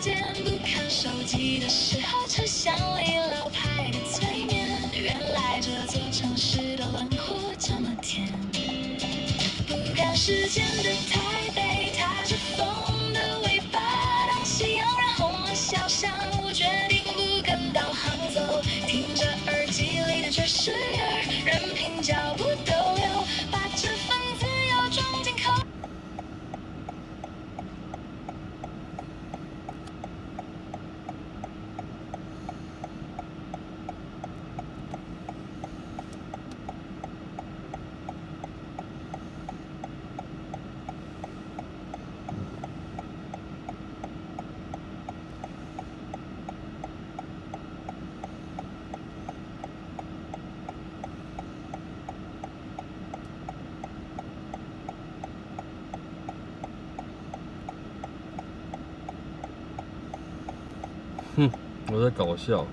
间不看手机的时候，车厢里老派的催眠。原来这座城市的轮廓这么甜。不赶时间的台北，踏着风的尾巴，当夕阳染红了小巷，我决定不跟导航走，听着耳机里的爵士乐，任凭脚步逗留，把这份自由装进口。我在搞笑。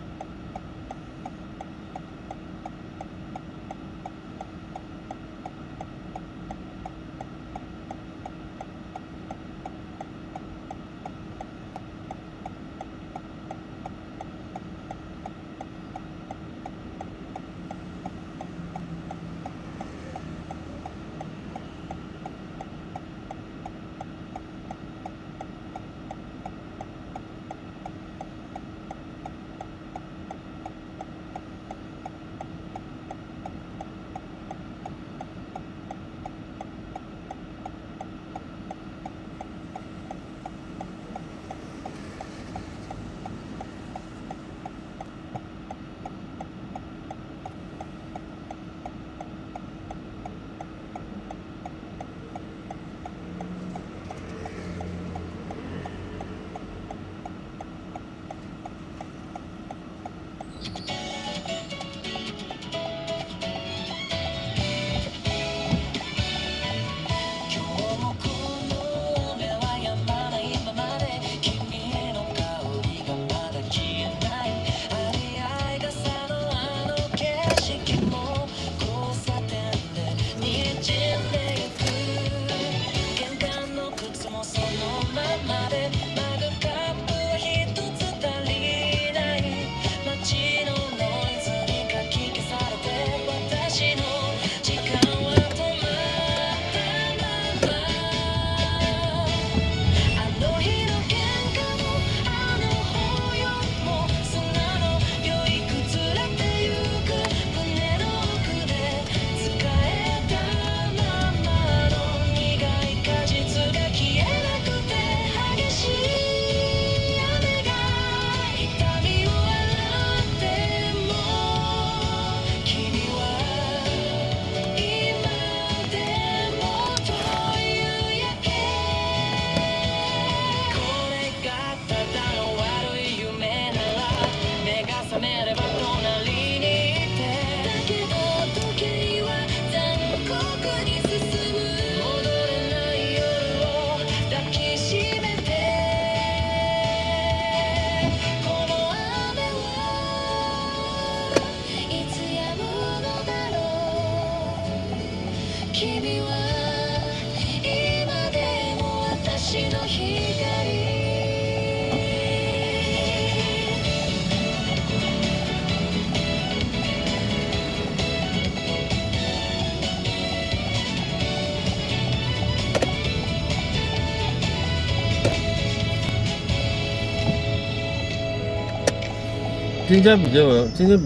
今天比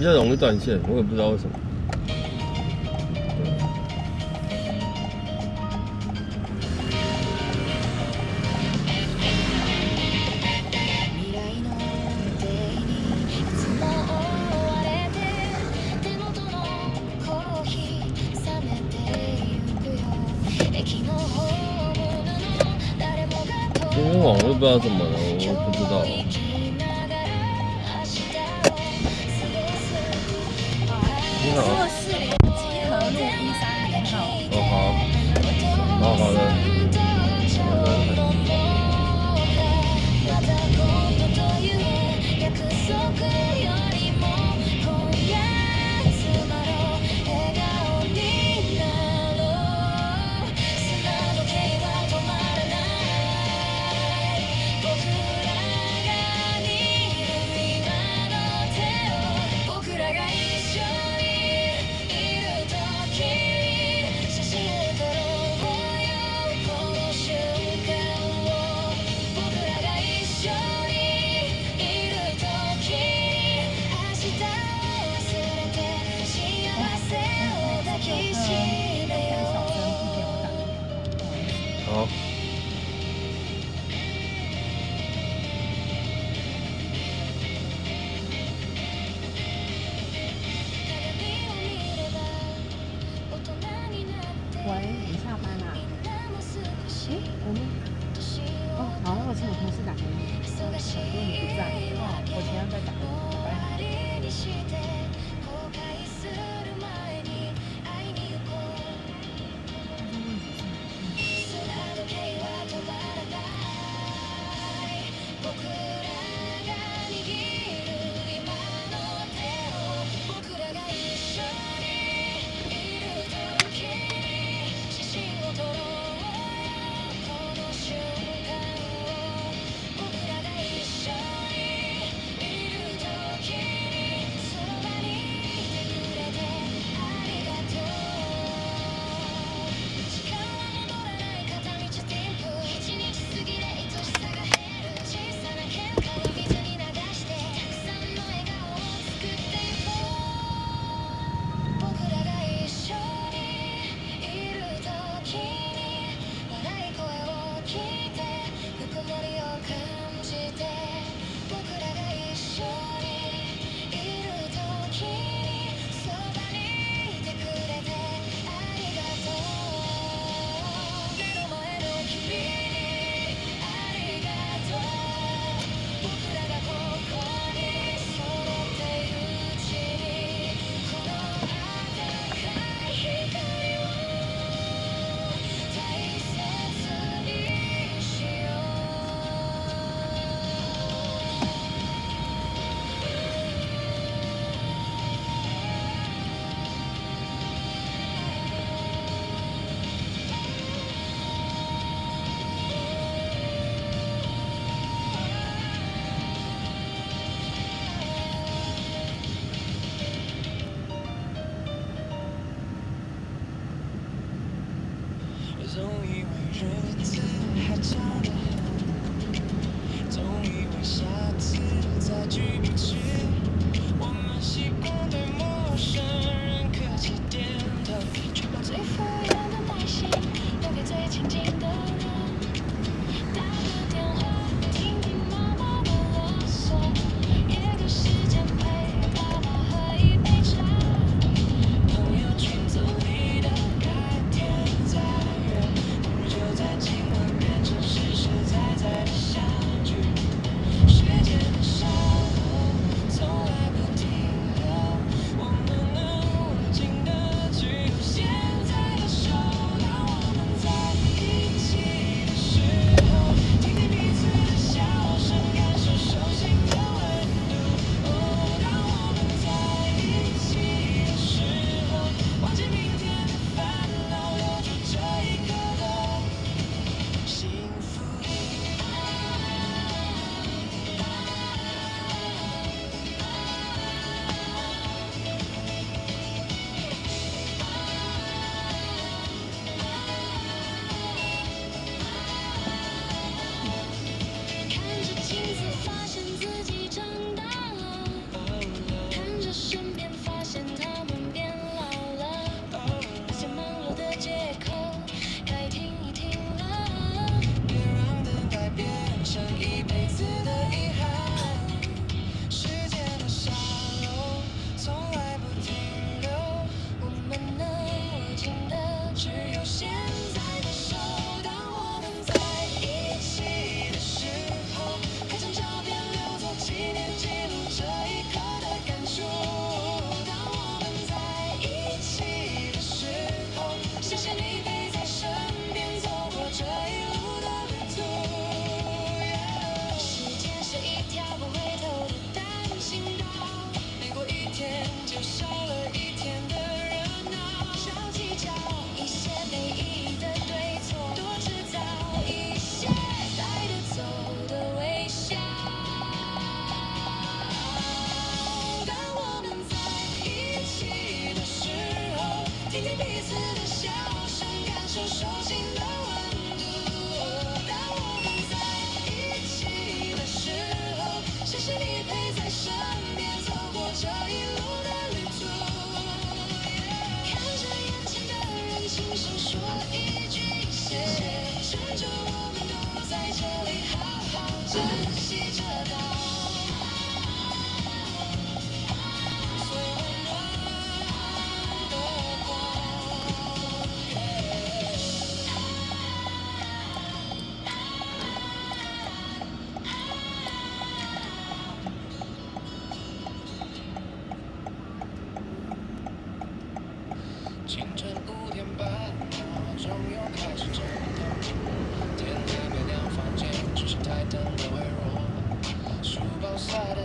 较容易断线，我也不知道为什么。今天网络不知道怎么了，我不知道。你好。4联集合路130号。哦好，好的。好请我同事打给你，想说你不在，我前天再打给你，拜拜。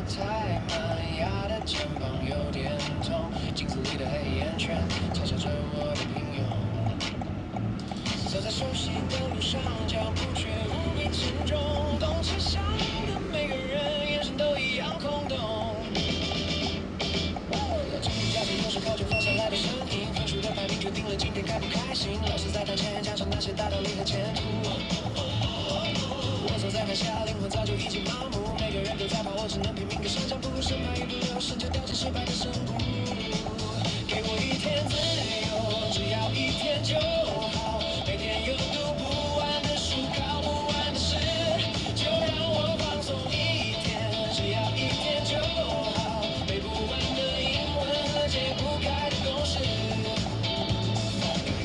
太慢，压的肩膀有点痛，镜子里的黑眼圈嘲笑着我的平庸。走在熟悉的路上，脚步却无比沉重。动车上的每个人眼神都一样空洞。老经理驾驶有时靠就放下来的声音，分数的排名决定了今天开不开心。老师在台前讲述那些大道理和前途。我走在台下，灵魂早就已经麻木。每个人都在跑，我只能拼命跟上脚步，生怕一不留神就掉进失败的深谷。给我一天自由，只要一天就好。每天有读不完的书，考不完的试，就让我放松一天，只要一天就好。背不完的英文和解不开的公式。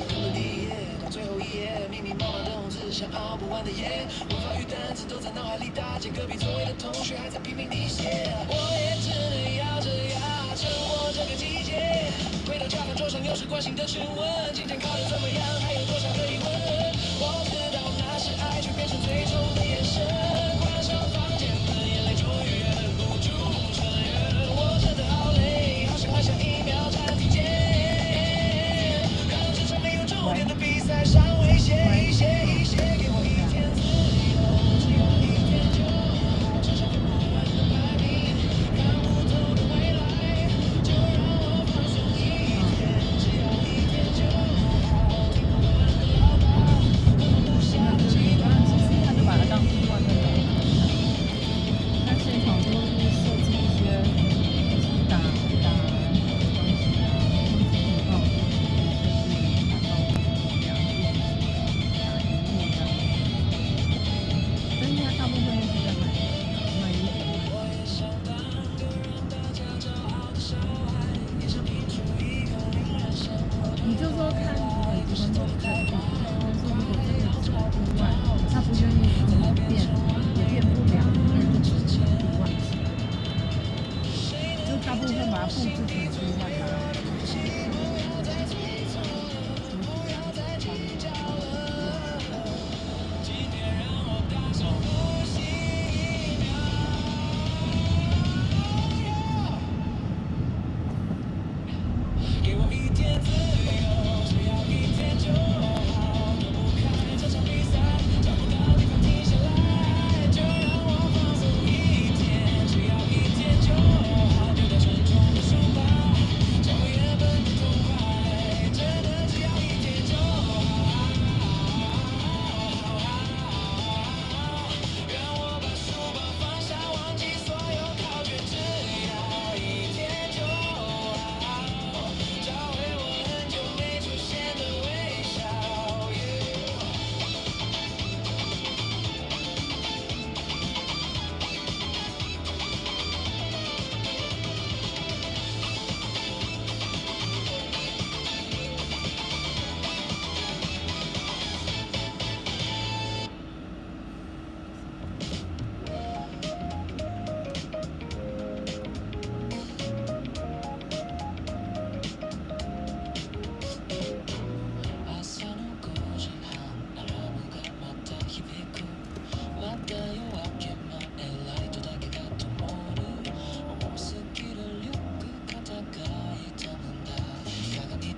读了第一页到最后一页，密密麻麻的红字像熬不完的夜。文法与单词都在脑海里打结，隔壁座位的同学还在拼命地写，我也只能咬着牙撑过这个季节。回到家饭桌上，又是惯性的询问，今天考得怎么样？还有多少个疑问？我知道那是爱，却变成最终的眼神。关上房间门，眼泪终于忍不住承认，我真的好累，好想按下1秒暂停键，让这场没有终点的比赛尚未歇一歇一歇，给我一天自由，只要一天就好，至少看不完的排名，看不透的未来，就让我放松一天，只要一天就好，听不完的唠叨，和不下的期待。其实他就把它当成惯的了。他现场都是设计一些打东西啊，或者是很好的，就是打到两个打荧幕这样。但是他大部分都是在卖衣服。我也想当个让大家骄傲的小孩，也想拼出一个令人羡慕的。你就说看很多人都看不懂，但是如果真的是意外，他不愿意怎么变，也变不了，那就只能意外起来。就大部分把它布置成意外的。给我一天自由，只要一天就好。躲不开这场比赛，找不到地方停下来，就让我放松一天，只要一天就好。丢掉沉重的书包，找回原本的痛快，真的只要一天就好。让我把书包放下，忘记所有考卷，只要一天就好。找回我很久没出现的微笑。朝の5時半アラームがまた響く。まだ夜明け前、ライトだけが灯る。重すぎるリュック、肩が痛むんだ。鏡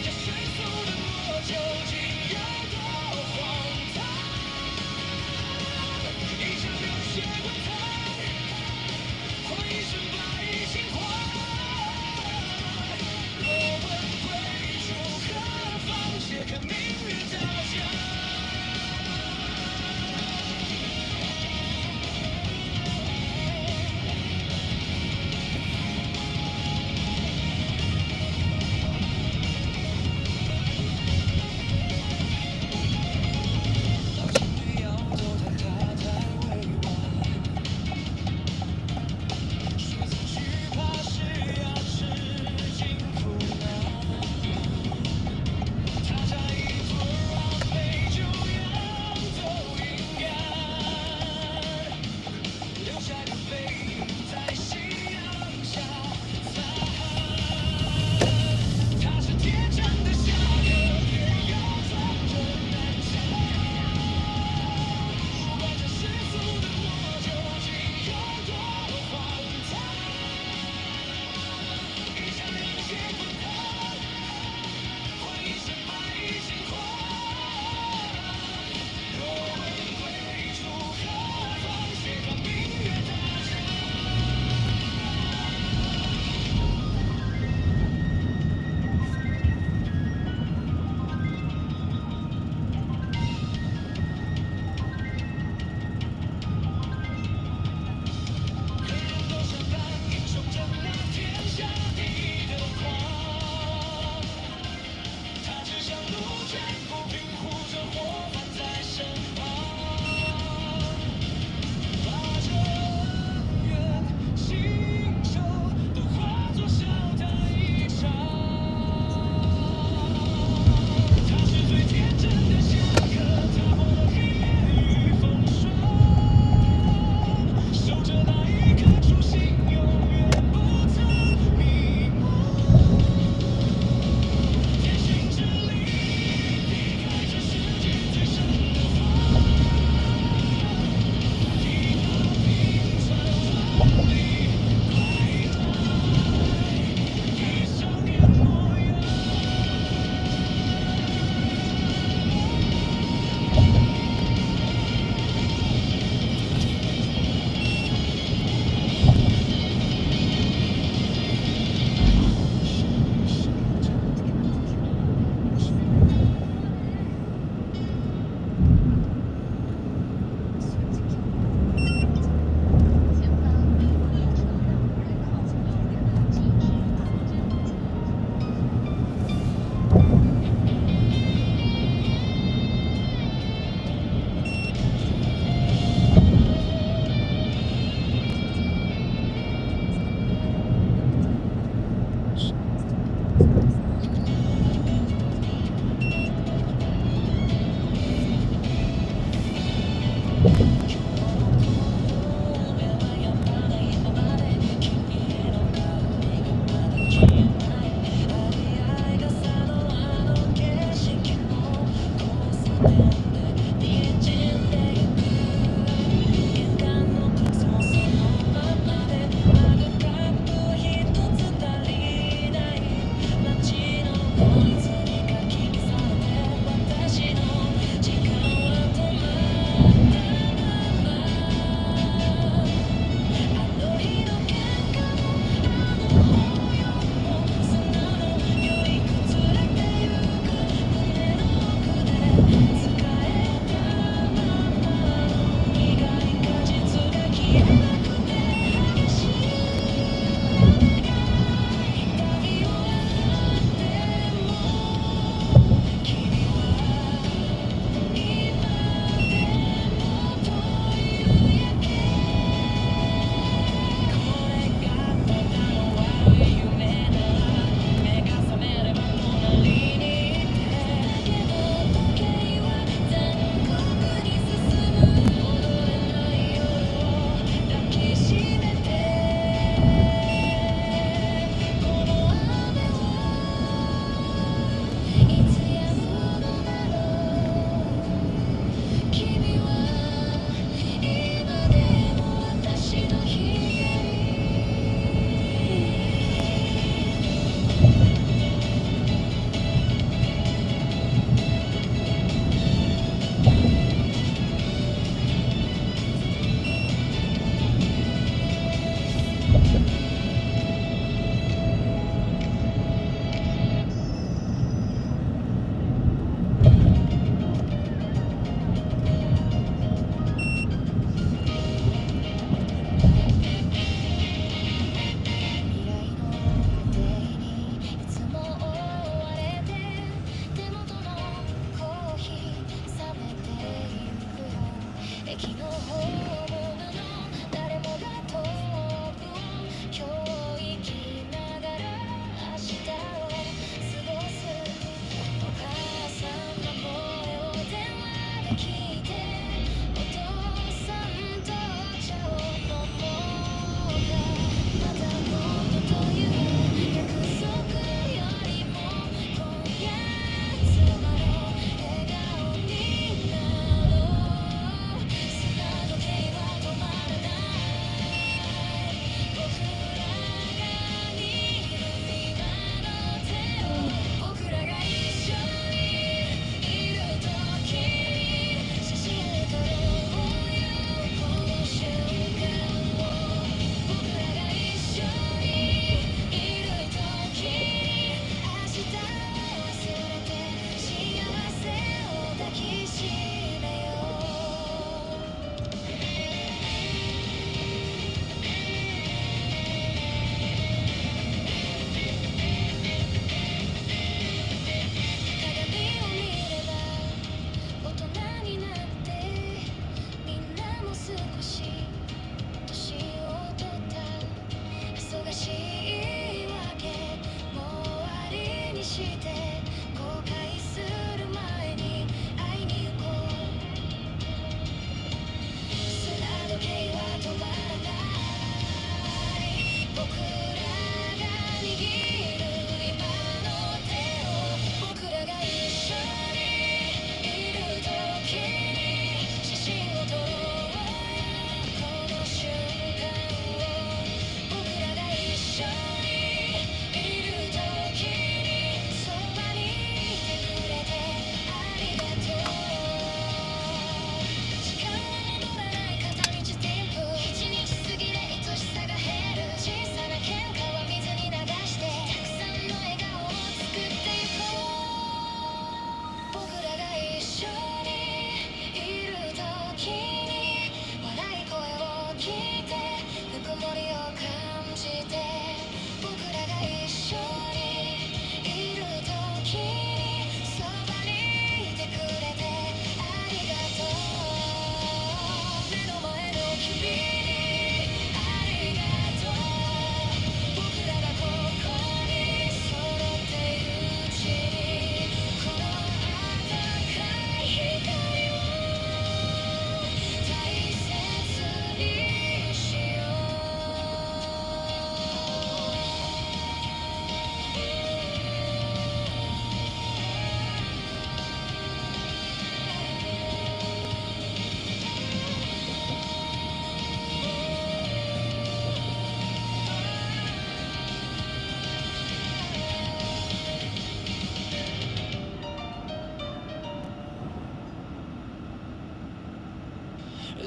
这世俗的我究竟有多荒唐？一生流血滚烫，换一身百姓花。若问归处何方，且看明月他乡。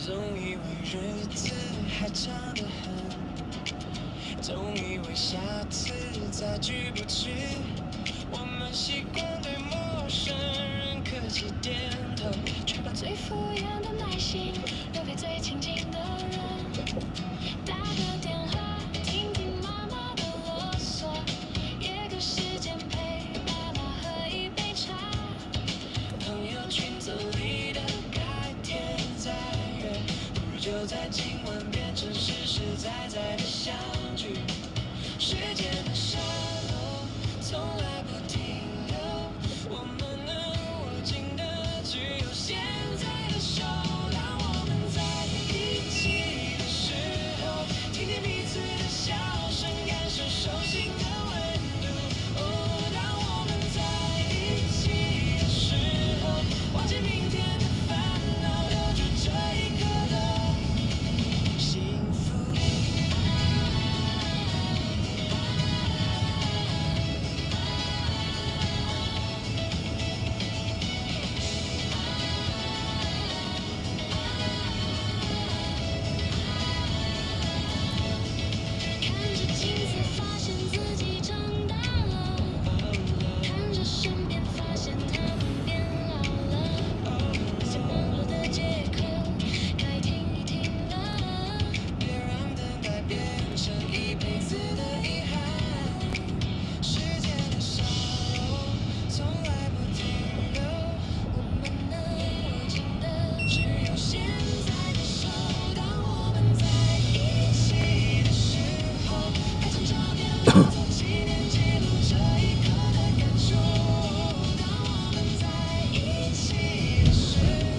总以为日子还长得很，总以为下次再聚不聚。我们习惯对陌生人客气点头，却把最敷衍的耐心留给最亲近的人。打个电话听听妈妈的啰嗦，约个时间陪妈妈喝一杯茶。朋友群组里的改天再约，不如就在今晚变成实实在在的相聚。时间的沙漏从来不停留，我们能握紧的只有现在的手。当我们在一起的时候，听听彼此的笑声，感受手心的温度。哦，当我们在一起的时候，忘记明天的烦恼，留住这一刻的幸福。看着镜子，发现自己长大了；看着身边，发现他们变老了。那些忙碌的借口，该停一停了。别让等待变成一辈子的遗憾。时间的沙漏从来不停留，我们能握紧的只有现在的手。当我们在一起的时候，拍张照片留作纪念，记录这一刻的感受。当我们在一起的时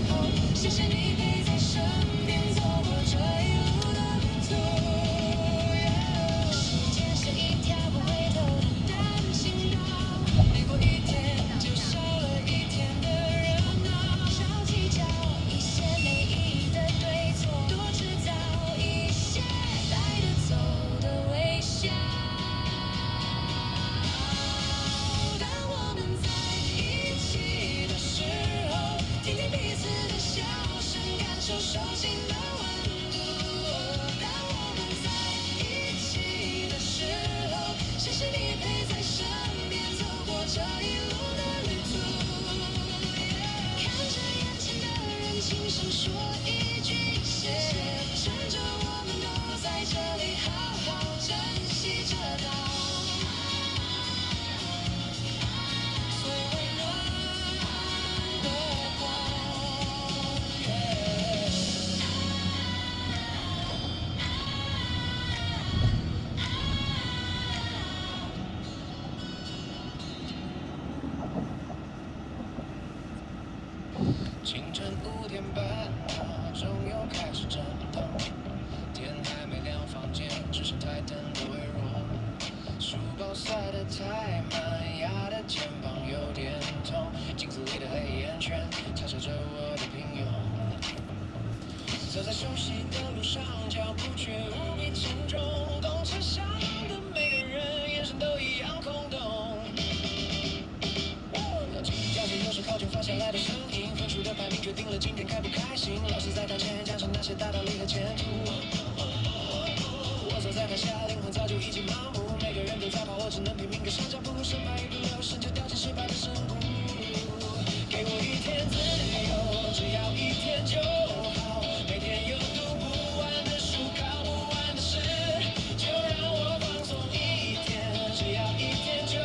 候，谢谢你陪在身边，走过这一路的旅途。时间是一条不回头的单行道，每过一天就少了一天的热闹。少计较一些没意义的对错，多制造一些带得走的微笑。当我们在一起的时候，听听彼此的笑声，感受手心的温度。当我们在一起的时候，谢谢你陪在身边，走过这一路的旅途。看着眼前的人，轻声说一句谢谢，趁着我们都在这里，好好珍惜这道最温暖的光。清晨5点半，闹钟又开始震动，天还没亮，房间只剩台灯的微弱。书包塞得太满，压得肩膀有点痛，镜子里的黑眼圈嘲笑着我的平庸。走在熟悉的路上，脚步却无比沉重，公车上的每个人眼神都一样空洞。教室有时靠近发下来的声音，分数的排名决定了今天开不开心。老师在堂前讲述那些大道理和前途，我走在台下，灵魂早就已经麻木。每个人都在跑，我只能拼命跟上脚步，生怕一不留神就掉进失败的深谷。给我一天自由，只要一天就好，每天有读不完的书，考不完的试，就让我放松一天，只要一天就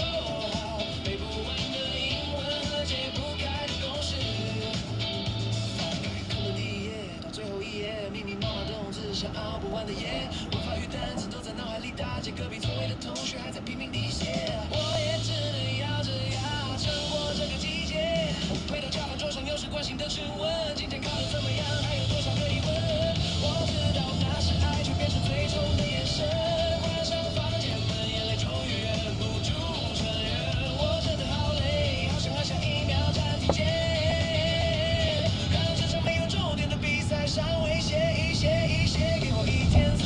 好，背不完的英文和解不开的公式。翻开课本第一页到最后一页，密密麻麻的红字像熬不完的夜，文法与单词都在脑海里打结，隔壁座位的同学还在拼命滴血，我也只能咬着牙撑过这个季节。回到教堂桌上又是惯性的质问，今天考得怎么样？还有多少个疑问？我知道那是爱，却变成最冲的眼神。关上房间门，眼泪终于忍不住承认，我真的好累，好想按下一秒暂停键，让这场没有终点的比赛稍微歇一歇，给我一天自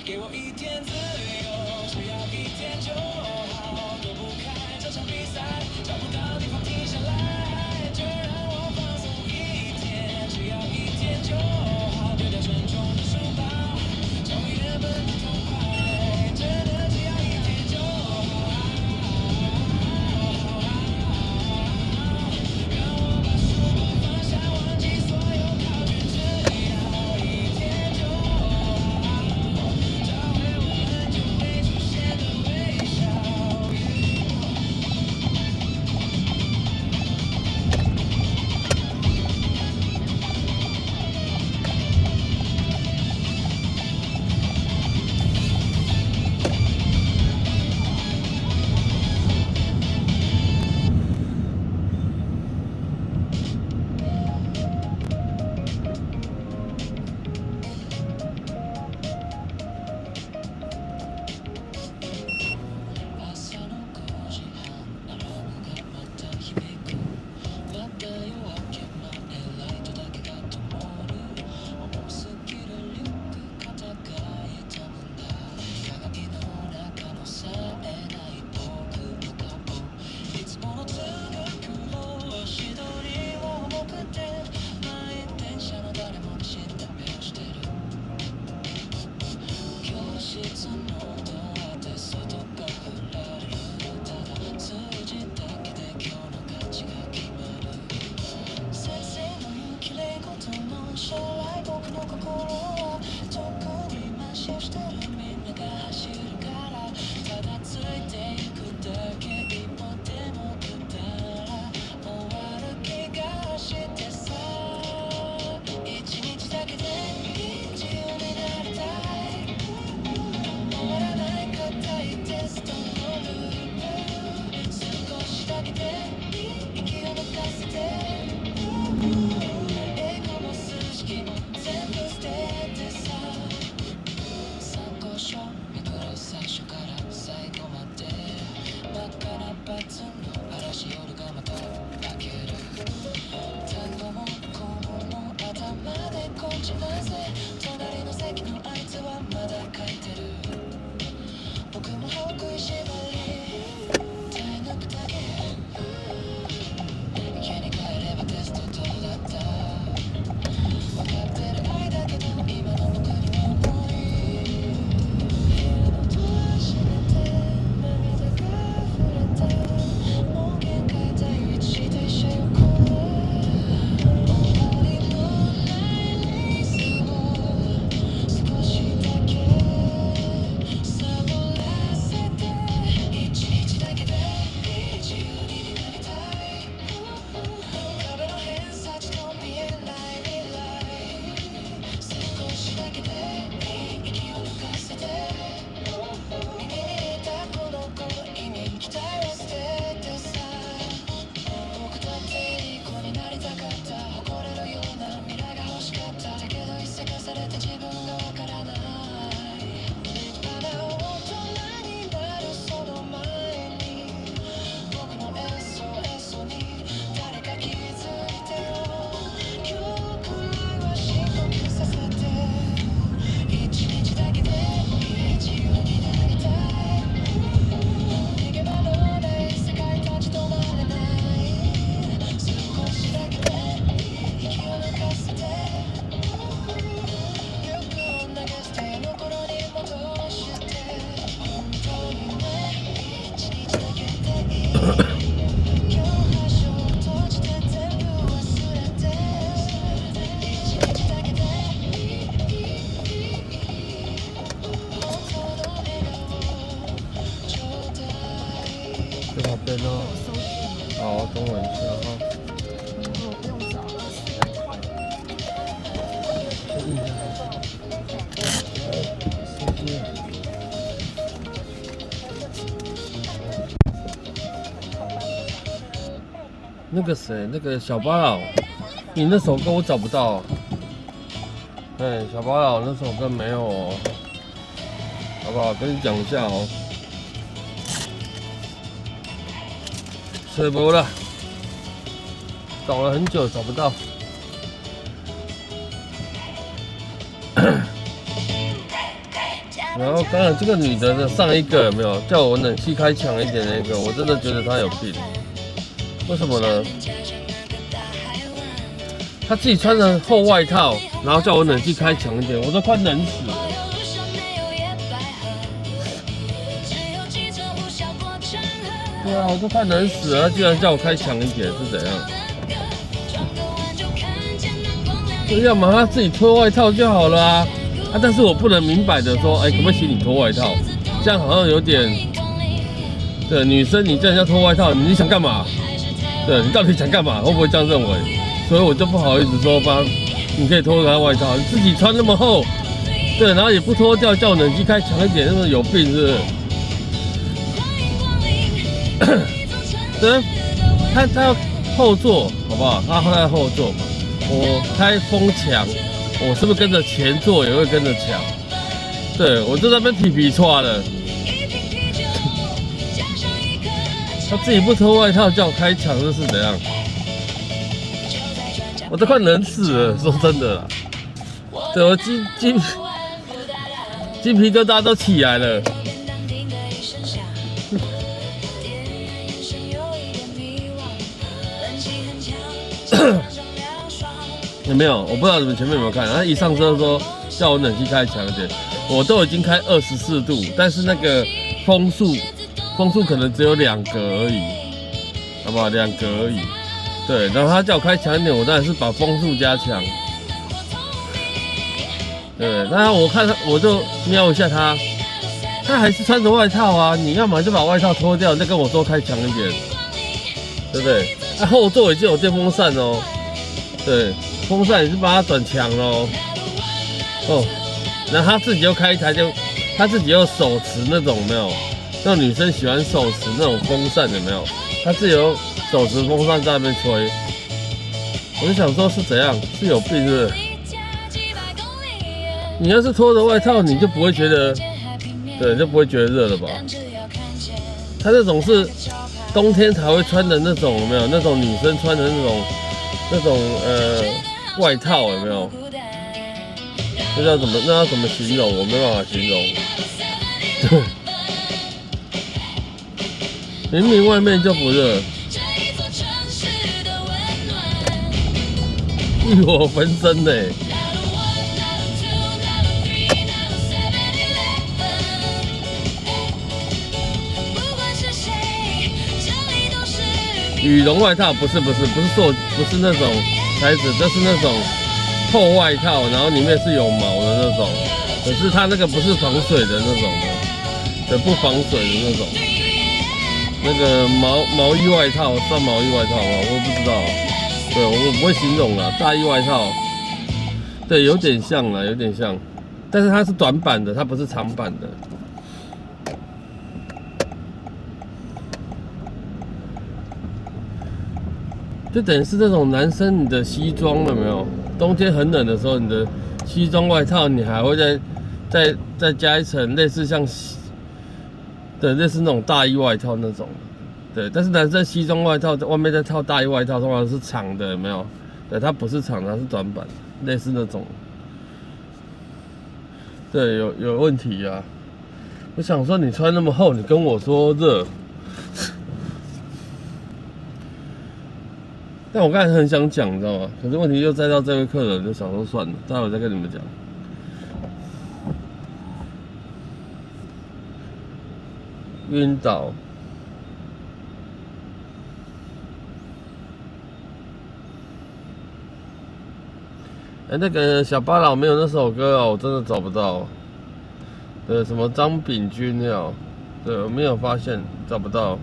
给我一天自由，只要一天就好，躲不开这场比赛，找不到地方停下来，就让我放松一天，只要一天就好，丢掉沉重的书包，找回原本的痛快，真的只要一天就好，让我把书包放下，忘记所有考卷，只要一天就好，找回我很久没出现的微笑。朝の5時半アラームがまた響くまた夜明け前ライトだけが灯る重すぎるリュック肩が痛むんだ鏡の中の冴えない僕の顔いつもの通学路足取りは重くて満員電車の誰もに死んだ目をしてる教室のドアで外が振られるただ数字だけで今日の価値が決まる先生の言うきれい事の将来僕の心は特に慢心してるみんなが走るからただついていくだけ一歩でも出たら終わる気がしてさ一日だけで自由になりたい終わらない硬いテストのループ少しだけで息を抜かせて英語も数式も全部捨ててさ参考書めくる最初から最後まで真っ赤なバツの嵐夜がまた明ける単語も項目も頭でこんじまぜ隣の席のあいつはまだ書いてる僕も歯を食いしばり耐え抜くだけ家に帰ればテストどうだった分かってる愛だけど今の僕には重い部屋のドア閉めて涙が溢れたもう限界だよ一時停車よこれ終わりのないリズム少しだけサボらせて一日だけで自由になりたい壁の偏差値と見えない未来少しだけで息を抜かせて耳に入れたこの子の意味期待は捨ててさ僕だっていい子になりたかった誇れるような未来が欲しかっただけど一せかされて自分がわからない立派な大人になるその前に僕の SOS に誰か気づいてよ今日くらいは深呼吸させて一日だけで自由になりたい逃げ場のない世界立ち止まれない少しだけで息を抜かせてリュックを投げ捨てあの頃に戻して本当にね一日だけでいい今日端を閉じて全部忘れて一日だけで本当の笑顔ちょうだい在旁边哦。收件了，好，等我一下哈。我不用找了，实在太那个谁，那个小巴老，你那首歌我找不到。哎，小巴老那首歌没有哦，好不好？跟你讲一下哦。吹不了，找了很久找不到。然后刚才这个女的上一个有没有叫我冷气开强一点那个，我真的觉得她有病。为什么呢？她自己穿着厚外套，然后叫我冷气开强一点，我都快冷死了。对啊，我都快冷死了，她居然叫我开强一点，是怎样？要么她自己脱外套就好了啊！但是我不能明摆的说，可不可以请你脱外套？这样好像有点，对，女生你叫人家脱外套，你想干嘛？对，你到底想干嘛？会不会这样认为？所以我就不好意思说你可以脱她外套，你自己穿那么厚，对，然后也不脱掉，叫我冷气开强一点，那么有病是不是？对，他要后座，好不好？他在后座嘛，我开风强。我是不是跟着前座也会跟着抢？对，我就在那边皮皮唰的。他自己不脱外套叫我开抢，这是怎样？我都快冷死了，说真的啦。对，我鸡皮疙瘩都起来了。有没有？我不知道你们前面有没有看。他一上车说叫我冷气开强一点，我都已经开24度，但是那个风速可能只有2格而已，好不好？2格而已。对，然后他叫我开强一点，我当然是把风速加强。对，那我就瞄一下他还是穿着外套啊。你要么就把外套脱掉，再跟我说开强一点，对不对？后座已经有电风扇哦，对。风扇也是把它转强喽，然后他自己又开一台，他自己又手持那种没有，那种女生喜欢手持那种风扇有没有？他自己有手持风扇在那边吹，我就想说是怎样，是有病是不是？你要是脱着外套，你就不会觉得，对，就不会觉得热了吧？他那种是冬天才会穿的那种，有没有？那种女生穿的那种外套有没有？那要怎么形容？我没办法形容。明明外面就不热，欲火焚身呢。羽绒外套不是那种材质，这是那种厚外套，然后里面是有毛的那种，可是它那个不是防水的那种的，对，不防水的那种。那个毛衣外套算毛衣外套吗？我也不知道，对，我不会形容啦。大衣外套，对，有点像啦，有点像，但是它是短版的，它不是长版的。就等于是这种男生，你的西装有没有？冬天很冷的时候，你的西装外套，你还会再加一层类似像，对，类似那种大衣外套那种，对。但是男生西装外套外面再套大衣外套，通常是长的，有没有？对，它不是长的，它是短版，类似那种。对，有问题啊！我想说，你穿那么厚，你跟我说热。但我刚才很想讲，你知道吗？可是问题又载到这位客人，就想说算了，待会再跟你们讲。晕倒。那个小巴老没有那首歌哦，我真的找不到。对，什么张炳君哦，对，我没有发现，找不到。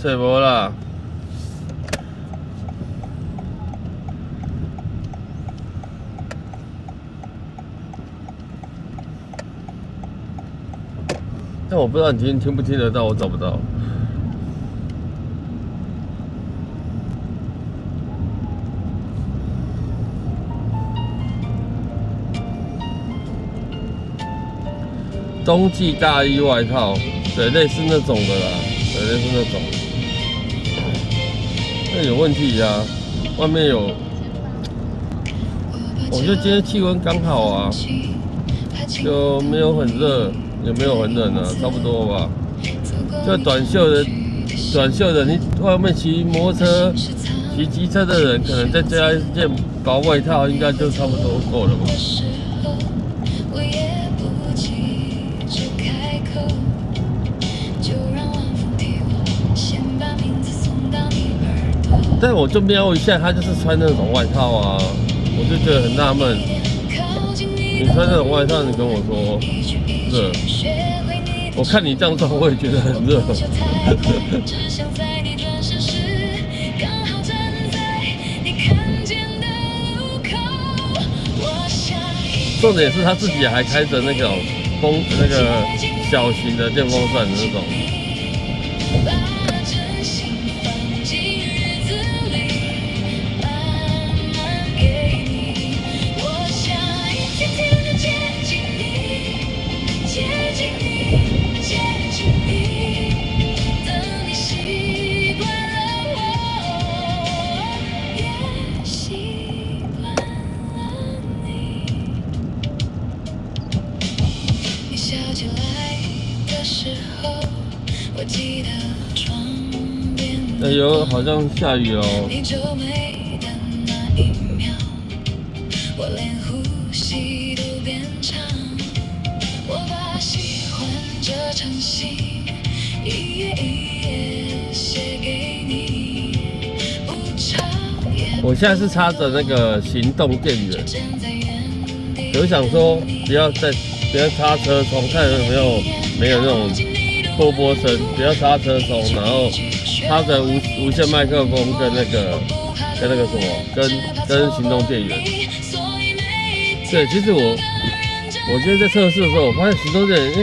吹无啦。但我不知道你听不听得到，我找不到。冬季大衣外套，对，类似那种的啦，对，类似那种。那有问题啊，外面有，我觉得今天气温刚好啊。就没有很热，也没有很冷啊，差不多吧。就短袖的，你外面骑摩托车、骑机车的人，可能再加一件薄外套，应该就差不多够了吧。但我就瞄一下，他就是穿那种外套啊，我就觉得很纳闷。你穿那种外套，你跟我说热，我看你这样穿，我也觉得很热。重点是他自己还开着那个小型的电风扇的那种。哎呦，好像下雨哦。我现在是插着那个行动电源，我想说不要插车窗，看有没有那种波声，不要插车窗，然后插着无线麦克风跟那个什么，跟行动电源。对，其实我今天在测试的时候，我发现行动电源，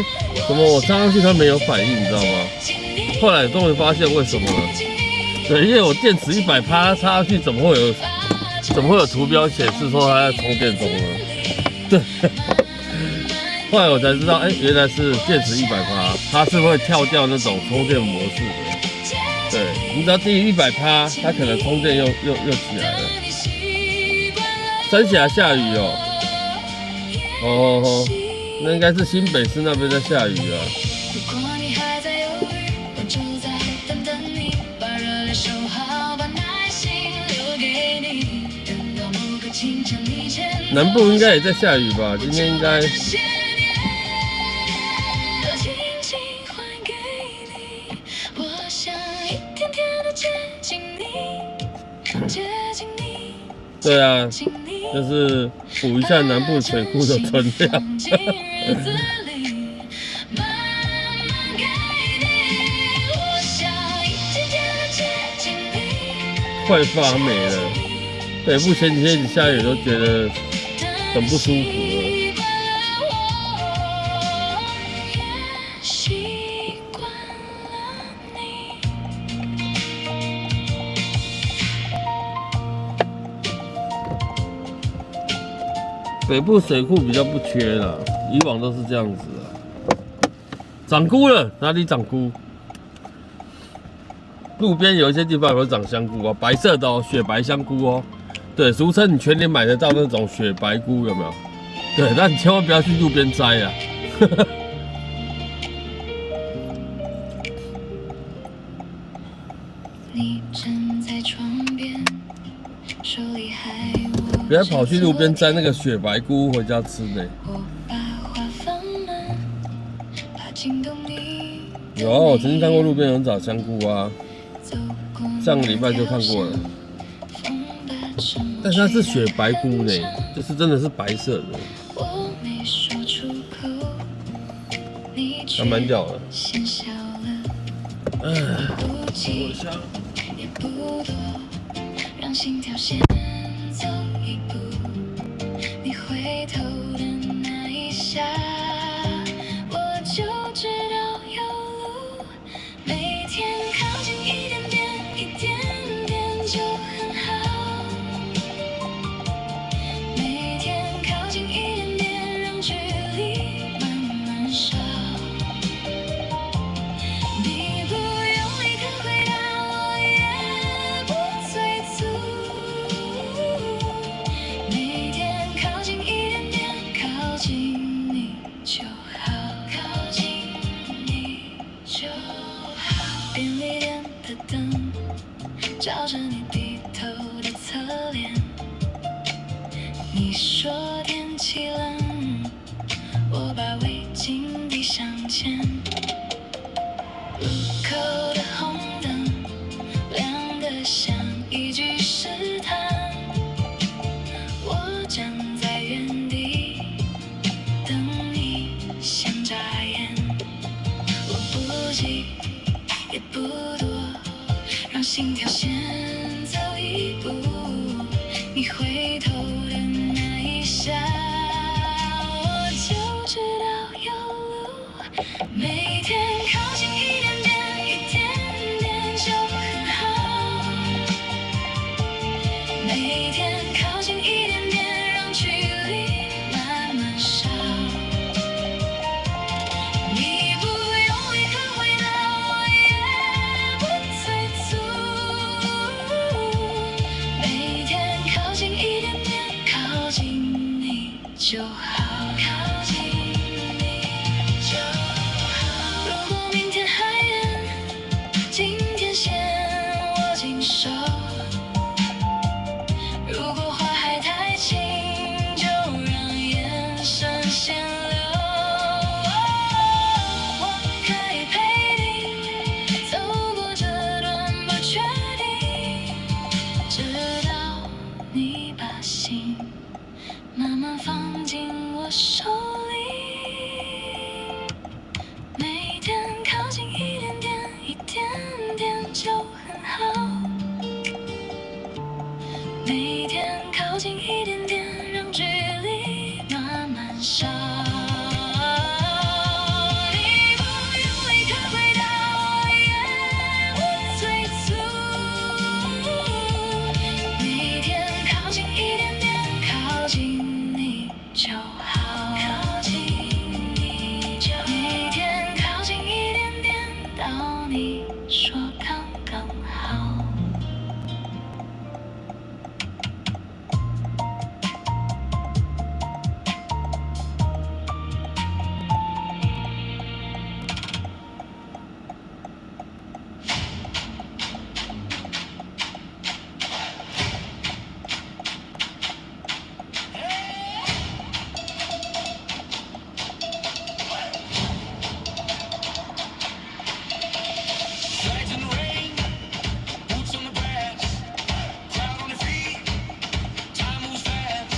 怎么我插上去它没有反应，你知道吗？后来终于发现为什么了。对，因为我电池100%插上去，怎么会有图标显示说它在充电中呢？对。后来我才知道，原来是电池100%，它是会跳掉那种充电模式的。对，你只要低于100%，它可能充电又起来了。三峡下雨哦。哦，那应该是新北市那边在下雨啊。南部应该也在下雨吧？今天应该。对啊，就是补一下南部水库的存量。快发霉了。北部前几天一直下雨，都觉得很不舒服了。北部水库比较不缺啦，以往都是这样子啊。长菇了，哪里长菇？路边有一些地方有长香菇哦，白色的哦，雪白香菇哦。对，俗称你全年买得到那种雪白菇，有没有？对，但你千万不要去路边摘啊。不要跑去路边摘那个雪白菇回家吃呢。有啊，我曾经看过路边有人长香菇啊，上个礼拜就看过了。但是它是雪白菇呢，就是真的是白色的，还蛮屌的。我香。你回头的那一下，我就知道有路。每天靠近一点点，一点点就很好。每天靠近一点点，让距离慢慢少。你不用立刻回答，我也不催促。每天靠近一点点，靠近你。体冷，我把围巾递向前。路口的红灯亮得像一句试探，我站在原地等你先眨眼。我不急也不躲，让心跳先走一步。你回头的那一下，我就知道有路。每天靠近一点点，一点点就很好。每天靠近一点点，让距离慢慢少。你不用立刻回答，我也不催促。每天靠近一点点，靠近你就好。靠近你就好。如果明天还远，今天先握紧手。如果话还太轻，就让眼神先留。我可以陪你走过这段不确定，直到你把心慢慢放进我手里。每天靠近一点点，一点点就很好。每天靠近一点点，让距离慢慢少。你不用立刻回答，我也不催促。每天靠近一点点，靠近你就好。靠近你就好。每天靠近一点点，到你说刚刚好。Flags in the rain, boots on the grass, crowd on their feet, time moves fast.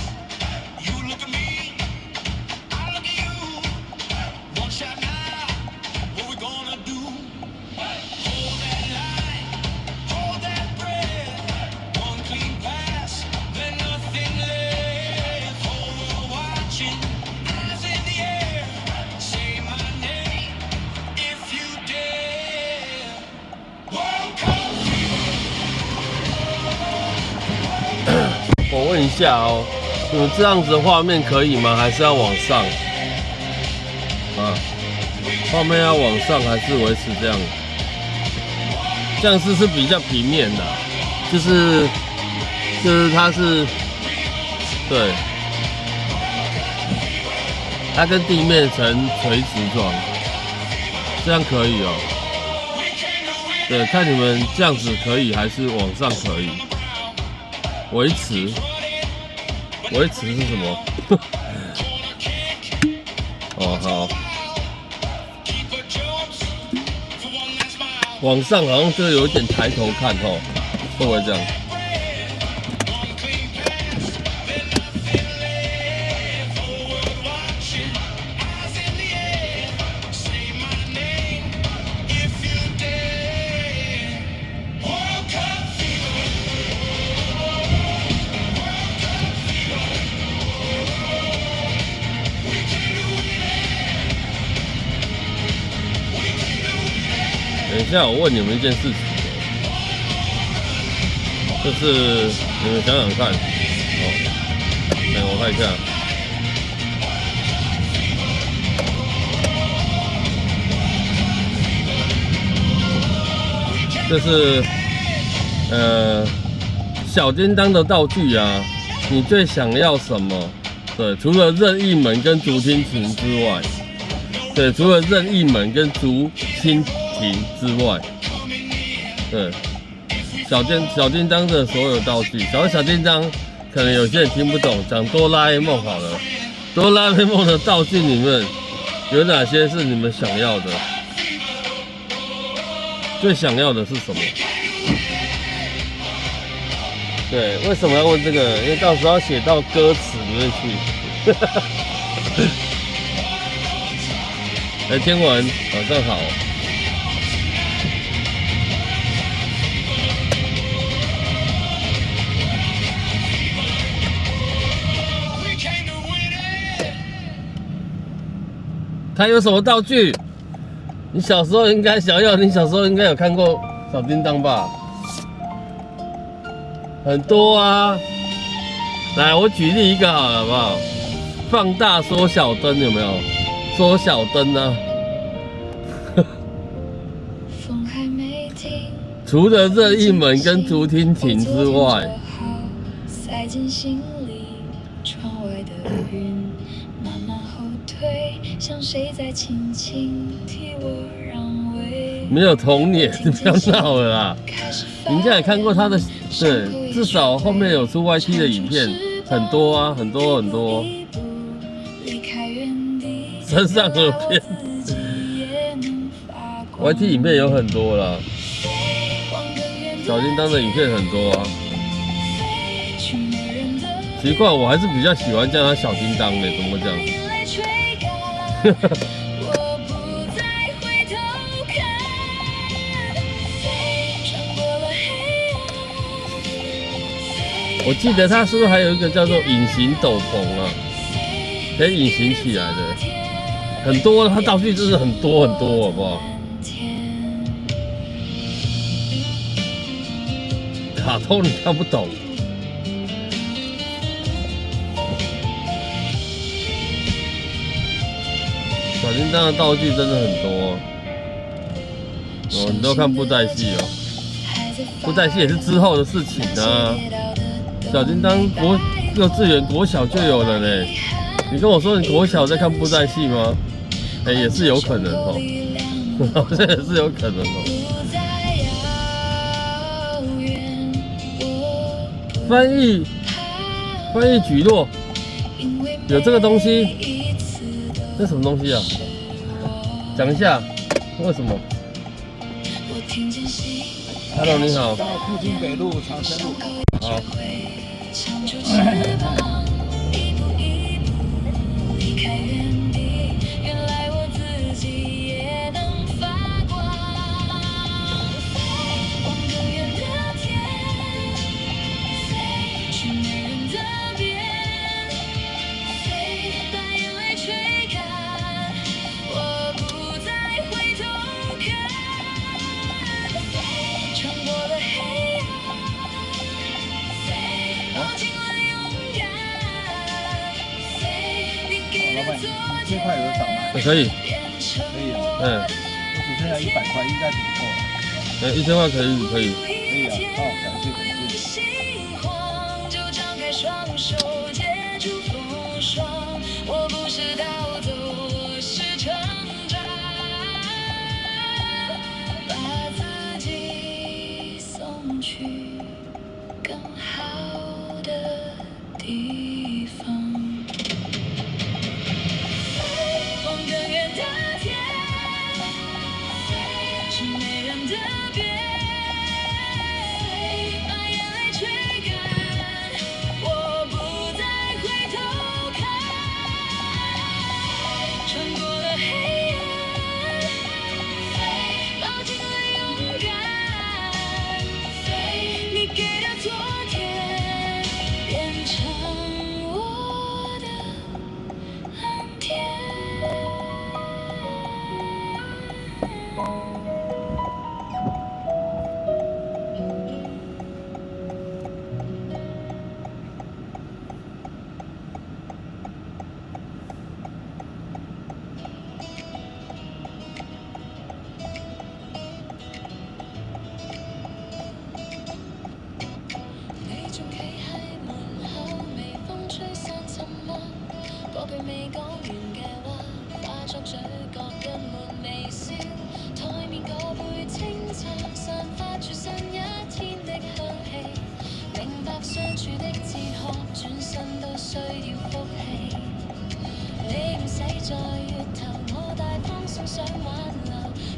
You look at me, I look at you. One shot now, what we gonna do? Hold that line, hold that breath. One clean pass, then nothing left. Whole world watching, eyes in the air. Say my name if you dare. World Cup. 我问一下哦，你们这样子的画面可以吗？还是要往上？啊，画面要往上还是维持这样？这样是比较平面的，就是它是，对，它跟地面呈垂直状，这样可以哦。对，看你们这样子可以还是往上可以？维持是什么？哦，好，往上好像就有一点抬头看哦，会不会这样？等一下，我问你们一件事情，就是你们想想看，来我看一下，就是小叮当的道具啊，你最想要什么？对，除了任意门跟竹蜻蜓之外，对，除了任意门跟竹蜻蜓之外，对，小叮当的所有道具，小叮当可能有些人听不懂，讲哆啦 A 梦好了，哆啦 A 梦的道具里面有哪些是你们想要的？最想要的是什么？对，为什么要问这个？因为到时候要写到歌词里面去。哎，天文，晚上好。他有什么道具？你小时候应该想要，你小时候应该有看过小叮当吧？很多啊。来，我举例一个好不好？放大缩小灯有没有？缩小灯呢、风还没停，除了任意门跟竹蜻蜓之外，塞进心里，窗外的云慢慢后退，像谁在轻轻替我让位。没有童年，你不要闹了啦！你应该也看过他的，对，至少后面有出 YT 的影片，很多啊，很多很多。山上河边，YT 影片有很多啦，小叮当的影片很多啊。奇怪，我还是比较喜欢叫他小叮当的，怎么这样？我记得他是不是还有一个叫做隐形斗篷啊，可以隐形起来的，很多，他道具真的很多很多，好不好？卡通你看不懂。小叮当的道具真的很多哦，你都看布袋戏哦，布袋戏也是之后的事情啊。小叮当幼稚园、国小就有了呢。你跟我说你国小在看布袋戏吗？哎、也是有可能哦，好像也是有可能哦。翻译举落，有这个东西，这什么东西啊？讲一下，为什么 ？Hello， 你好。到附近北路长生路。好。老板，这块有少吗？可以。可以啊。嗯。我只剩下100块，应该挺够了。1000块可以。可以啊，好，感谢。去更好的地方。望更远的天，是没人的边，把眼泪吹干，我不再回头看，穿过了黑暗，抱紧了勇敢，你给的昨天变成我的蓝天。你仲企喺門口，微風吹散沉默，嗰句未講完嘅話，化作嘴角一抹微笑。台面嗰杯清茶，散發住新一天的香氣。明白相處的哲學，轉身都需要福氣。在月頭，我大方送上挽留，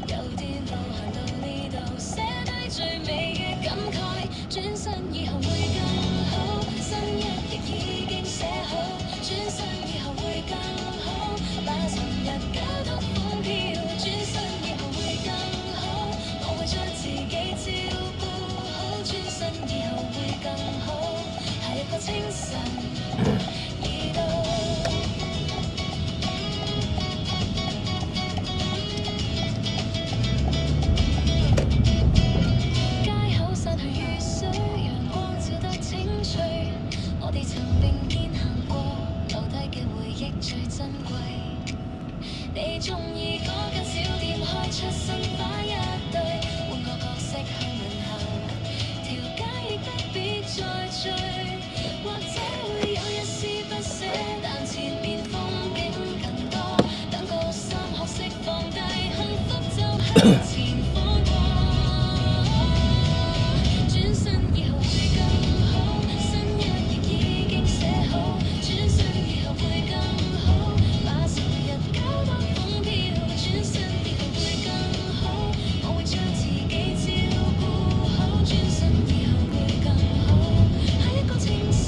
有啲路行到呢度，寫低最美嘅感慨，轉身以後會更好，新一頁已經寫好，轉身以後會更好，把尋日交通款票，轉身以後會更好，我會將自己照顧好，轉身以後會更好，下一個清晨已到。街口散去雨水，陽光照得清脆，我哋曾並肩行過，留低嘅回憶最珍貴。你鍾意嗰間小店開出新花一對，換個角色去問候，條街亦不必再醉，或者會有一絲不捨，但前面風景更多，等個心學識放低，幸福就向前放過，轉身以後會更好，新一頁已經寫好，轉身以後會更好，把尋日交多款票，轉身以後會更好，我會將自己照顧好，轉身以後會更好，下一個清晨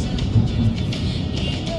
已到。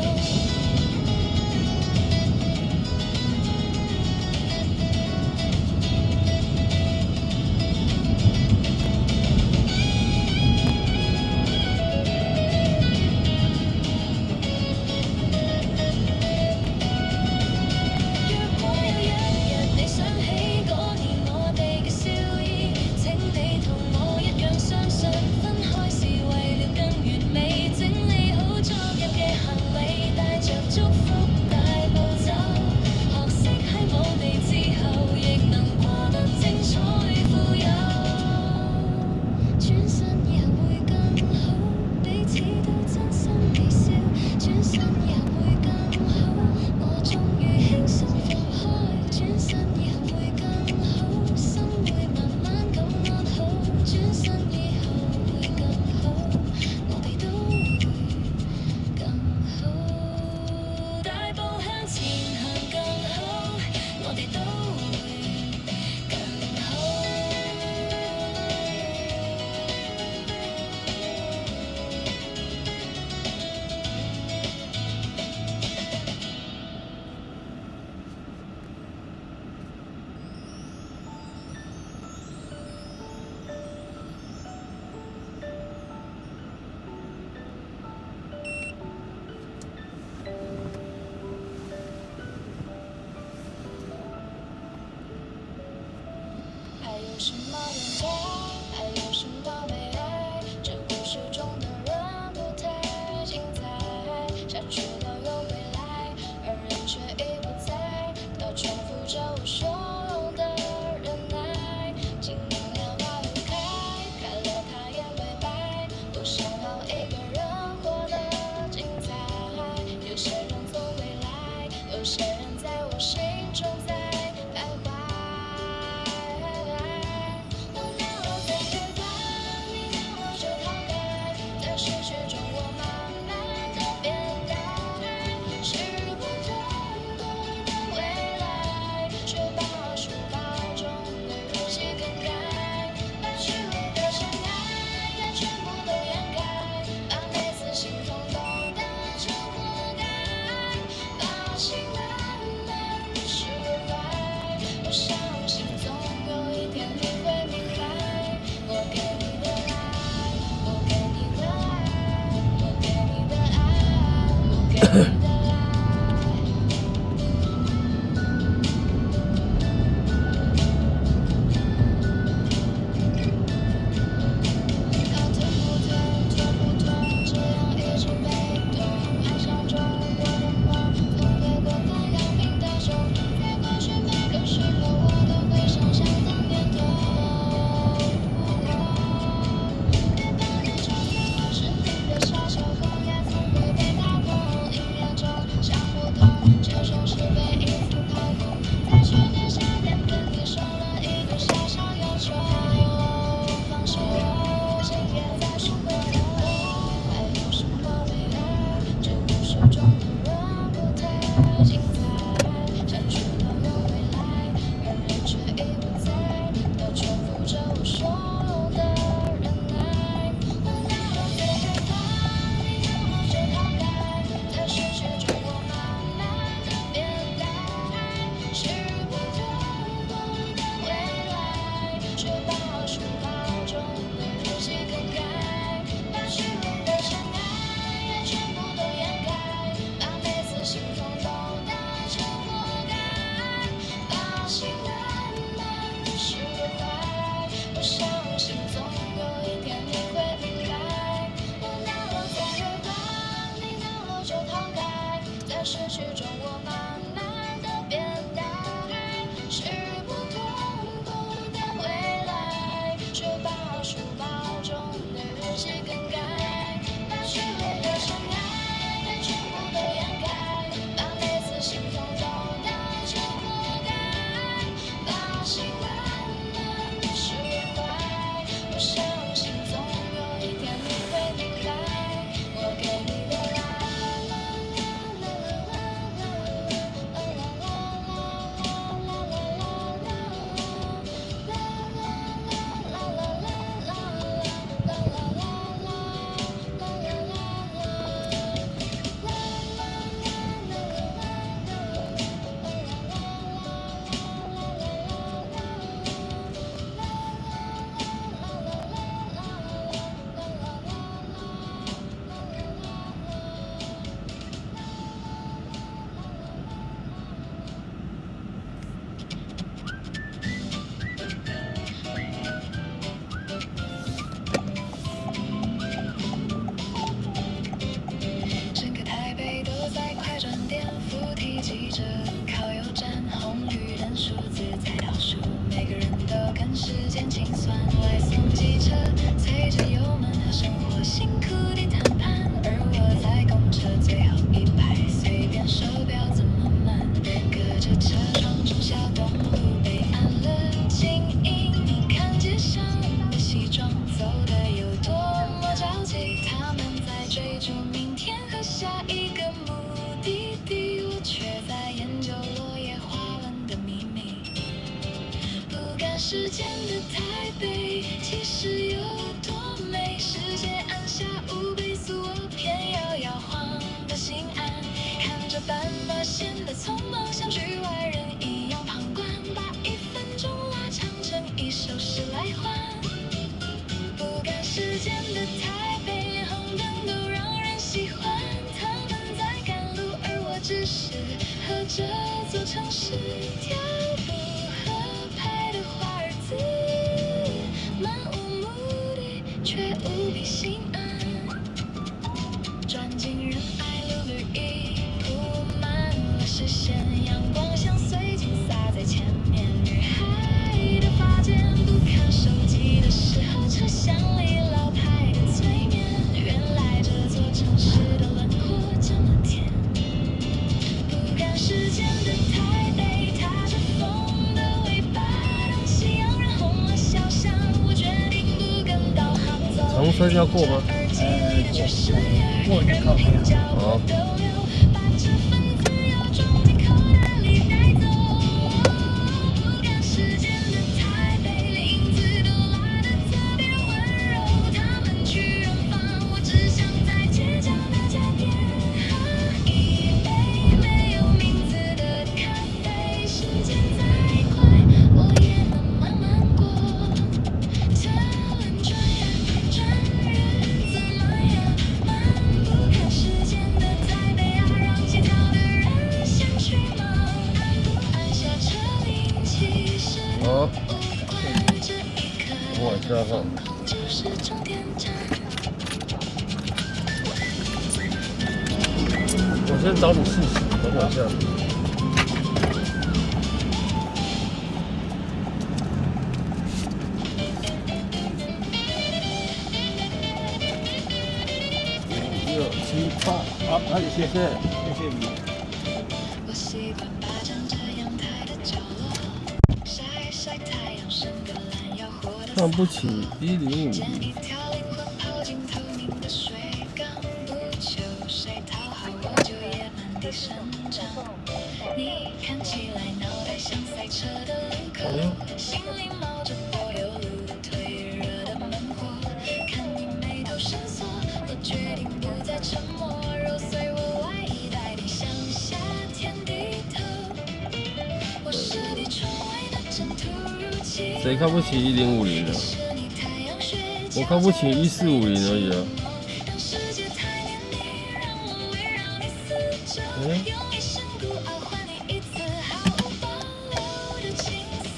若果有一日你想起嗰年我哋嘅笑意，請你同我一樣相信，分開是為了更完美，整理好昨日嘅行李，帶着祝福大步走，學識喺冇你之後，亦能過得精彩富有。轉身以後會更好，彼此都真心地笑，轉身以後會更好，我終於輕鬆放開，轉身以後會更好，心會慢慢咁安好，轉身以後會更好，我哋都會更好，大步向前行更好，我哋都會更好。还有什么远方？还有什么悲哀？这故事中的人不太精彩，下去了又回来，而人却已不在。他重复着我汹涌的忍耐，今年了花又开，开了它也未白。我想好一个人活得精彩，有些人总会来，有些人在我心中在徘徊。我让我在远方，你让我就逃开，在失去中我慢慢地变大，是不同的未来，却把书包中的日记更改，把虚伪的尘埃也全部都掩盖，把每次心痛都当成活该，把心慢慢释怀。记着靠右站，红绿灯数字在倒数，每个人都跟时间清算。外送机车催着油门和生活辛苦地谈判，而我在公车最后一排，随便手表怎么慢，隔着车窗中小动物被按了静音。你看街上的西装走得有多么着急，他们在追逐明天和下一个目的地，我却在研究落叶花纹的秘密。不赶时间的台北，其实有多美？世界按下5倍速，我偏要摇晃的心安，看着斑马线的匆忙，像局外人一样旁观，把1分钟拉长成一首诗来换。不赶时间的台北，连红灯都让人喜欢。他们在赶路，而我只是和这座城市跳步合拍的华尔兹，漫无目的却无比心安。转进人海，路绿意铺满了视线，阳光像水晶洒在前面，女孩的发间，不看手机的时候，车厢里老派的催眠，原来这座城市的轮廓这么甜。不赶时间的台北，踏着风的尾巴，当夕阳染红了小巷，我决定不跟导航走。长春要过吗？过就靠边。好。把这份自由装进口袋里带走。不赶时间的台北，连影子都来得特别温柔。他们去远方，我只想在街角那家店喝一杯没有名字的咖啡。时间再快，我也能慢慢过。车轮转呀转，日子慢呀慢，不赶时间的台北啊，让街头的人先去忙。按不按下车铃，其实好，不管这一刻，往下放。空就是终点站。我先找你试试，等我一下。5、6、7、8，好，那谢谢，谢谢你。我习惯霸占着阳台的角落，晒晒太阳，伸个懒腰，活得看不起105。捡一条灵魂泡进透明的水缸，不求谁讨好，我就也满地生长。你看起来脑袋像赛车的路口，心里冒着柏油路推热的闷火，看你眉头深锁，我决定不再沉默，揉碎我外衣，带你向夏天低头。我是你窗外的阵突如其来，谁看不起1050呢？是你太阳穴，我看不起1450而已啊。当世界太黏你，让我围绕你四周，用一生孤傲换你一次毫无保留的轻松。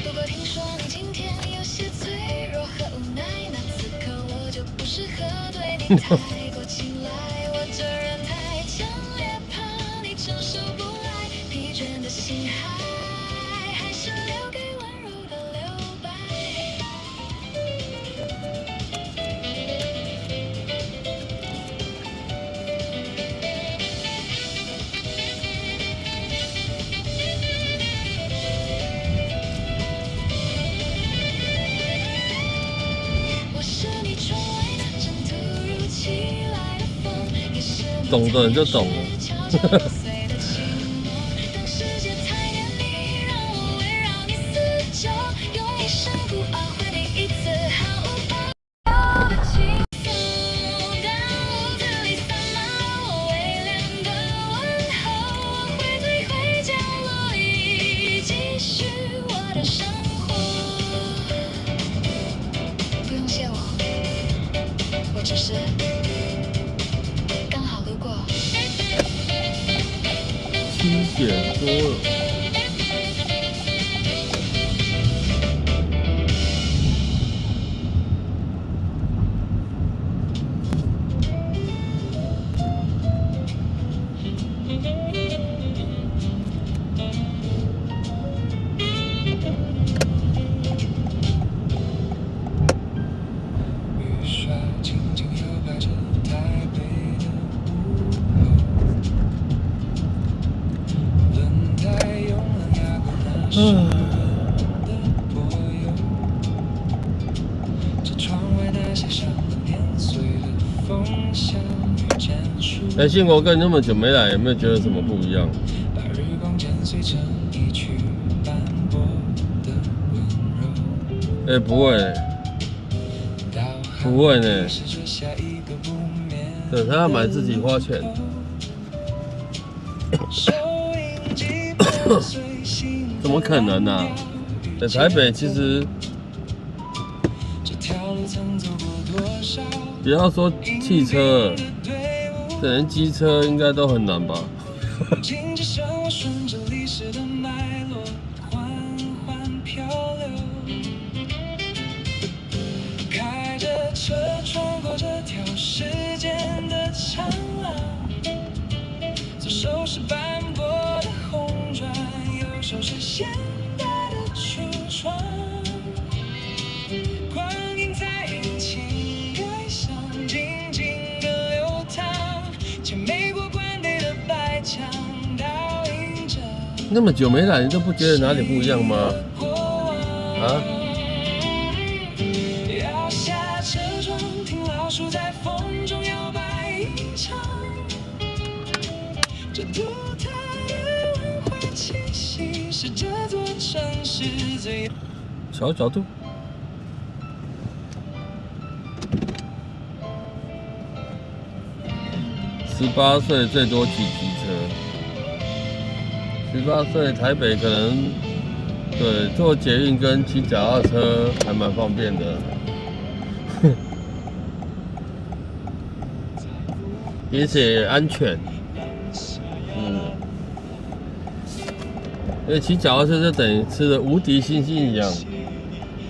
不过听说你今天有些脆弱和无奈，那此刻我就不适合对你太过青睐。我这人太强烈，怕你承受不来，疲倦的心还是留给温柔的留白。我是你窗外的阵突如其来的风，也是你懂的人就懂了。悄悄揉碎的情浓。当世界太黏你，让我围绕你四周，用一生孤傲换你一次毫无保留的轻松。当屋子里洒满我微凉的问候，我会退回角落里，继续我的生活。不用谢我，我只是刚好路过。7点多了。雨刷轻轻摇摆着台北的午后，轮胎用了牙膏那时的柏油，这窗外那些上了年岁的风像雨渐疏，哎，信国哥，你那么久没来，有没有觉得什么不一样？把日光剪碎成一曲斑驳的温柔。哎，不会，不会呢。对，他要买自己花钱。怎么可能啊？在台北其实，不要说汽车，连机车应该都很难吧？经济生活顺着历史的脉络缓缓漂流，开着车穿过这条时间的长廊，左手是斑驳的红砖，右手是现代的橱窗，光阴在引擎盖上静静的流淌，前美国官邸的白墙倒映着那么久没来，你都不觉得哪里不一样吗？过往。啊？摇下车窗，听老鼠在风中摇摆一场，这独特的文化气息是这座城市最。调角度。18岁最多骑机车，18岁台北可能对坐捷运跟骑脚踏车还蛮方便的，而且安全。因为骑脚踏车就等于吃了无敌星星一样，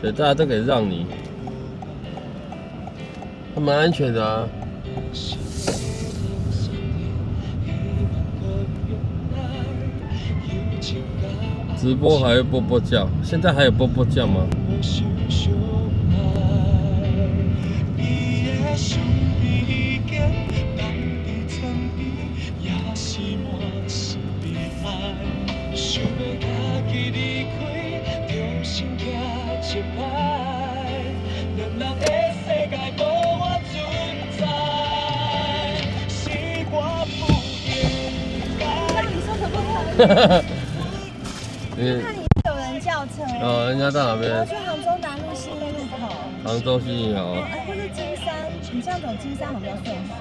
所以大家都可以让你，还蛮安全的啊。直播还会播叫，现在还有播叫吗？哈哈哈。那里有人叫车。哦，人家到哪我边？去杭州南路信义路口。杭州信义好。或是金山，你这样走金山好比较顺哈。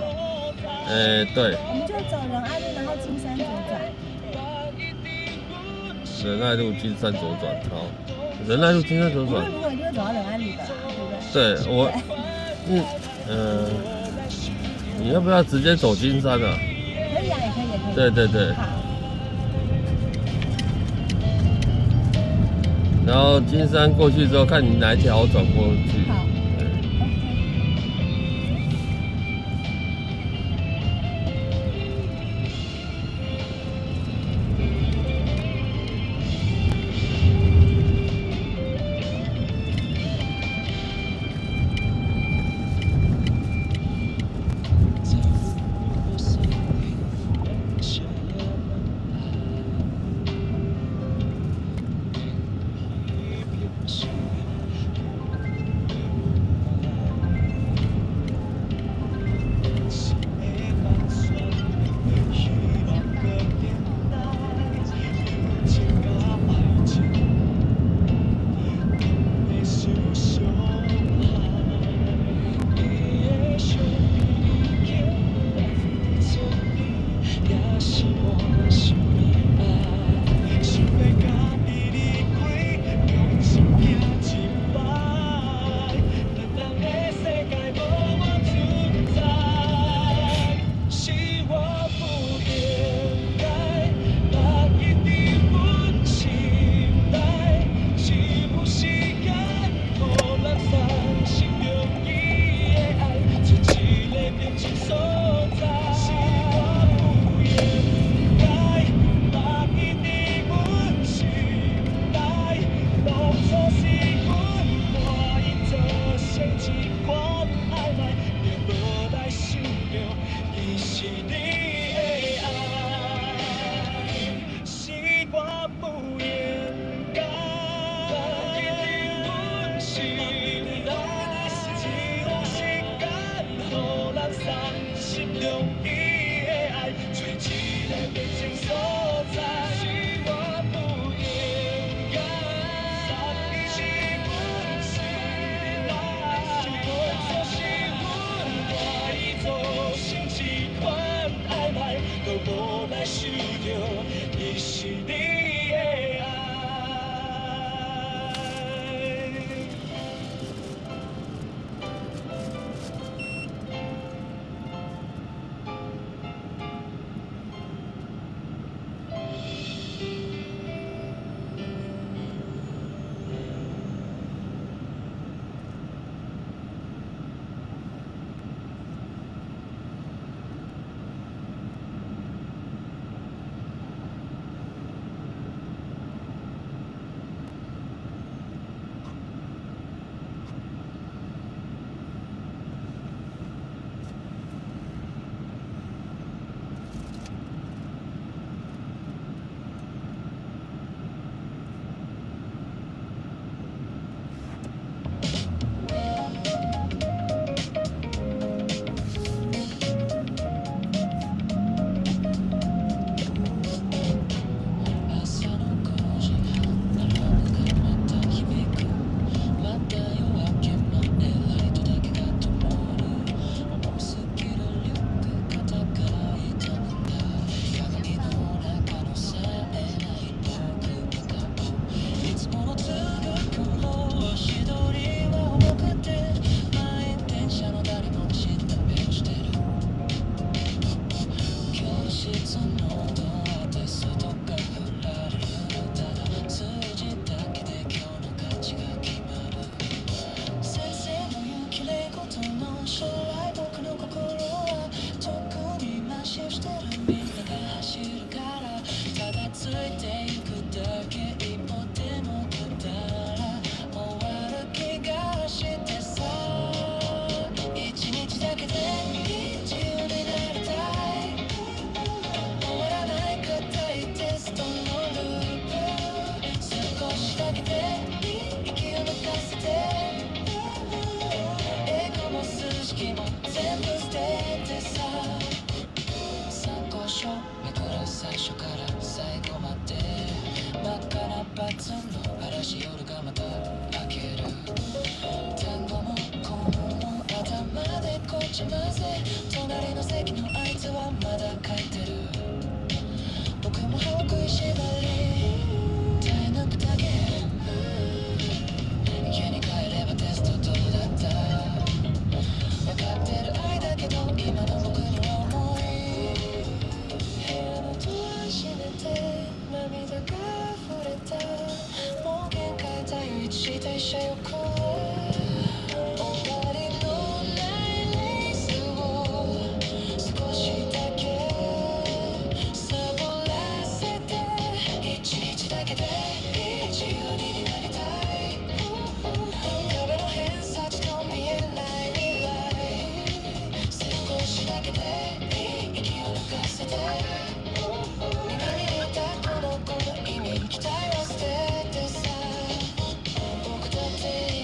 对。我们就走仁爱路，然后金山左转。仁爱路金山左转，好。仁爱路金山左转。如果一定会走到仁爱路的啦，对不对？对，我，你要不要直接走金山啊？可以啊，也可以，也可以。对对对。好。然后金山过去之后，看你哪一条转过去。好。ついていくだけ一歩でも出たら終わる気がしてさ一日だけで自由になりたい終わらない硬いテストのループ少しだけで息を抜かせて英語も数式も全部捨ててさ参考書めくる最初から最後まで真っ赤なバツの嵐夜がまた明ける単語も項も頭でこっちまぜ隣の席のあいつはまだ書いてる僕も歯を食いしばり耐え抜くだけ家に帰ればテストどうだった分かってる愛だけど今の僕には重い部屋のドア閉めて涙が溢れたもう限界だよ一時停車よく終わりのないレースを少しだけサボらせて一日だけで自由になりたい壁の偏差値と見えない未来少しだけで息を抜かせて今にいたこの子の意味期待は捨ててさ僕だって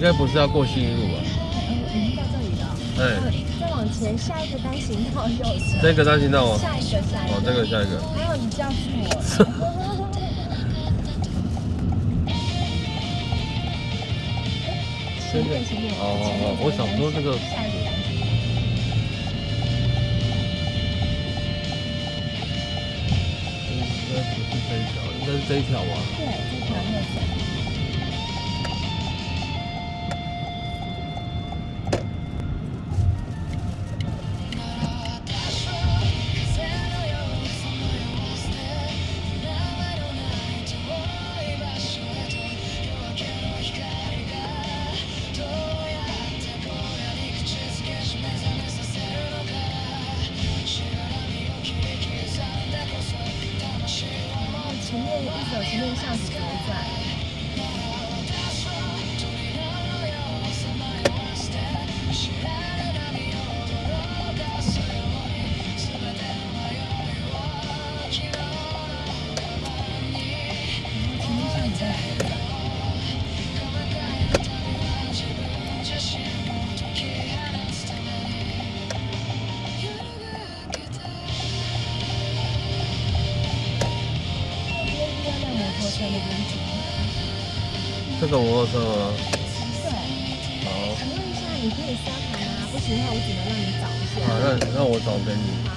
该不是要过信义路吧？已经到这里了。哎，再往前，下一个单行道右侧。这个单行道吗？下一个。哦，这个下一个。还有你叫住我。前面。哦，我想说这个。下一个单行道。应该不是这一条，应该是这一条吧？对，这条右侧。前面巷子左转。这个摩托车吗？对。好。请问一下，你可以刷卡吗？不行的话，我只能让你找一下。好，那我找给你。好。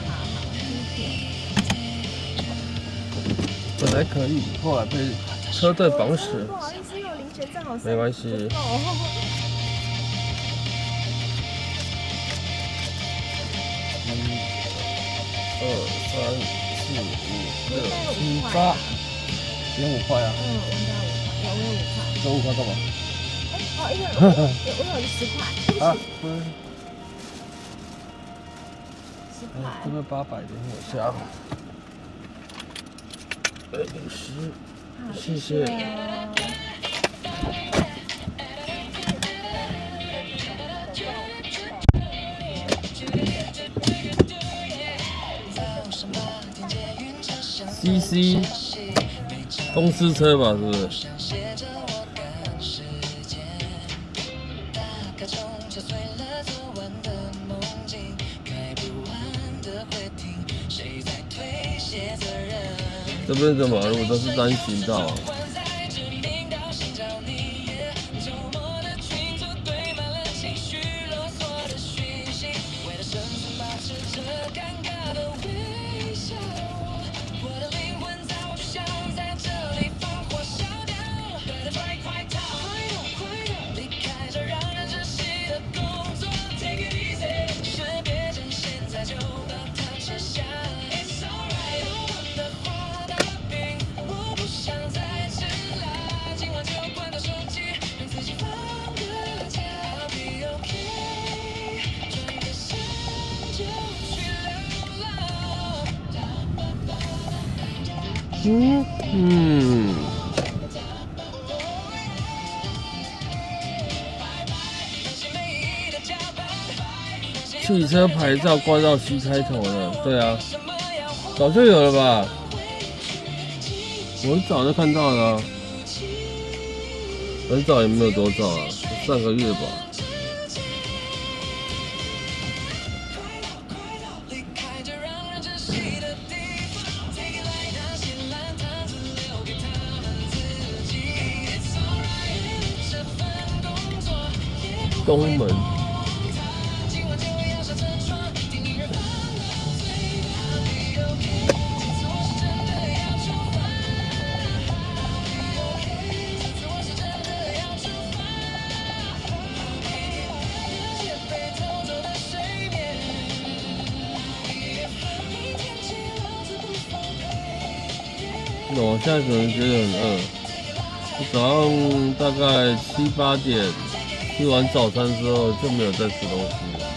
本来可以，后来被车队绑死。不好意思，因为我零钱正好。没关系。1、2、3、4、5、6、7、8，连5块啊。我应该5块，我有5块。这5块干嘛？因为我有10块。啊，不是。10块。这边800，等我一下。50，谢谢。CC 公司车吧，是不是？这边的马路都是单行道。汽车牌照挂到 C 开头的，对啊，早就有了吧？我很早就看到了啊，很早也没有多早啊，上个月吧。东门。我现在可能觉得很饿，我早上大概7、8点吃完早餐之后就没有再吃东西了。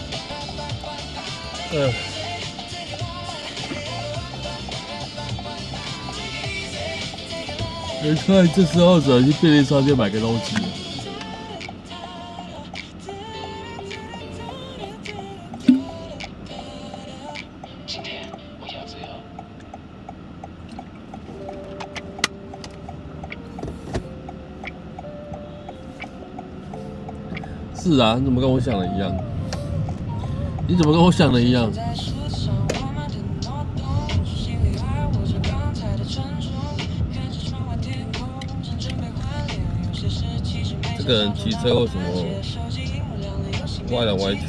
没看这时候走去便利商店买个东西。是啊，你怎么跟我想的一样？你怎么跟我想的一样？这个人骑车为什么歪来歪去？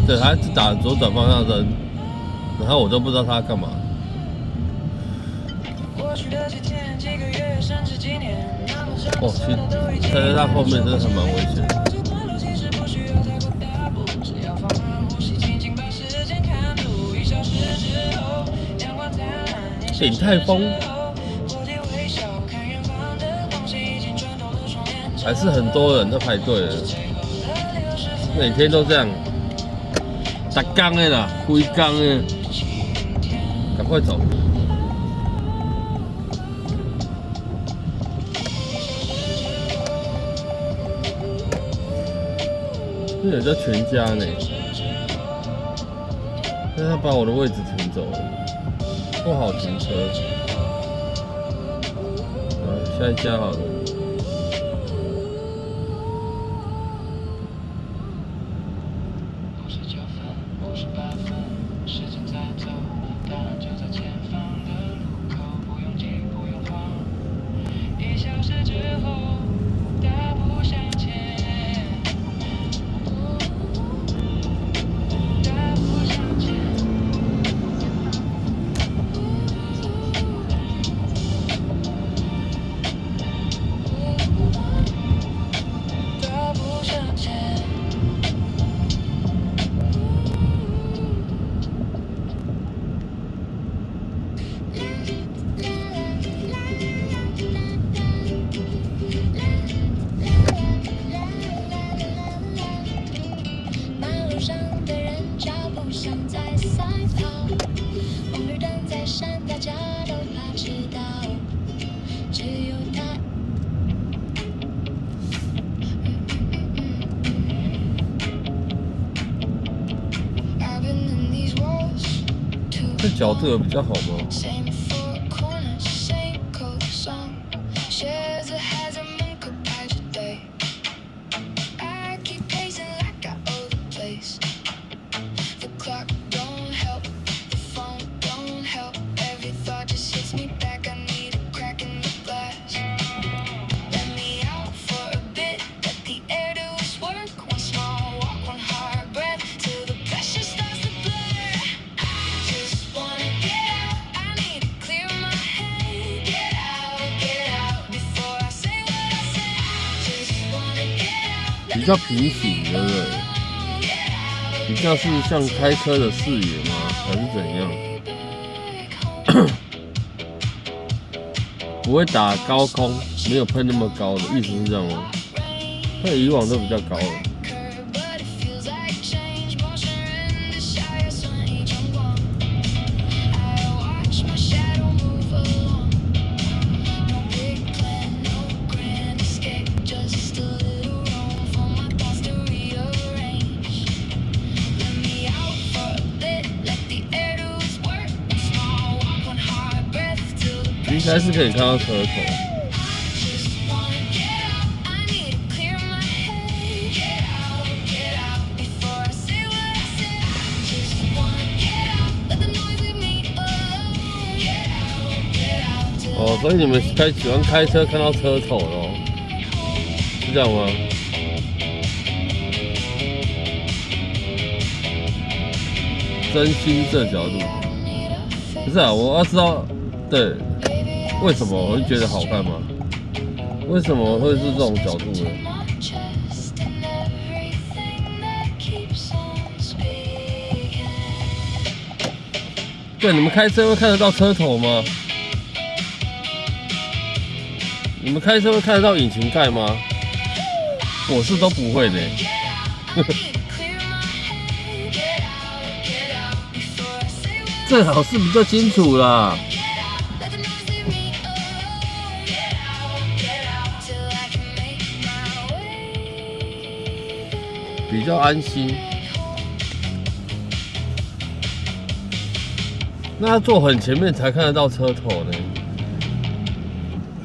对，他是打左转方向灯，然后我都不知道他干嘛。哦，其实开在他后面真的还蛮危险的。鼎泰丰还是很多人在排队的，每天都这样。打缸的啦，规缸的，赶快走！这有叫全家呢，但他把我的位置停走了，不好停车。下一家好了。这角度有比较好吗？比较平行，对不对？比较是像开车的视野吗？还是怎样？不会打高空，没有喷那么高的，意思是这样吗？那以往都比较高了。应该是可以看到车头。哦，所以你们喜欢开车看到车头咯，是这样吗？真心这角度，不是啊，我要知道，对。为什么我会觉得好看吗？为什么会是这种角度呢？对，你们开车会看得到车头吗？你们开车会看得到引擎盖吗？我是都不会的。最好是比较清楚啦。比较安心。那要坐很前面才看得到车头呢。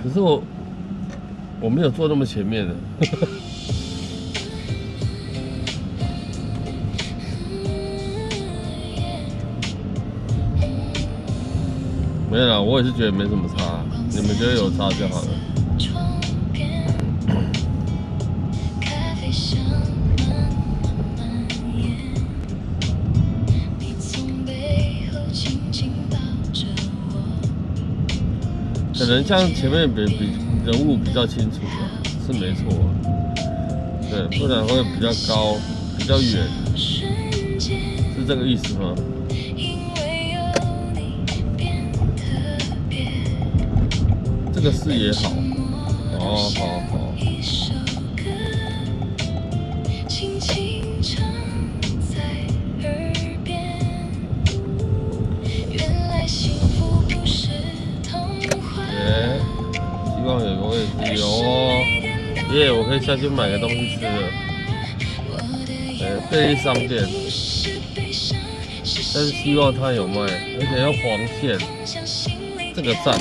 可是我没有坐那么前面的。没有啦，我也是觉得没什么差，你们觉得有差就好了。可能像前面比人物比较清楚啊，是没错啊。对，不然会比较高、比较远，是这个意思吗？这个视野好，哦，好。希望有个位置有哦，耶！我可以下去买个东西吃了。便利商店，但是希望它有卖，而且要黄线，这个赞。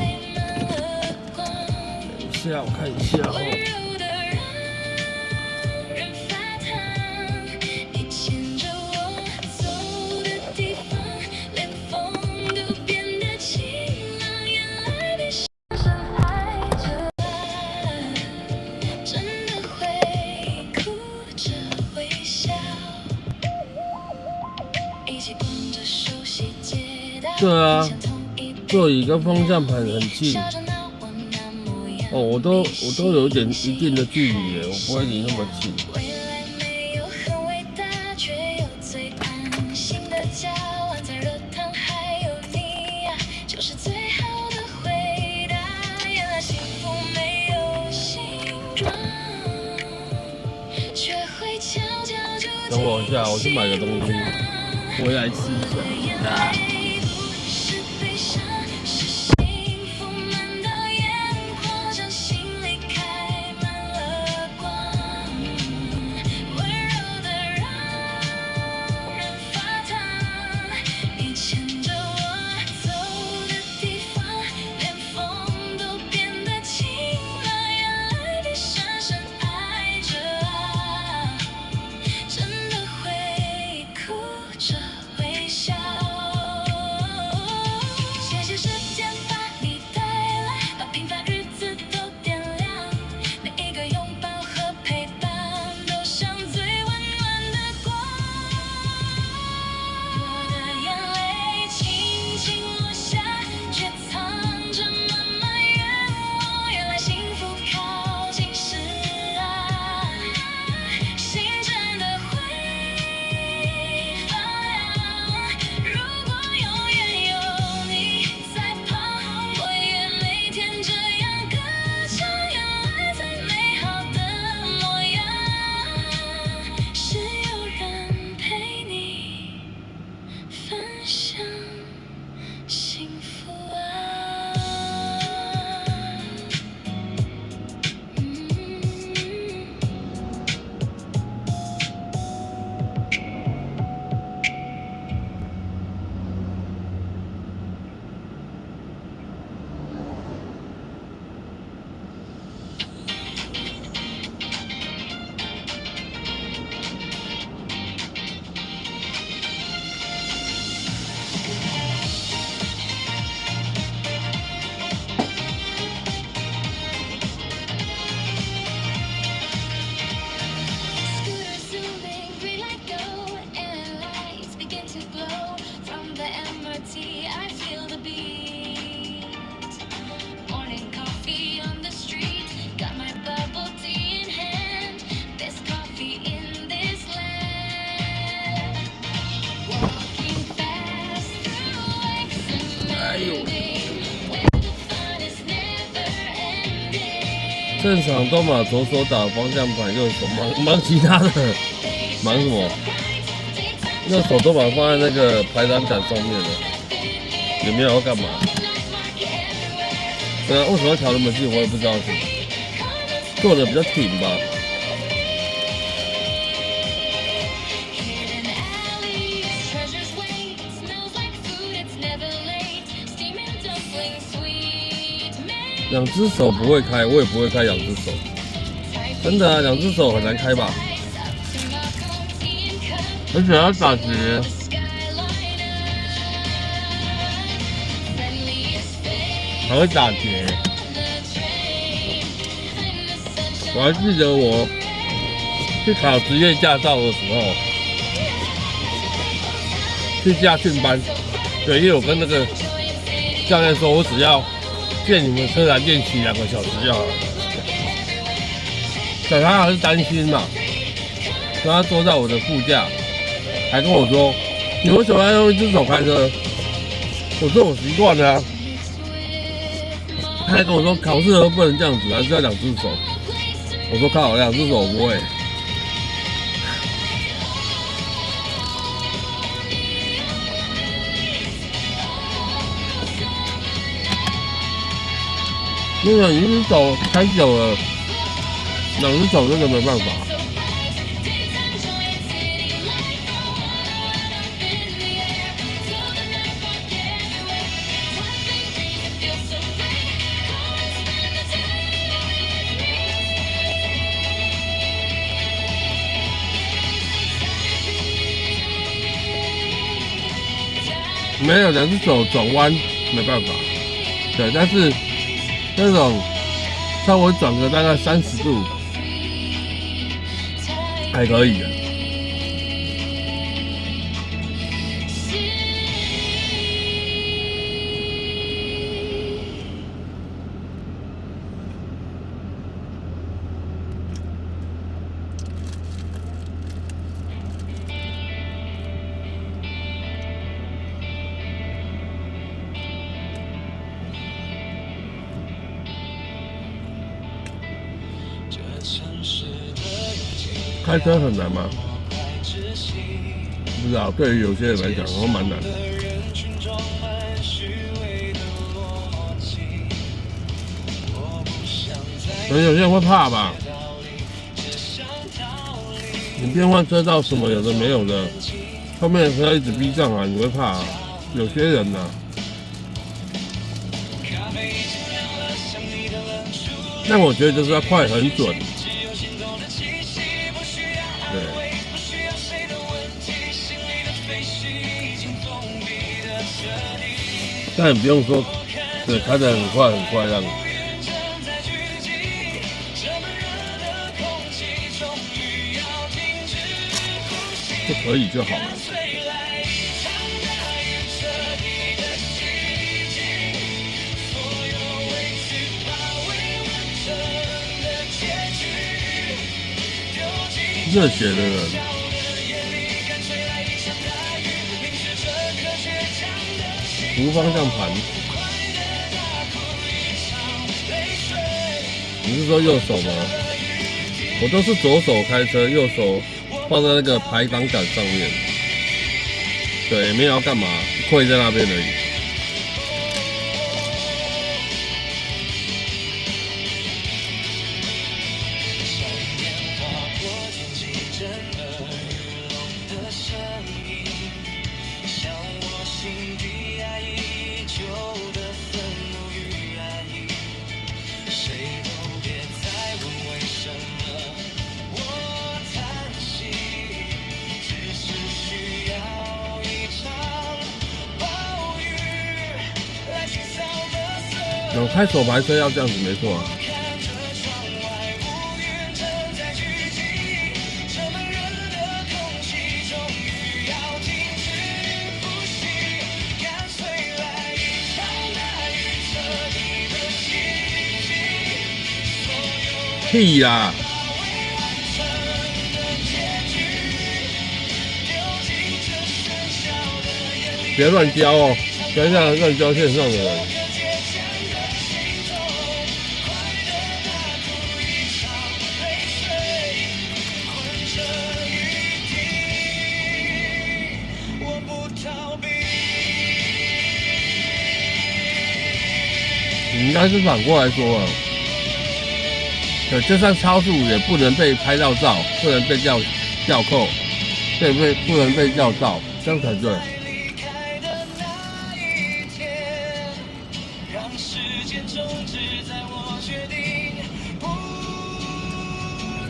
等一下，我看一下哦。对啊，座椅跟方向盘很近。哦，我都有一定的距离耶，我不会离那么近。等我一下，我去买个东西，回来吃一下。啊正常都嘛左手打方向盘，右手忙其他的，忙什么？右手都把它放在那个排挡杆上面了。也没有要干嘛。对啊，为什么要调那么近？我也不知道是做的比较挺吧。两只手不会开，我也不会开两只手。真的啊，两只手很难开吧？而且要打结。还会打结。我还记得我去考职业驾照的时候，去驾训班，对，因为我跟那个教练说，我只要借你们车来练习2个小时就好了。可他还是担心嘛，所以他坐在我的副驾，还跟我说：“你为什么要用一只手开车？”我说：“我习惯了啊。”他还跟我说：“考试的时候不能这样子，还是要2只手。”我说：“靠，2只手我不会。”那个1只手开久了，2只手真的没办法。没有2只手转弯没办法，对，但是那种稍微转个大概30度还可以的。开车很难吗？不知道，对于有些人来讲，都蛮难的。可能有些人会怕吧。你变换车道什么有的没有的，后面的车一直逼上来，你会怕啊。有些人呢、但我觉得就是要快很准。对，但你不用说，对，开得很快很快这样。就可以就好了。热血的人，无方向盘。你是说右手吗？我都是左手开车，右手放在那个排挡杆上面。对，也没有要干嘛，跪在那边而已。有开手排车要这样子没错啊。屁啦！别乱教哦，不要这样乱教线上的人。该是反过来说啊。对，就算超速也不能被拍到照，不能被吊扣，不能被吊照，这样才对。离开的那一天，让时间终止在我决定不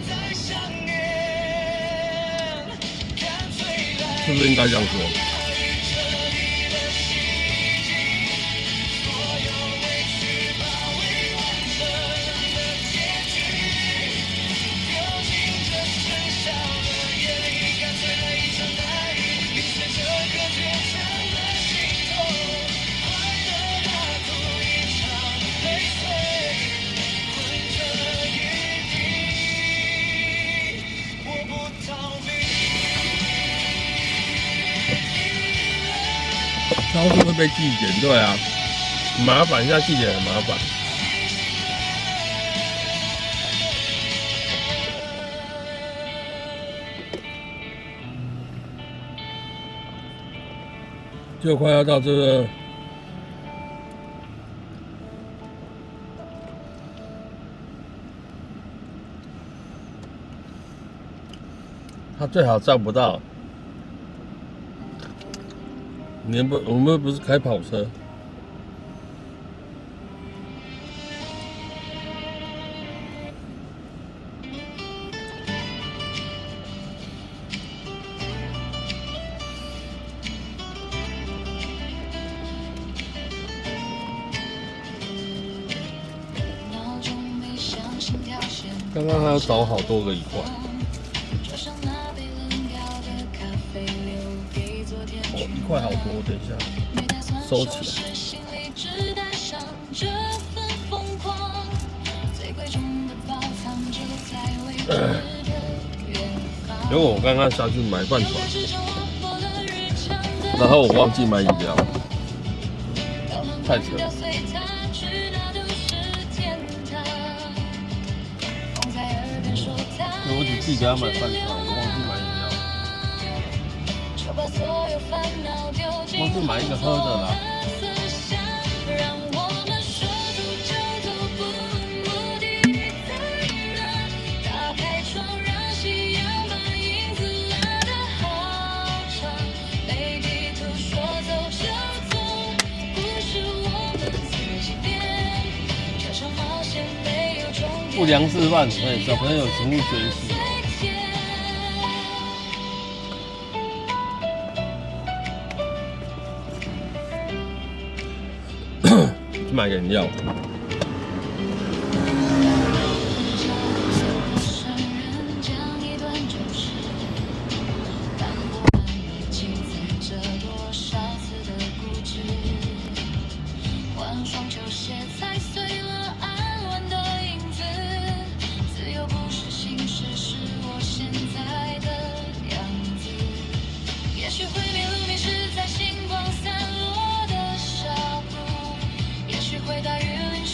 再想念，干脆来是不是应该这样说？超速会被记检，对啊，麻烦，现在记检很麻烦。就快要到这个他最好站不到。我们不是开跑车。刚刚还要找好多个一块。哦，一块好多，等一下收起来。因为我刚刚下去买饭团，然后我忘记买饮料，太扯了。我只记得要买饭团，我忘记买饮料，忘记买一个喝的啦。不良示范，对小朋友请勿学习哦。去买个饮料。会大雨淋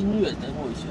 音乐，等我一下。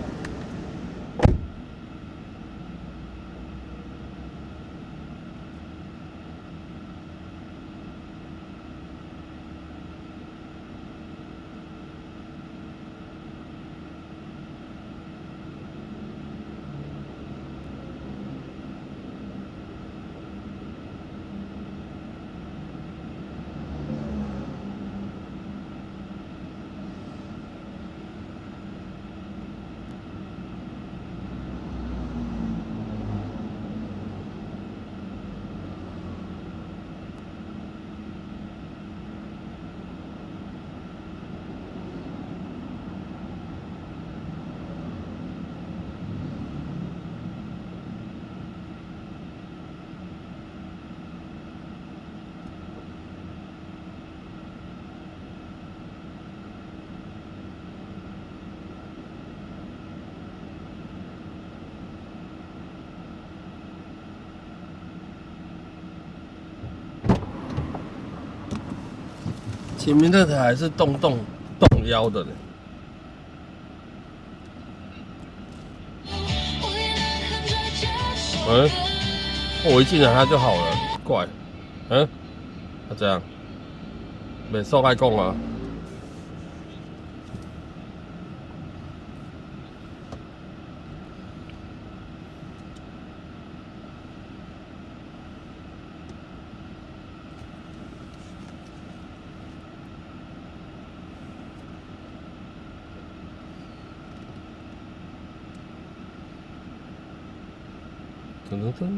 前面那台还是动腰的呢。嗯，我一进来它就好了，怪。嗯，它这样，没受爱讲啊。噔噔噔。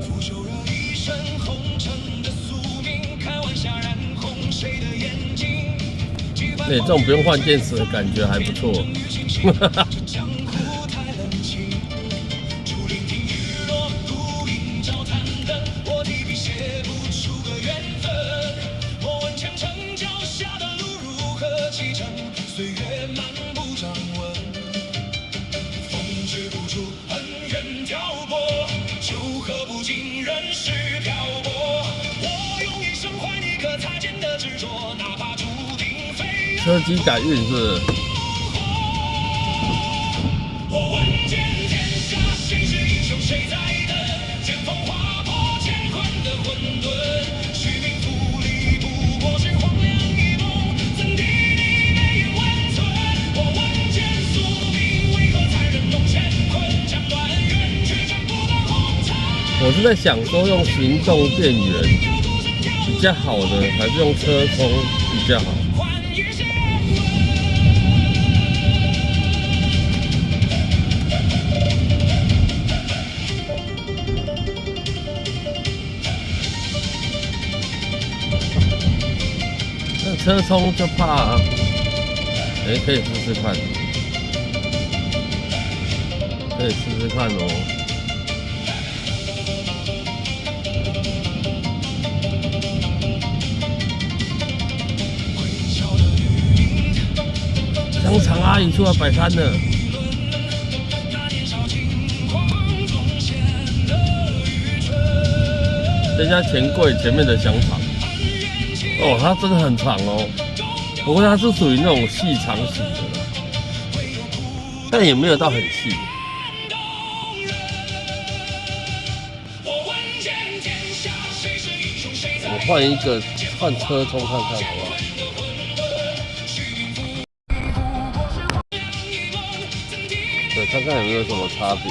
腐朽了一身红尘的宿命，看晚霞染红谁的眼睛。这种不用换电池的感觉还不错。这江湖太冷清，竹林听雨落，独饮照残灯。我提笔写不出个缘分。莫问前程脚下的路如何启程，岁月漫步掌纹。风止不住恩怨挑拨，酒喝不尽人世漂泊。我用一生换一颗擦肩的执着，哪怕注定非车机改运是。我问剑天下，谁是英雄谁在等？剑锋划破乾坤的混沌，虚名浮里不过是荒凉一梦，怎敌你眉眼温存？我问剑宿命，为何残忍动乾坤？斩断缘却斩不断红尘。我是在想说用行动电源比较好呢，还是用车充比较好？换一些那车充就怕，可以试试看，可以试试看哦。香肠阿姨出来摆摊了。这家钱柜前面的香肠，哦，它真的很长哦。不过它是属于那种细长型的啦，但也没有到很细。我换一个换车充看看好不好？对，看看有没有什么差别。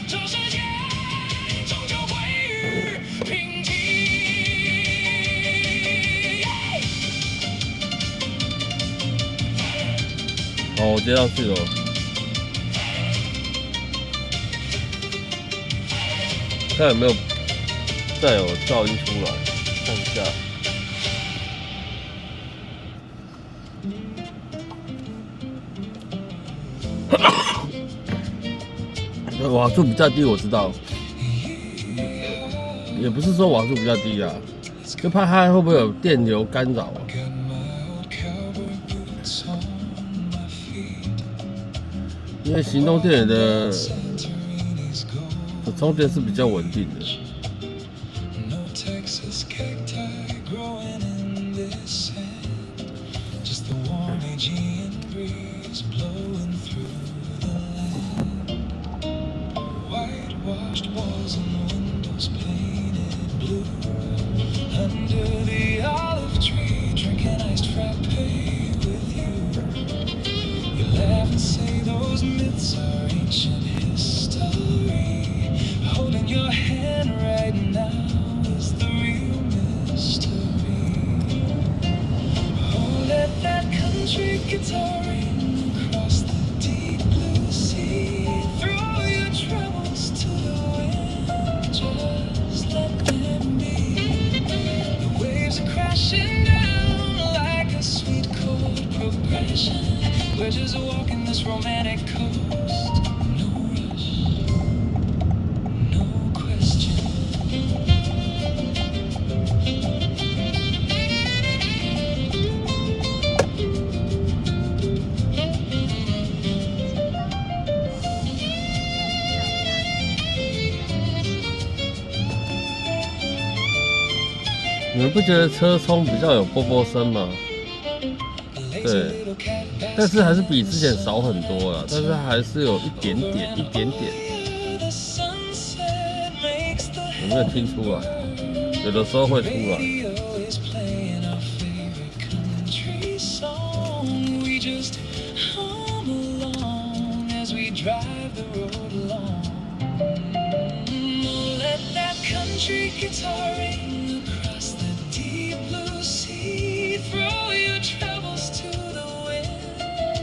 这世界好，我接上去了。看有没有再有噪音出来，看一下。瓦数比较低，我知道，也不是说瓦数比较低啊，就怕它会不会有电流干扰啊。因为行动电源的充电是比较稳定的。We're just walking this romantic coast. No rush, no question. 你们不觉得车窗比较有啵啵声吗？对，但是还是比之前少很多了，但是还是有一点点。有没有听出来？有的时候会出来。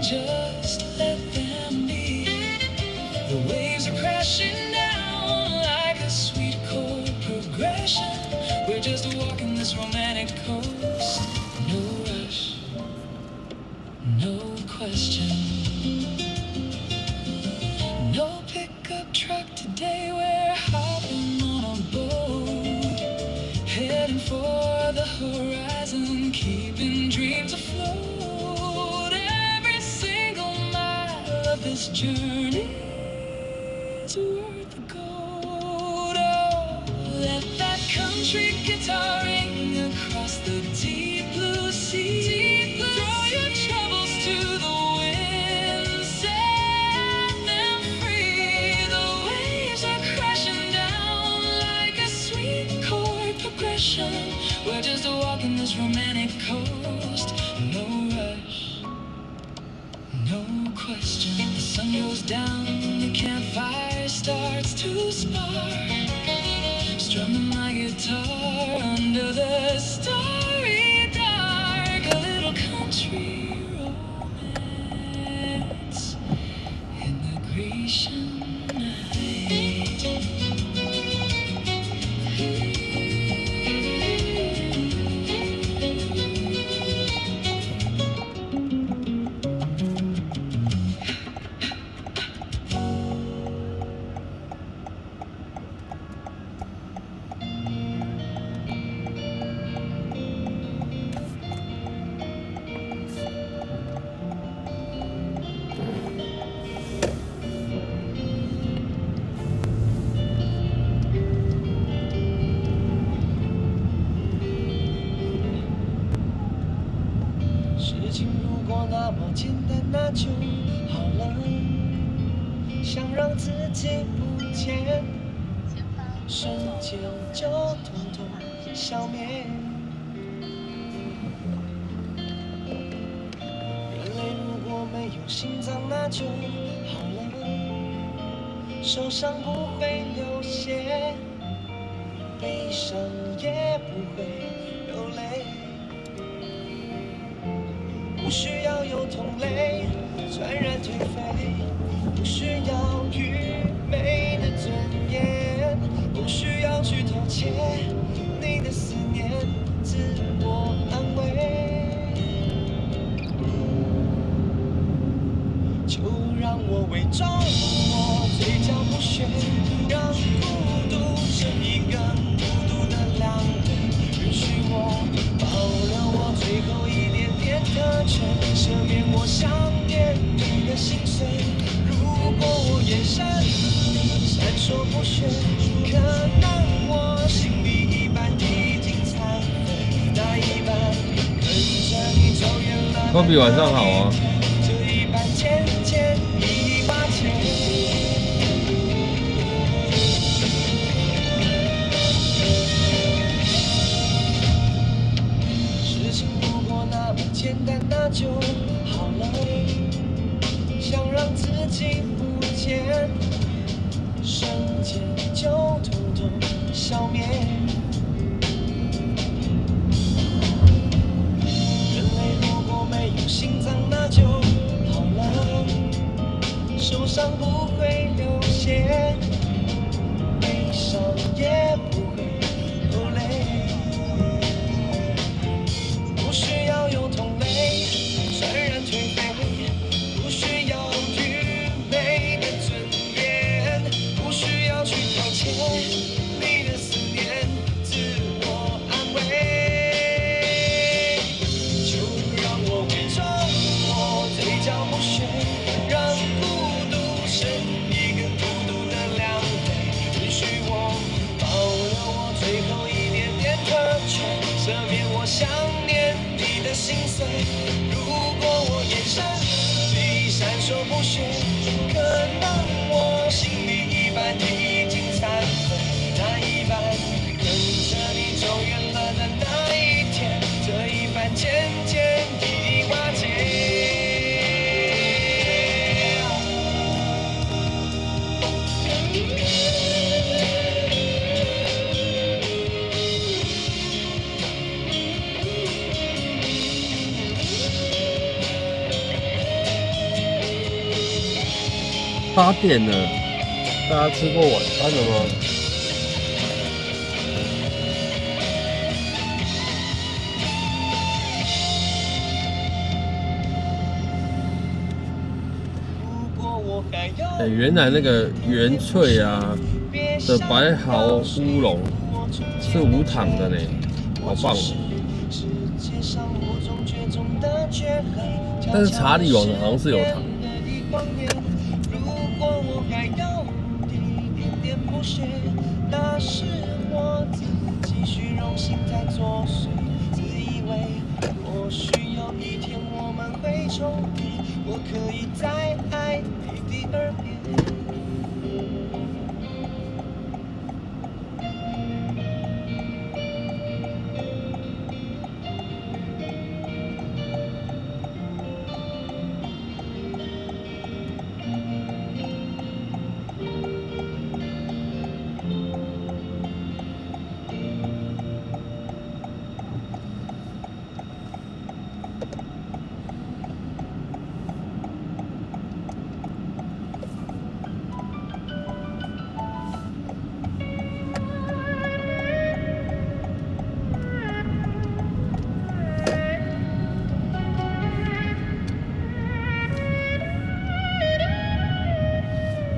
Just let them be. The waves are crashing down like a sweet chord progression. We're just walking this romantic coast. No rush, no question. No pickup truck today. We're hopping on a boat, heading for the horizon, keeping dreams afloat. This journey is worth the gold. Oh, let that country guitar ring across the deep blue sea. Throw your troubles to the wind, set them free. The waves are crashing down like a sweet chord progression. We're just walking this romantic coast. No rush, no question. The sun goes down, the campfire starts to spark. Strumming my guitar under the starry dark. A little country romance in the Grecian night.那么简单，那就好了。想让自己不见，瞬间就统统消灭。人类如果没有心脏，那就好了。受伤不会流血，悲伤也不会流泪。不需要有同类，传染颓废，不需要愚昧的尊严，不需要去偷窃你的思念，自我安慰。就让我伪装我嘴角不屑，让孤独成一根孤独的两腿，允许我保留我最后一点点特权，赦免我想念你的心碎。如果我眼神闪烁不血，可能我心里一半已经残废，那一半跟着你走远了。科比晚上好啊。这一半渐渐已瓦解。事情如果那么简单，那就好了。想让自己不见，瞬间就统统消灭。人类如果没有心脏，那就好了。受伤不会流血，悲伤也不会流泪。不需要有同类传染颓废，不需要愚昧的尊严，不需要去偷窃你的思念，自我安慰。就让我伪装我嘴角不屑，让孤独成一根孤独的两腿，允许我保留我最后一点点特权，赦免我想念你的心碎。如果我眼神里闪烁不血，可能我心里一半已经残废，那一半跟着你走远了的那一天，这一半渐渐已瓦解。8点了，大家吃过晚餐了吗？如果我还要原来那个原萃啊的白毫乌龙是无糖的呢，好棒哦！但是查理王的好像是有糖。如果我还有一点点不屑，那是我自己虚荣心在作祟，自以为或许有一天我们会重叠，我可以再爱你第二遍。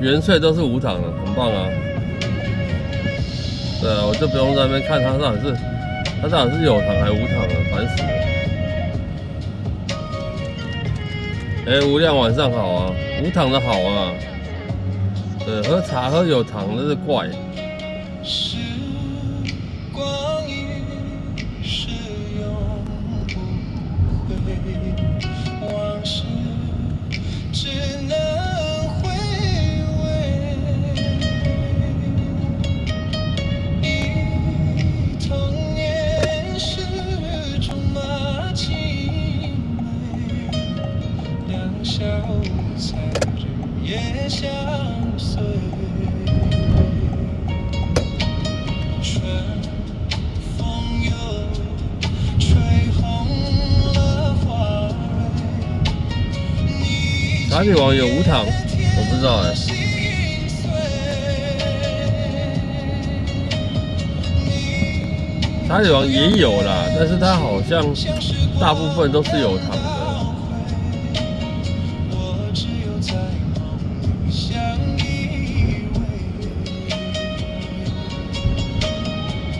原萃都是无糖的，很棒啊！对啊，我就不用在那边看它到底是有糖还是无糖的，烦死了。吴亮晚上好啊，无糖的好啊。对，喝茶喝有糖那是怪。时光一逝永不回，往事只能回味。忆童年时竹马青梅，两小残日夜相随。春风又吹红了花蕊，你茶铁王有无糖，我不知道哎。茶铁王也有啦，但是它好像大部分都是有糖的。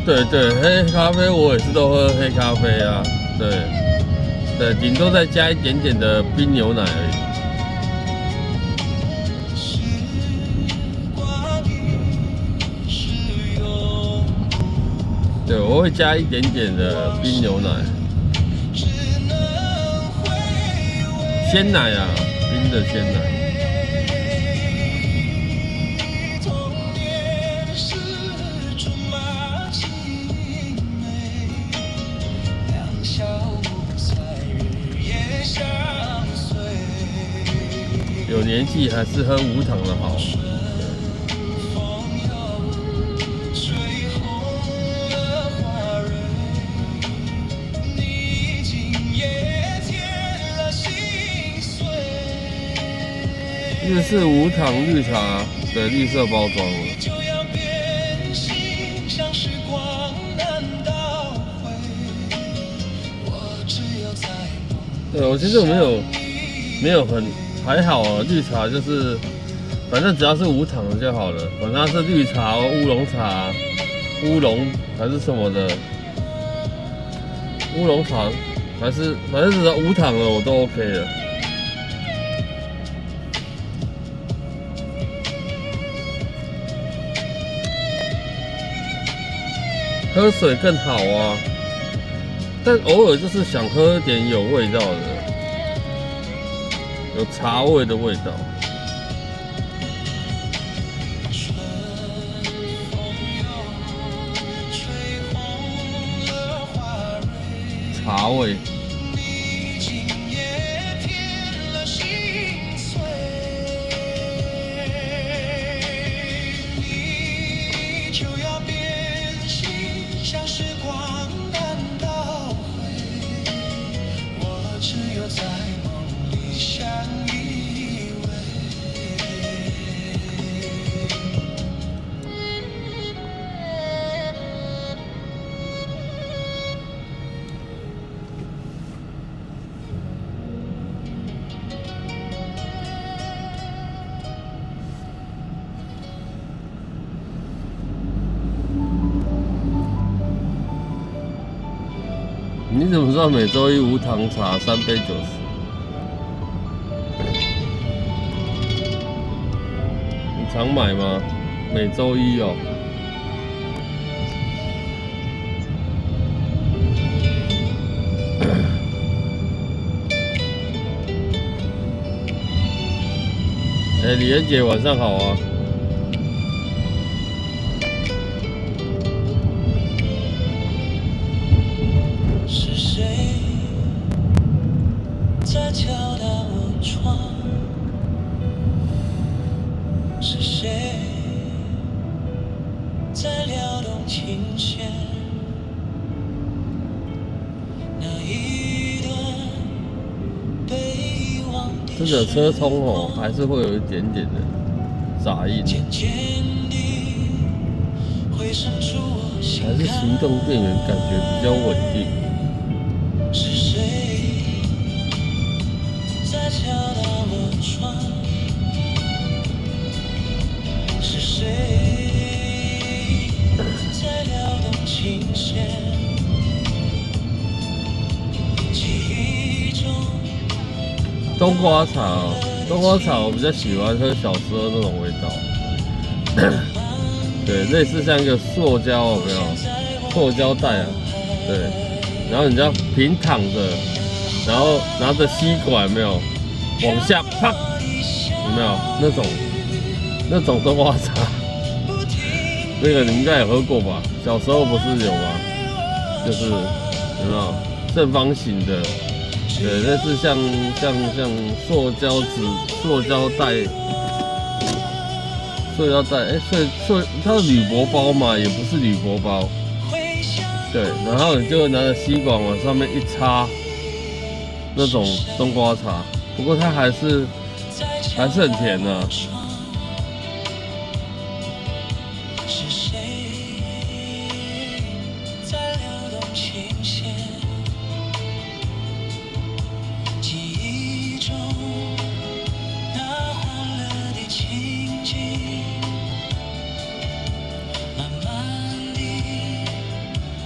对对，黑咖啡我也是都喝黑咖啡啊，对，对，顶多再加一点点的冰牛奶而已。对，我会加一点点的冰牛奶，鲜奶啊，冰的鲜奶。有年纪还是喝无糖的好。日式无糖绿茶的绿色包装了。对，我其实没有很还好啊，绿茶就是反正只要是无糖的就好了，管它是绿茶、乌龙茶、乌龙还是什么的，乌龙茶反正只要无糖的我都 OK 了。喝水更好啊，但偶尔就是想喝一点有味道的，有茶味的味道。茶味。你怎么知道每周一无糖茶3杯90？你常买吗？每周一哦。哎，李恩姐晚上好啊。这个车窗哦，还是会有一点点的杂音，还是行动电源感觉比较稳定。冬瓜茶，冬瓜茶我比较喜欢喝小时候那种味道，对，类似像一个塑胶，有没有？塑胶袋啊，对，然后你就要平躺着，然后拿着吸管，有没有？往下啪，有没有那种冬瓜茶？那个你们应该也喝过吧？小时候不是有吗？就是有没有正方形的？对，类似像塑胶纸、塑胶袋，它是铝箔包嘛，也不是铝箔包。对，然后你就拿着吸管往上面一插，那种冬瓜茶。不过它还是还是很甜呢、是谁在流动琴弦？记忆中那欢乐的情景，慢慢地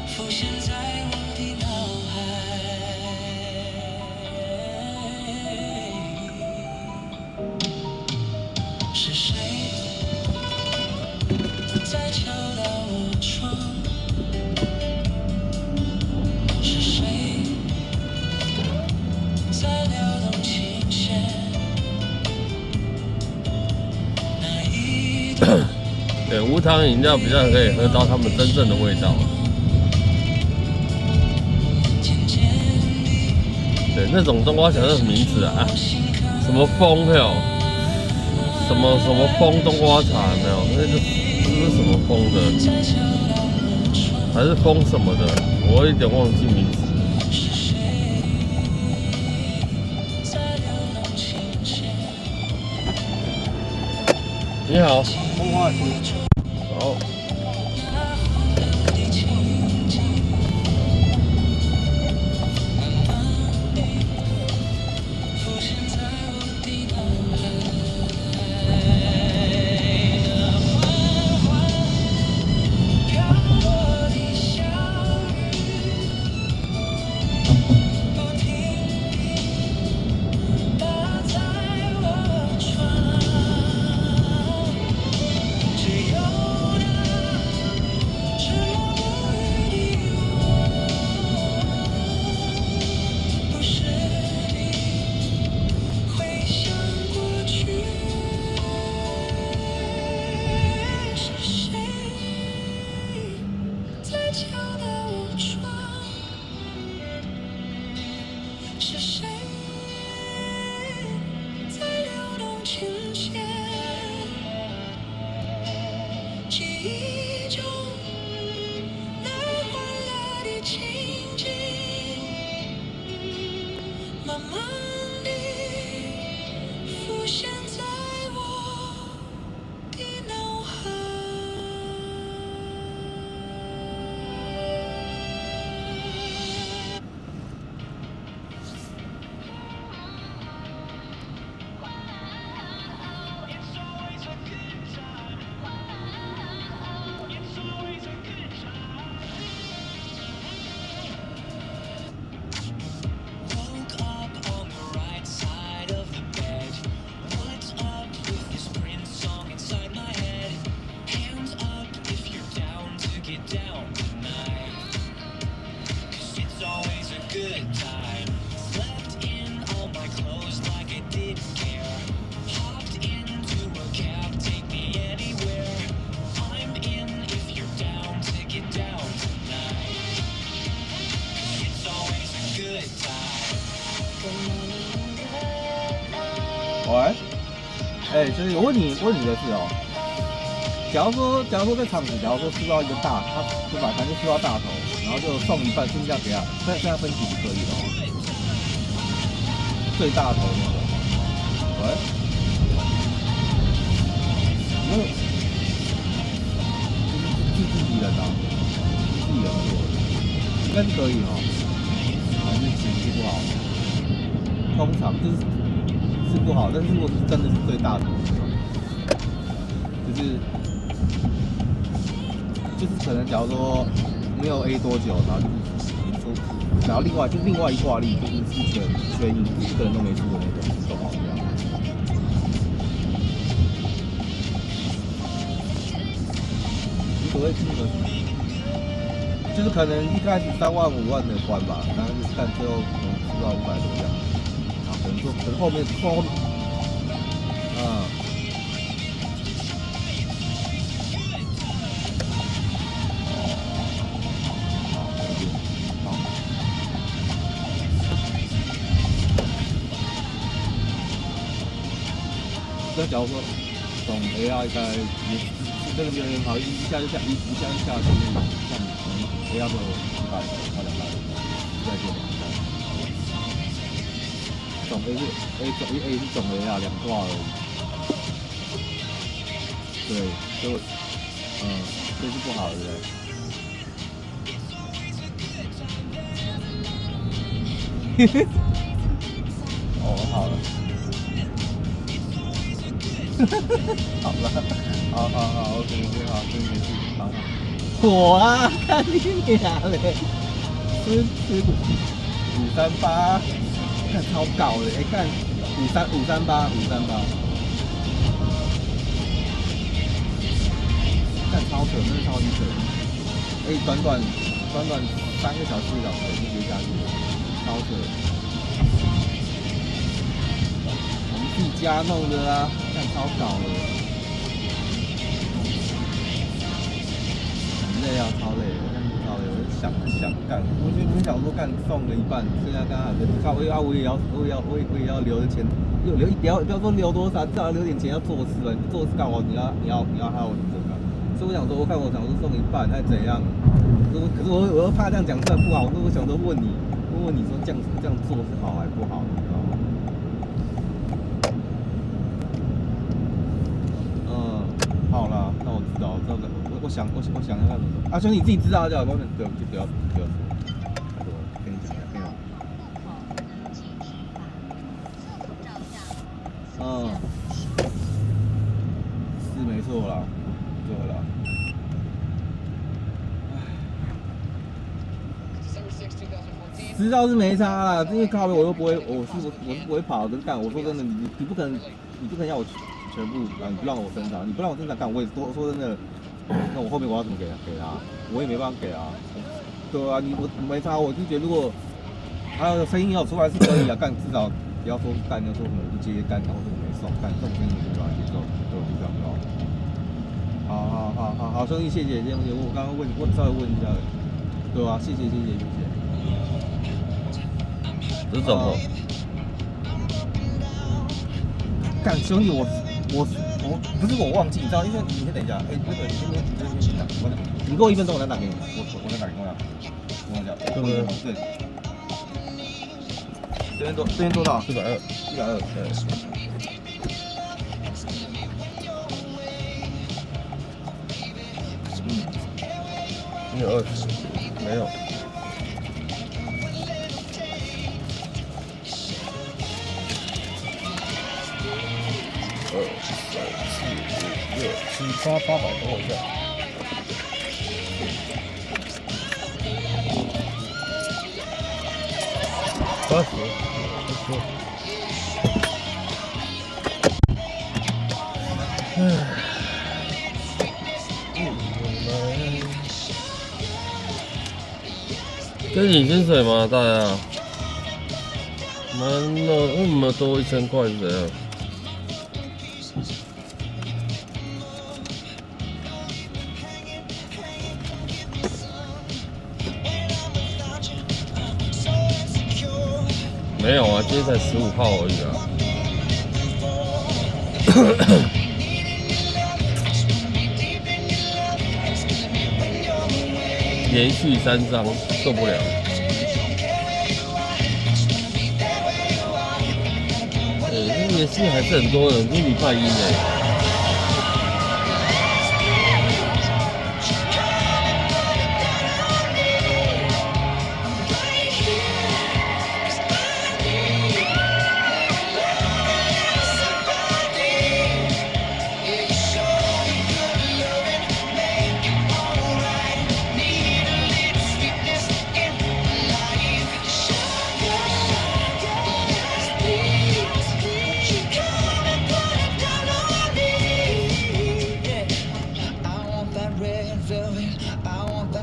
浮现在我的脑海。是谁在敲打我窗？是谁在撩动琴弦？那一段对，无糖饮料比较可以喝到他们真正的味道。渐渐地对，那种冬瓜茶叫什么名字啊？什么风没有？什么风冬瓜茶没有？那是什么风的？在敲打我窗。还是风什么的？我有点忘记名字。是谁在撩动琴弦？你好，风花区。好，的情景，慢慢地浮现在我的脑海。那缓缓飘落的小雨，不停地打在我窗。只有那沉默不语的我，不时地回想过去。是谁在敲打我窗？是谁在撩动琴弦？记忆中那欢乐的情景，慢慢地浮现在我的脑海。Woke up on the right side of the bed. What's up with this Prince song inside my head? Hands up if you're down to get down tonight. 'Cause it's always a good time. Slept in all my clothes like I didn't care. Hopped into a cab, take me anywhere. I'm in if you're down to get down tonight. 'Cause it's always a good time. 喂，所以我问你的是哦，假如说在场子，假如说吃到一个大，他就反正吃到大头，然后就送一半，剩下给他，现在分几可以了哦，最大头那个，喂，那个自己人啊，自己人做的，应该是可以哦，还是情绪不好，通常是不好，但是如果是真的是最大头，就是可能假如说没有 A 多久，然后就是然后另外一挂力就是全赢，1个人都没输的那种状况这样。无所谓金额，就是可能一开始3万5万的关吧，然后但最后可能4万500多这样。可能后面啊。那假如说总 AR 应该也这个没有很好，一下就下去，像AR 都有100到200，再就200。总 A 是总 A 是总 AR 2挂而已。对，就这是不好的，对不对？哦，好了，好了，好，OK，好，真没事，好。我啊，看你俩嘞，吃538，看超高的，看538，看超扯，真的超级扯，短短3个小时、4个小时就直接下去了，超扯。我们自己家弄的啊，看超搞的，很累啊，超累，我看超累，我就想干，我就想说干送了一半，剩下刚好我也要留的钱，不要说留多少，至少要留点钱要做事了，你做事干嘛？你要害我这个，所以我想说，我想说送一半还怎样？可是我又怕这样讲出来不好，所以我想说问你说这样做是好还不好？你知道吗？好啦，那我知道的，我想要怎么做啊？兄弟你自己知道就好，不要说，我跟你讲，没有。是没错啦，对啦。知道是没差啦，因为靠北我又不会，我是不会跑跟干。我说真的，你不可能要我全部啊，你不让我身上，你不让我身上干，我也说真的，那我后面我要怎么给他？我也没办法给啊。对啊，我没差，我就觉得如果还有声音要出来是可以啊，干至少不要说干要说什么不接干，然后说我没送干，这种声音我没办法接受，对，就这样就好。好，兄弟，谢谢，我刚刚稍微问一下，对啊，谢谢。这是什么？干兄弟，我不是我忘记，你知道，因为你先等一下，那个你这边打，你给我1分钟，我再打给你，我再打给你，跟我讲，对，这边多少？120，对。你有20？没有。2、3、4、5、6、7、800，等我一下。80，跟你薪水吗？大家？那么多1000块是怎样？没有啊，今天才15号而已啊。连续3张，受不了。也是还是很多人，今天礼拜1呢。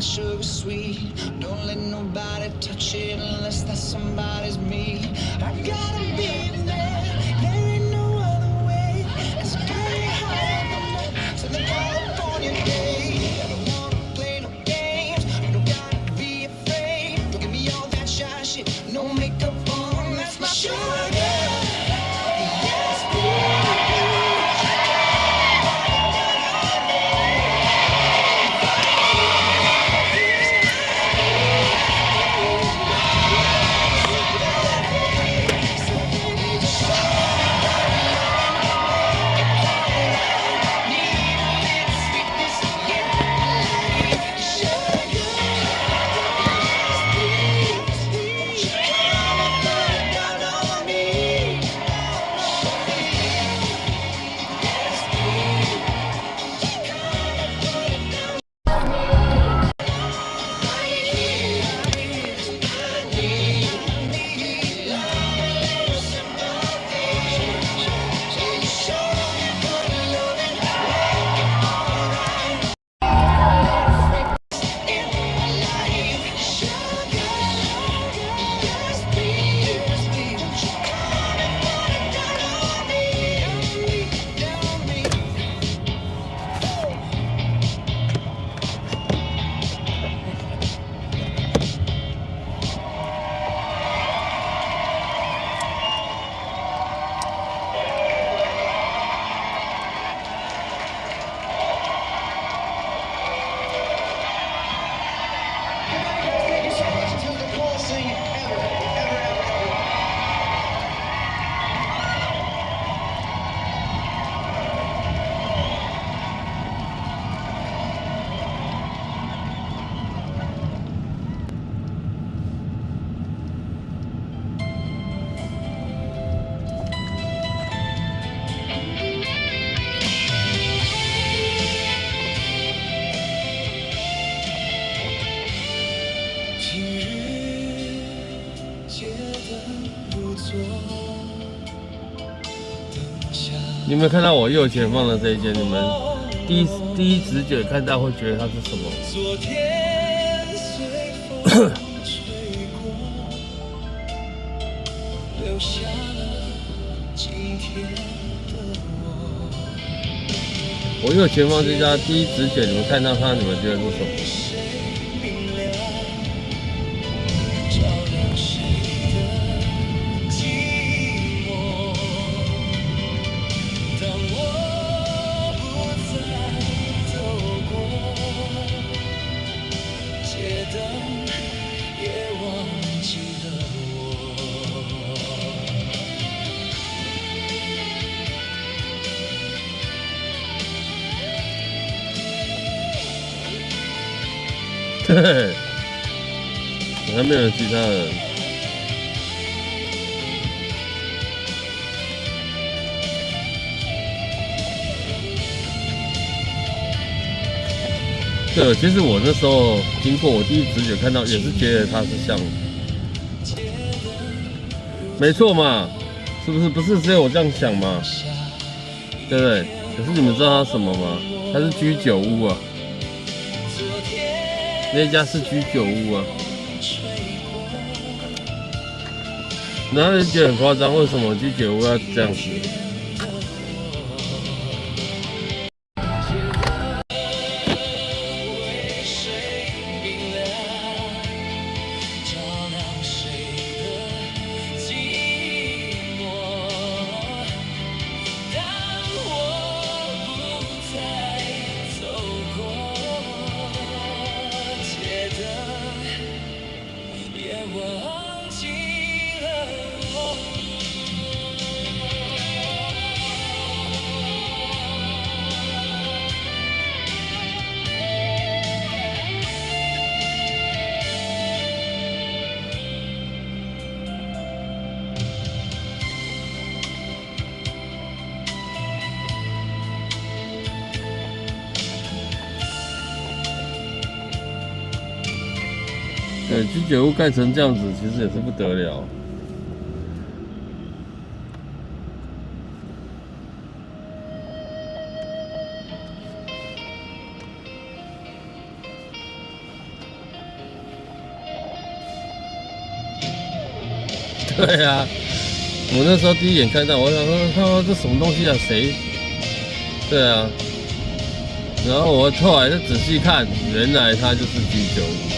Sugar sweet, don't let nobody touch it unless that somebody's me. I gotta be there, there ain't no other way. 'Cause I got it hard to the California day. I don't wanna play no games, you don't gotta be afraid. Don't give me all that shy shit, no makeup on, that's my sugar. Yes, please. 好你有没有看到我右前方的这一间？你们第一直觉看到会觉得它是什么？昨天随风吹过，留下了今天的我。我右前方这家第一直觉，你们看到它，你们觉得是什么？谁明亮，照亮谁的寂寞。当我不再走过，街灯也忘记了我。对，还没有其他人。对，其实我那时候经过，我第一直觉看到，也是觉得它是像，没错嘛，是不是？不是只有我这样想嘛，对不对？可是你们知道它什么吗？它是居酒屋啊，那家是居酒屋啊。然后就觉得很夸张，为什么居酒屋要这样子？对，居酒屋盖成这样子，其实也是不得了。对啊，我那时候第一眼看到，我想说，这什么东西啊？谁？对啊。然后我后来就仔细看，原来它就是居酒屋。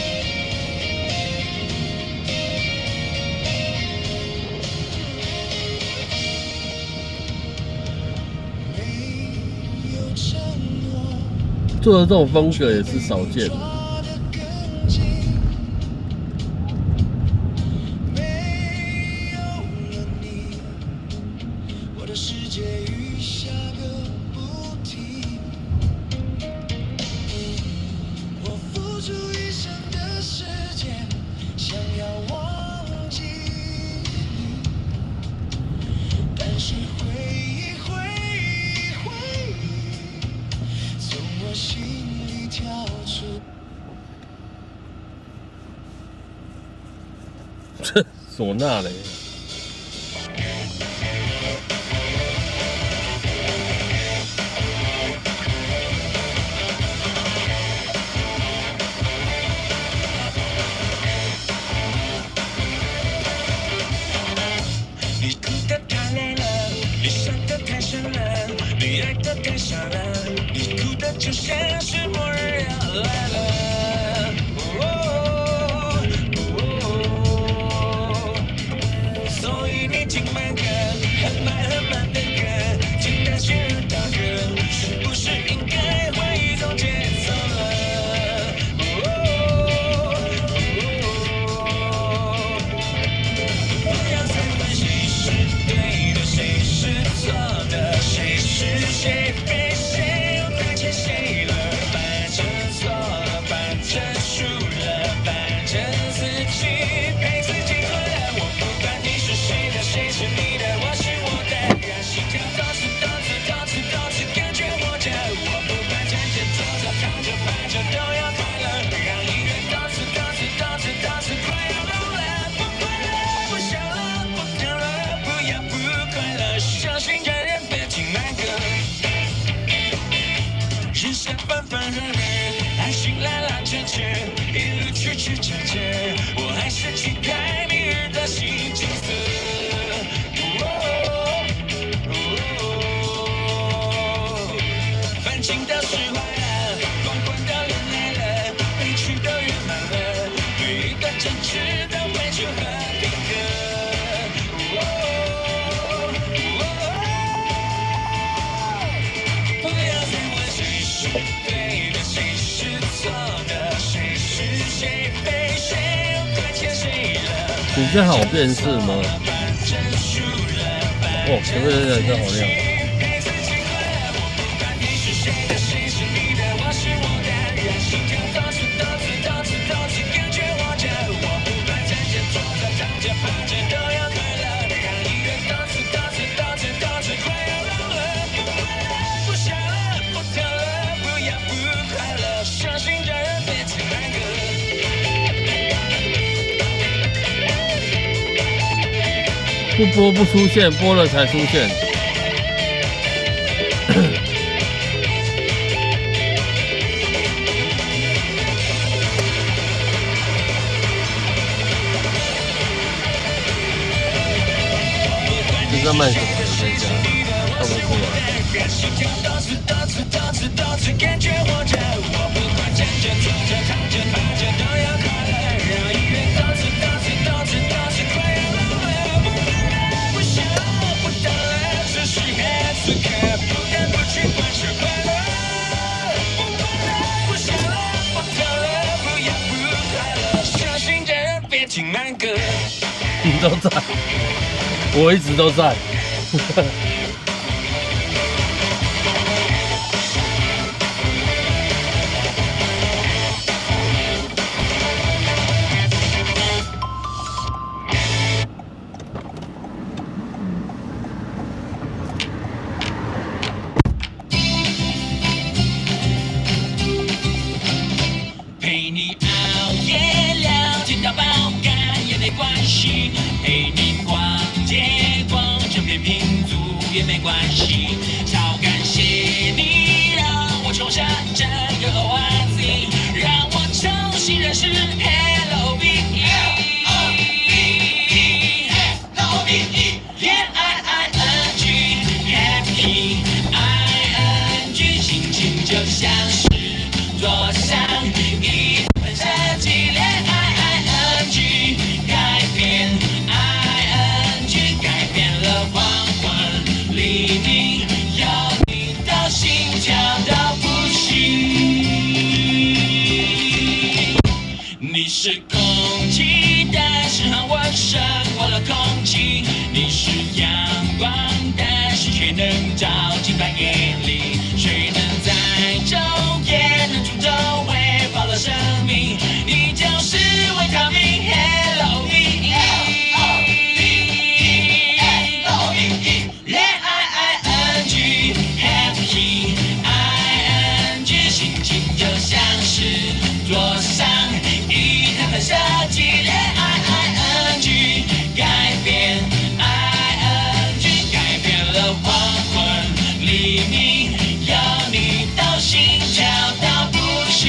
做的这种风格也是少见的。我的世界雨下个不停，我付出一生的时间，想要忘记你，但是回忆从我心里跳出。唢呐嘞。你哭得太累了，你笑得太深了，你爱得太傻了，你哭得就像是末日要来了。所以你听慢歌，很慢的歌，听它陷入大歌，是不是应该换一种节奏了？不要再问谁是对的，谁是错的，谁是谁非谁又亏欠谁了，反正错了。着和平和。不要再问谁是对的，谁是错的，谁是谁非，谁又亏欠谁了。比较好辨识吗？哦，这个人真好亮。不播不出现，播了才出现。这在卖什么？等一下，看不出来。你都在，我一直都在。陪你熬夜聊天到爆肝也没关系，陪你逛街逛整片拼图也没关系。超感谢你让我重生整个 OZ， 让我重新认识 LOVE。恋爱 ING happy ING， 心情就像是坐上一本设计。恋爱 ING 改变 ING， 改变了黄昏黎明，有你的心跳到不行。你是空气，但是和我胜过了空气。你是阳光，但是却能照进半夜里。谁能在昼夜能煮粥喂饱了生命？你就是维他命 LOVE。恋爱 ING happy ING， 心情就像是坐上一台本设计。恋爱 ING 改变 ING， 改变了黄昏黎明，有你到心跳到不行。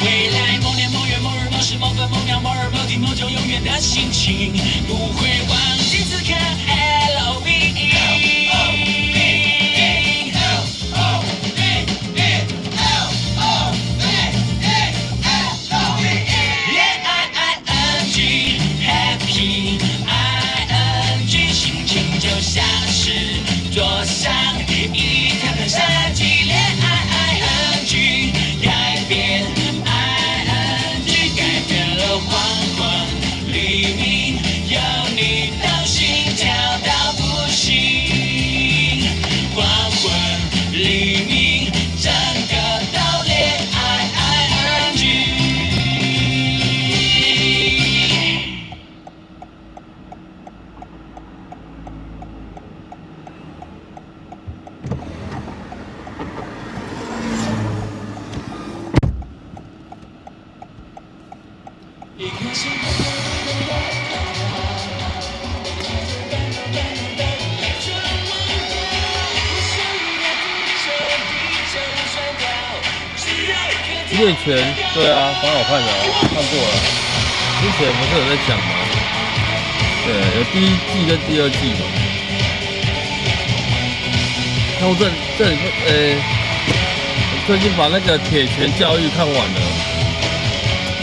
未来某年某月某日某时某分某秒某日某地某就永远的心情，不会忘记此刻 LOVE。恋爱 ING happy ING， 心情就像是坐上一台本设计。恋爱 ING 改变 ING， 改变了黄昏黎明，有你到心跳到猎犬，对啊，蛮好看的、啊，看过了。之前不是有在讲吗？对，有第1季跟第2季嘛。然后这里最近把那个铁拳教育看完了，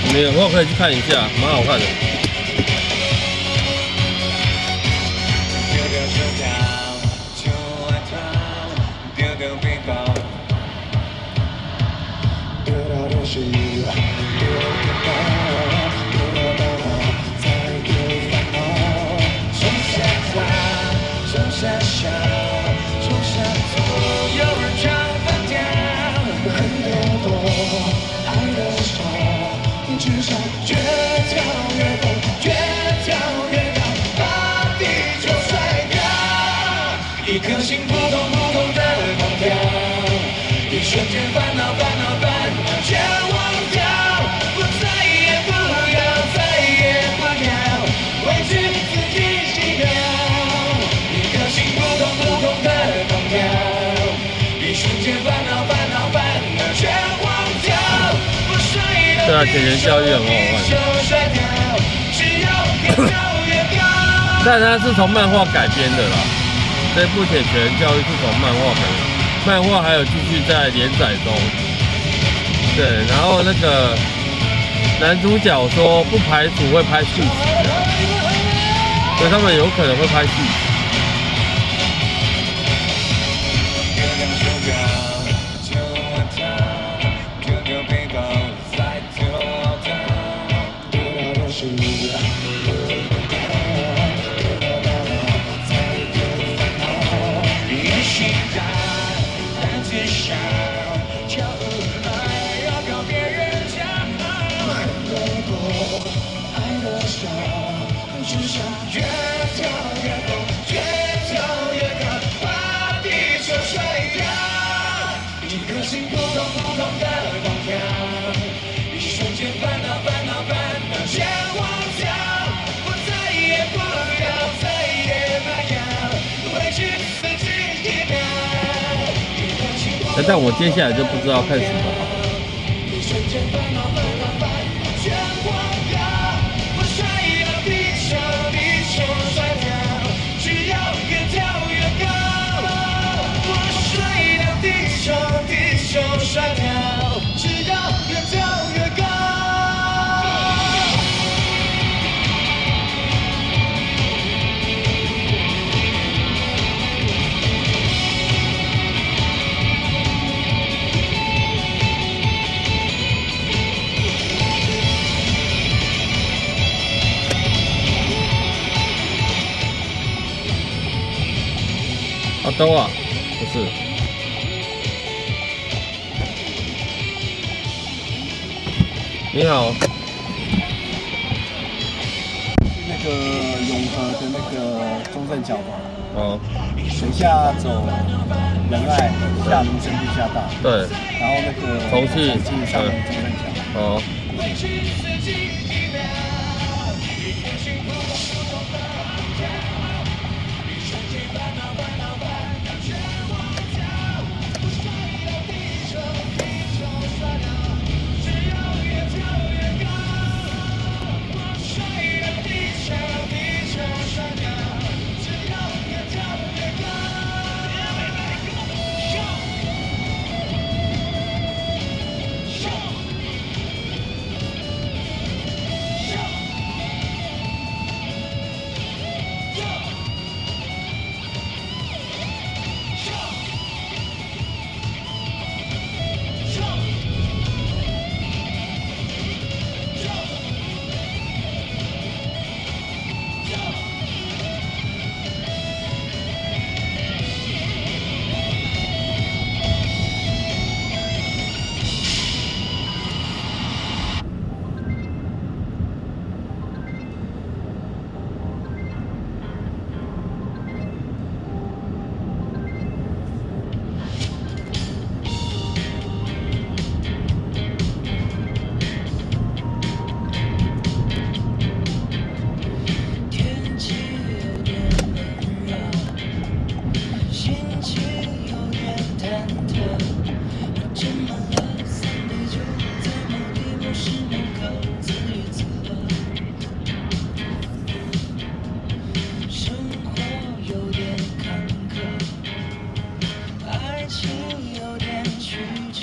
你们有空可以去看一下，蛮好看的。越跳越高，越跳越高，把地球甩掉。一颗心扑通扑通的狂跳，一瞬间烦恼烦恼烦恼全忘掉，我再也不要，再也不要委屈自己几秒。一颗心扑通扑通的狂跳，一瞬间烦恼烦恼烦恼全忘掉。对啊，铁拳教育很好看，但它是从漫画改编的啦。这部铁拳教育是从漫画改编，漫画还有继续在连载中。对，然后那个男主角说不排除会拍续集的，所以他们有可能会拍续集。但我接下来就不知道看什么好。都啊，不是。你好。那个永和的那个中正桥嘛。哦。水下走仁爱，下民生地下道。对。然后那个重庆上中正桥。哦。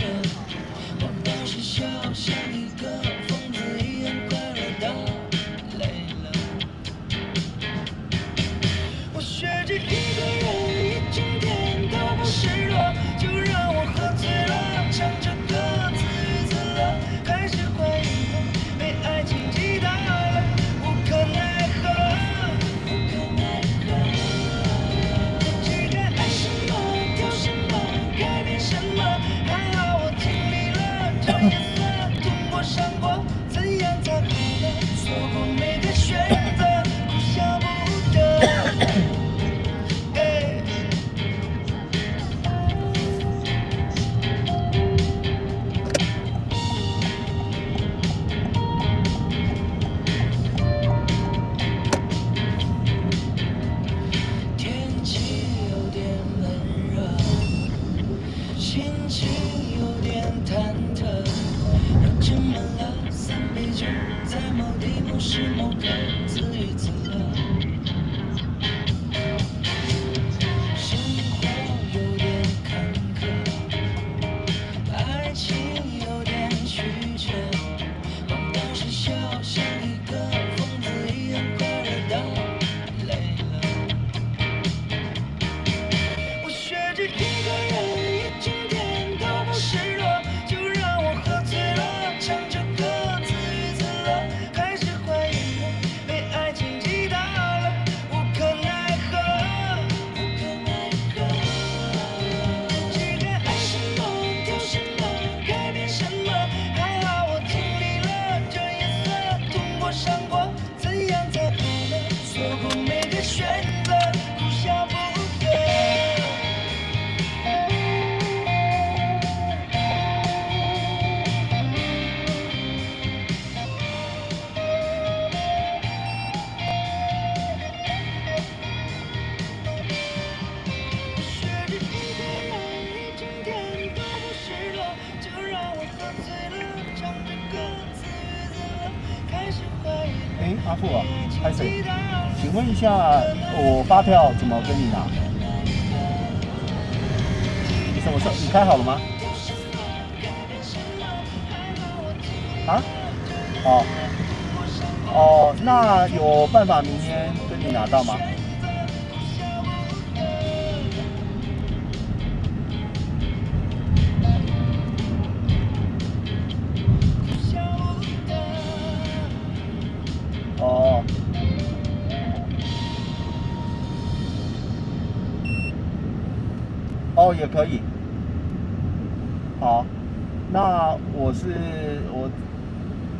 着，我当时笑像一个疯子一样快乐到累了。我学着一个人一整天都不失落，就让我喝醉了，唱着歌自娱自乐，开始怀疑我被爱情击倒了，无可奈何，无可奈何。不知该爱什么，丢什么，改变什么，还好我经历了这夜色，痛过伤过，怎样才好呢？错过每个选择，哭笑不得。天气有点闷热，心情有点忐忑，让斟满了3杯酒，在某地某时某刻自娱自乐。生活有点坎坷，爱情有点曲折，我当时笑像一个疯子一样快乐到累了。我学着一个人一整天都不失落，就让我喝醉了，唱着歌自娱自乐，开始怀疑我被爱情击倒了，无可奈何，无可奈何。不知该爱什么，丢什么，改变什么，还好我经历了这夜色，痛过伤过，怎样才好呢？错过每个选择，哭笑不得。学着一个人一整天都不失落，就让我喝醉了，唱着歌自娱自乐，开始怀疑哎，阿富啊，拍谁？击倒了。请问一下，我发票怎么跟你拿？你什么时候？你开好了吗？啊？哦。哦，那有办法明天跟你拿到吗？哦。哦，也可以。好，那我，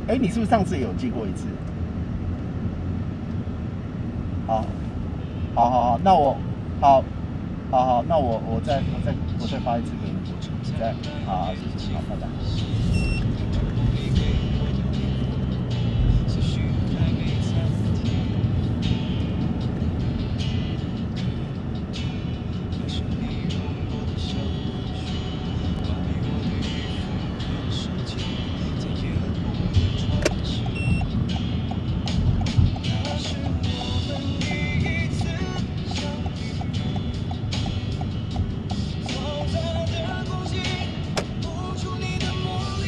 哎，你是不是上次也有寄过一次？好，好，那我，好，那我再发一次给你，再，好，谢谢，好，拜拜。嘈杂的空气，不出你的魔力。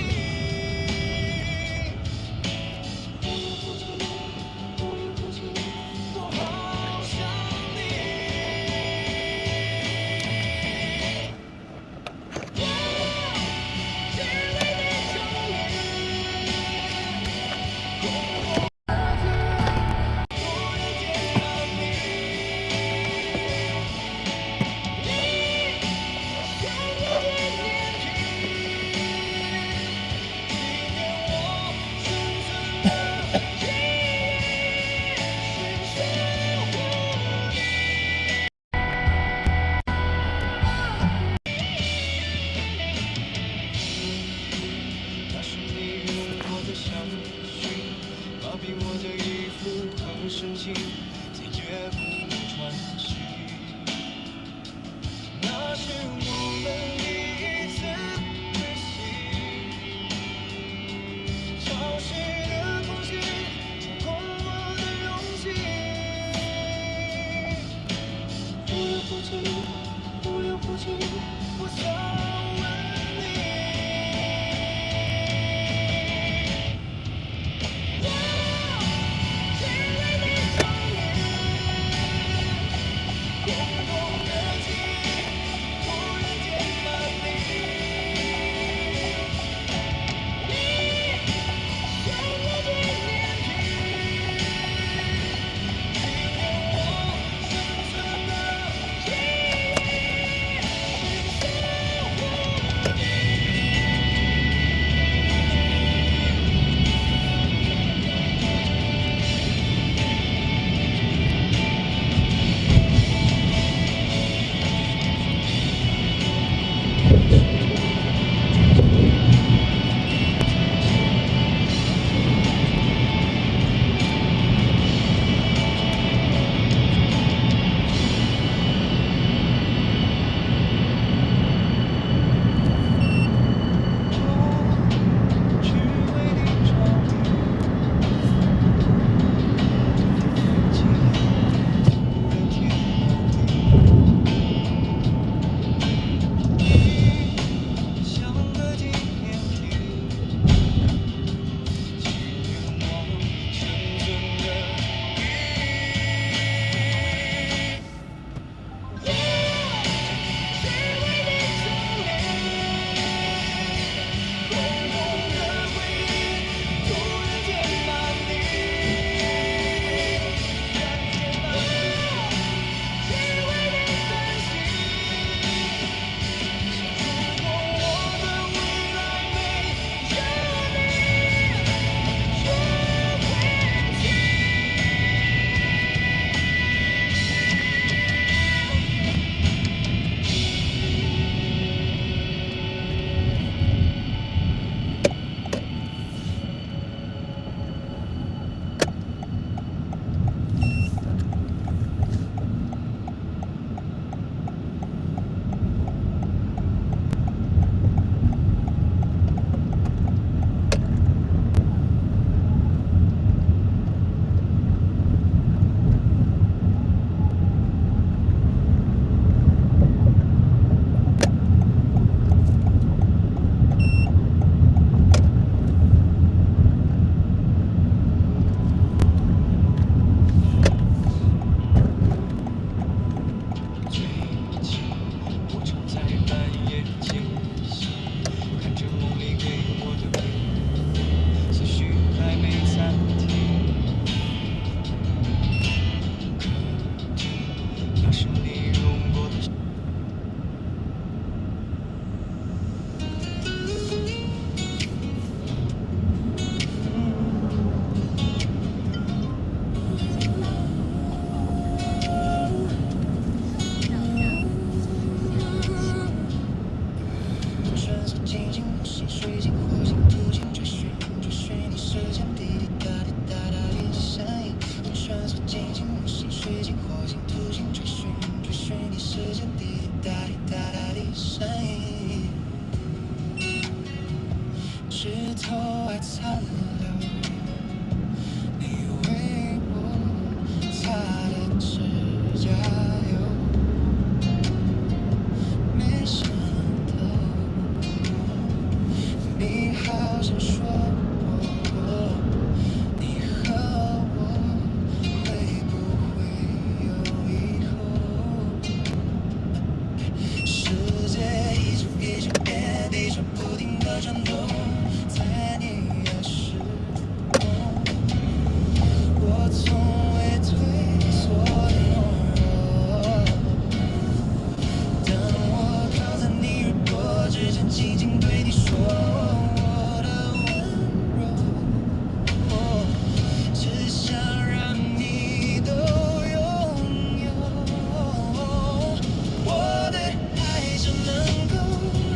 星水晶火星途径追寻你时间滴滴答滴答答的声音，穿梭进进木星水晶火星途径追寻你时间滴滴答滴答答的声音，枝头还残留你为我擦的指甲油，没想到你好像说过你和我会不会有以后，世界一直变，地球不停地转动，在你的时空，我从未退缩懦弱，当我靠在你耳朵之间，轻轻对你说我的温柔，只想让你都拥有。我的爱只能够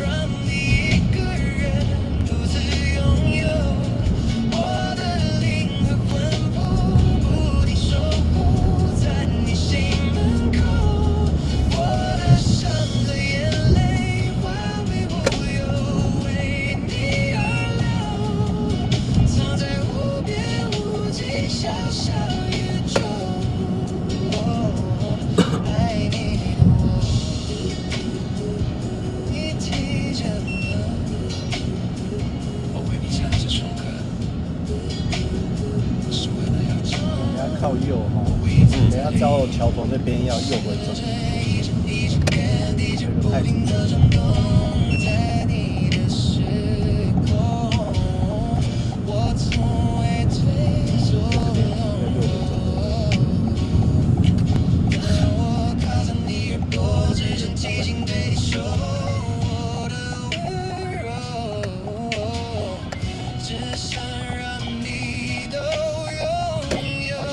让你一个人独自拥有，我的灵和魂魄不停守护在你心门口，我的伤和眼泪化为乌有，为你而流，藏在无边无际小小宇宙。爱你的我，你听见了？我为你唱这首歌，是为了要找你要靠右哈，等下到桥头那边要右回走，这个太紧了。在你的时空，我从未退缩懦弱，当我靠在你耳朵之间，轻轻对你说我的温柔，只想让你都拥有。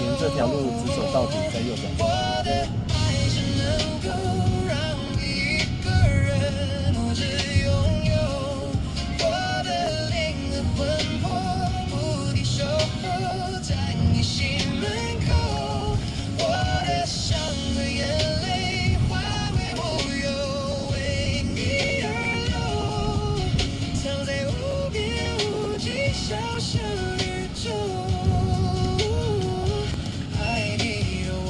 沿这条路直走到底，再右转。我的爱只能够让你一个人独自拥有，我的灵和魂魄不停守候在你心门口，我的伤和眼泪化为乌有，为你而流，藏在无边无际小小宇宙。爱你的我，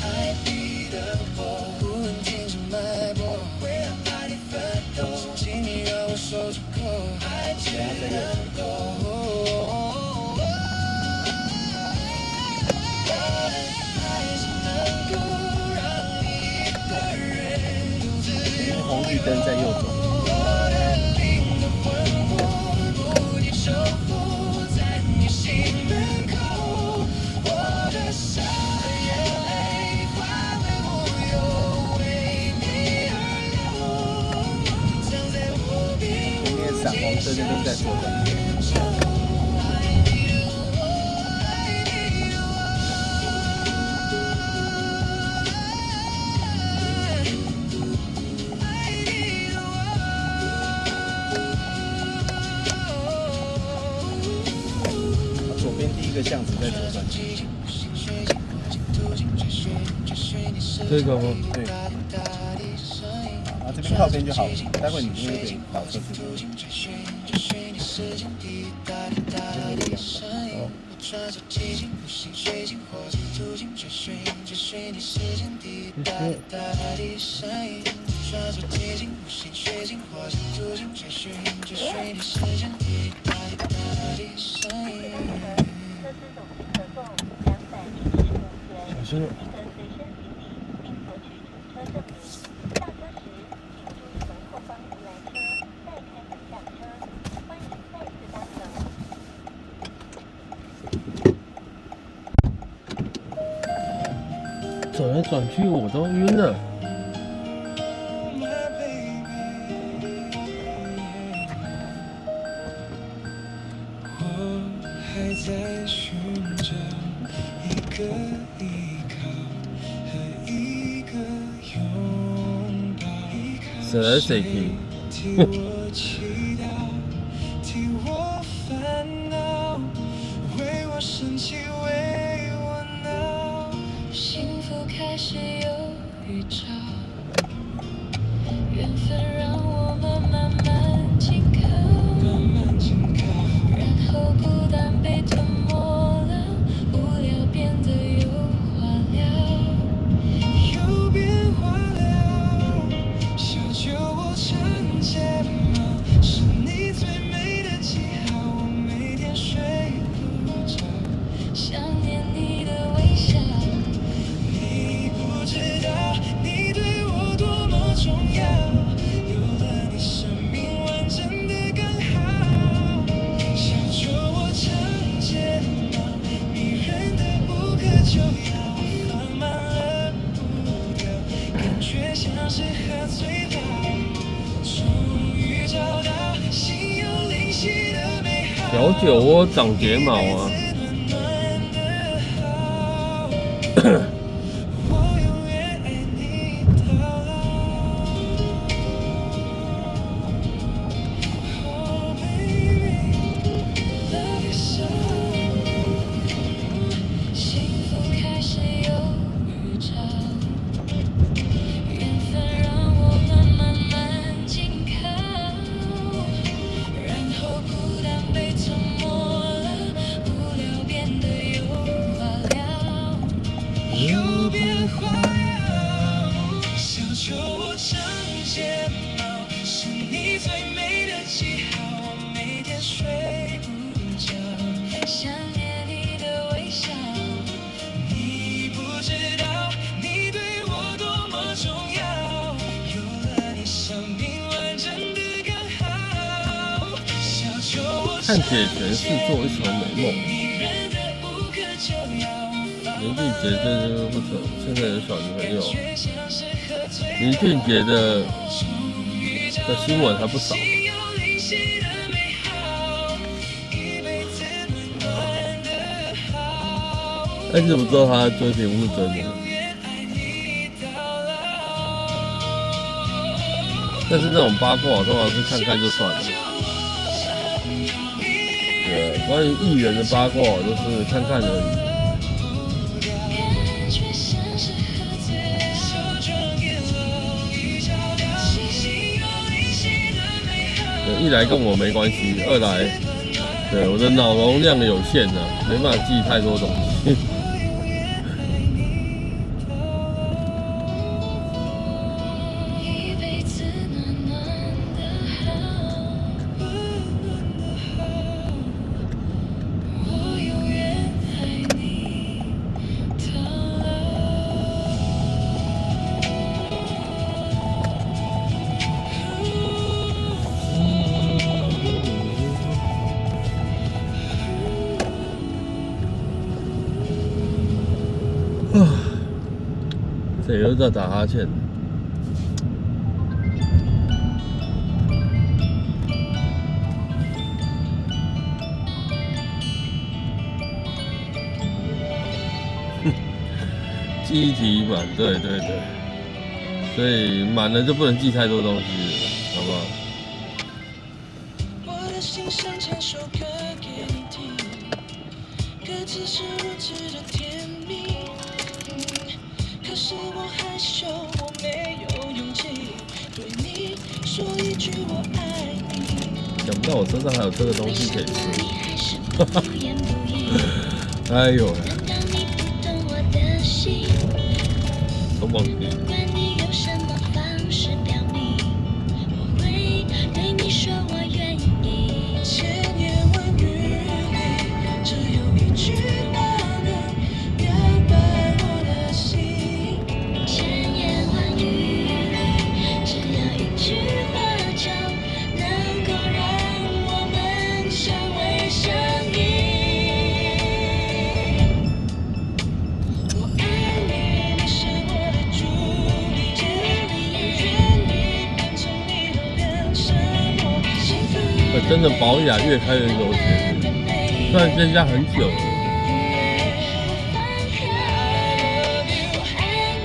爱你的我，不能停止脉搏，为了爱你奋斗，请你让我受足够，爱只能够。我的爱只能够让你一个人独自因为红绿灯在右走。我的灵和魂魄不停守护在你心门口，我的伤和眼泪化为乌有，为你而流，藏在无边前面闪红灯那边在左转。爱你的我，爱你的我，爱你的我。左边第一个巷子在左转。这个吗？对。啊，这边靠边就好了，待会你就可以倒车去。哦。小心了。转来转去我都晕了。我还在寻找一个依靠和一个拥抱，谁来谁去？替我祈祷，小酒窝长睫毛啊。看铁拳是做一场美梦。林俊杰这就不丑，现在有小女朋友。林俊杰的新闻还不少。但是不知道他追评不是真的。但是那种八卦通常是看看就算了。关于艺人的八卦都是看看而已。一来跟我没关系，二来，对我的脑容量有限啊，没办法记太多东西。谁又在打哈欠？记忆体满，对对对，所以满了就不能记太多东西了，好不好？我的心想唱首歌给你听，歌词是如此的甜蜜。可是我害羞，我没有勇气对你说一句我爱你。想不到我身上还有这个东西可以吃。哎呦，都忘记了。真的保雅越开越有钱，虽然这家很久了，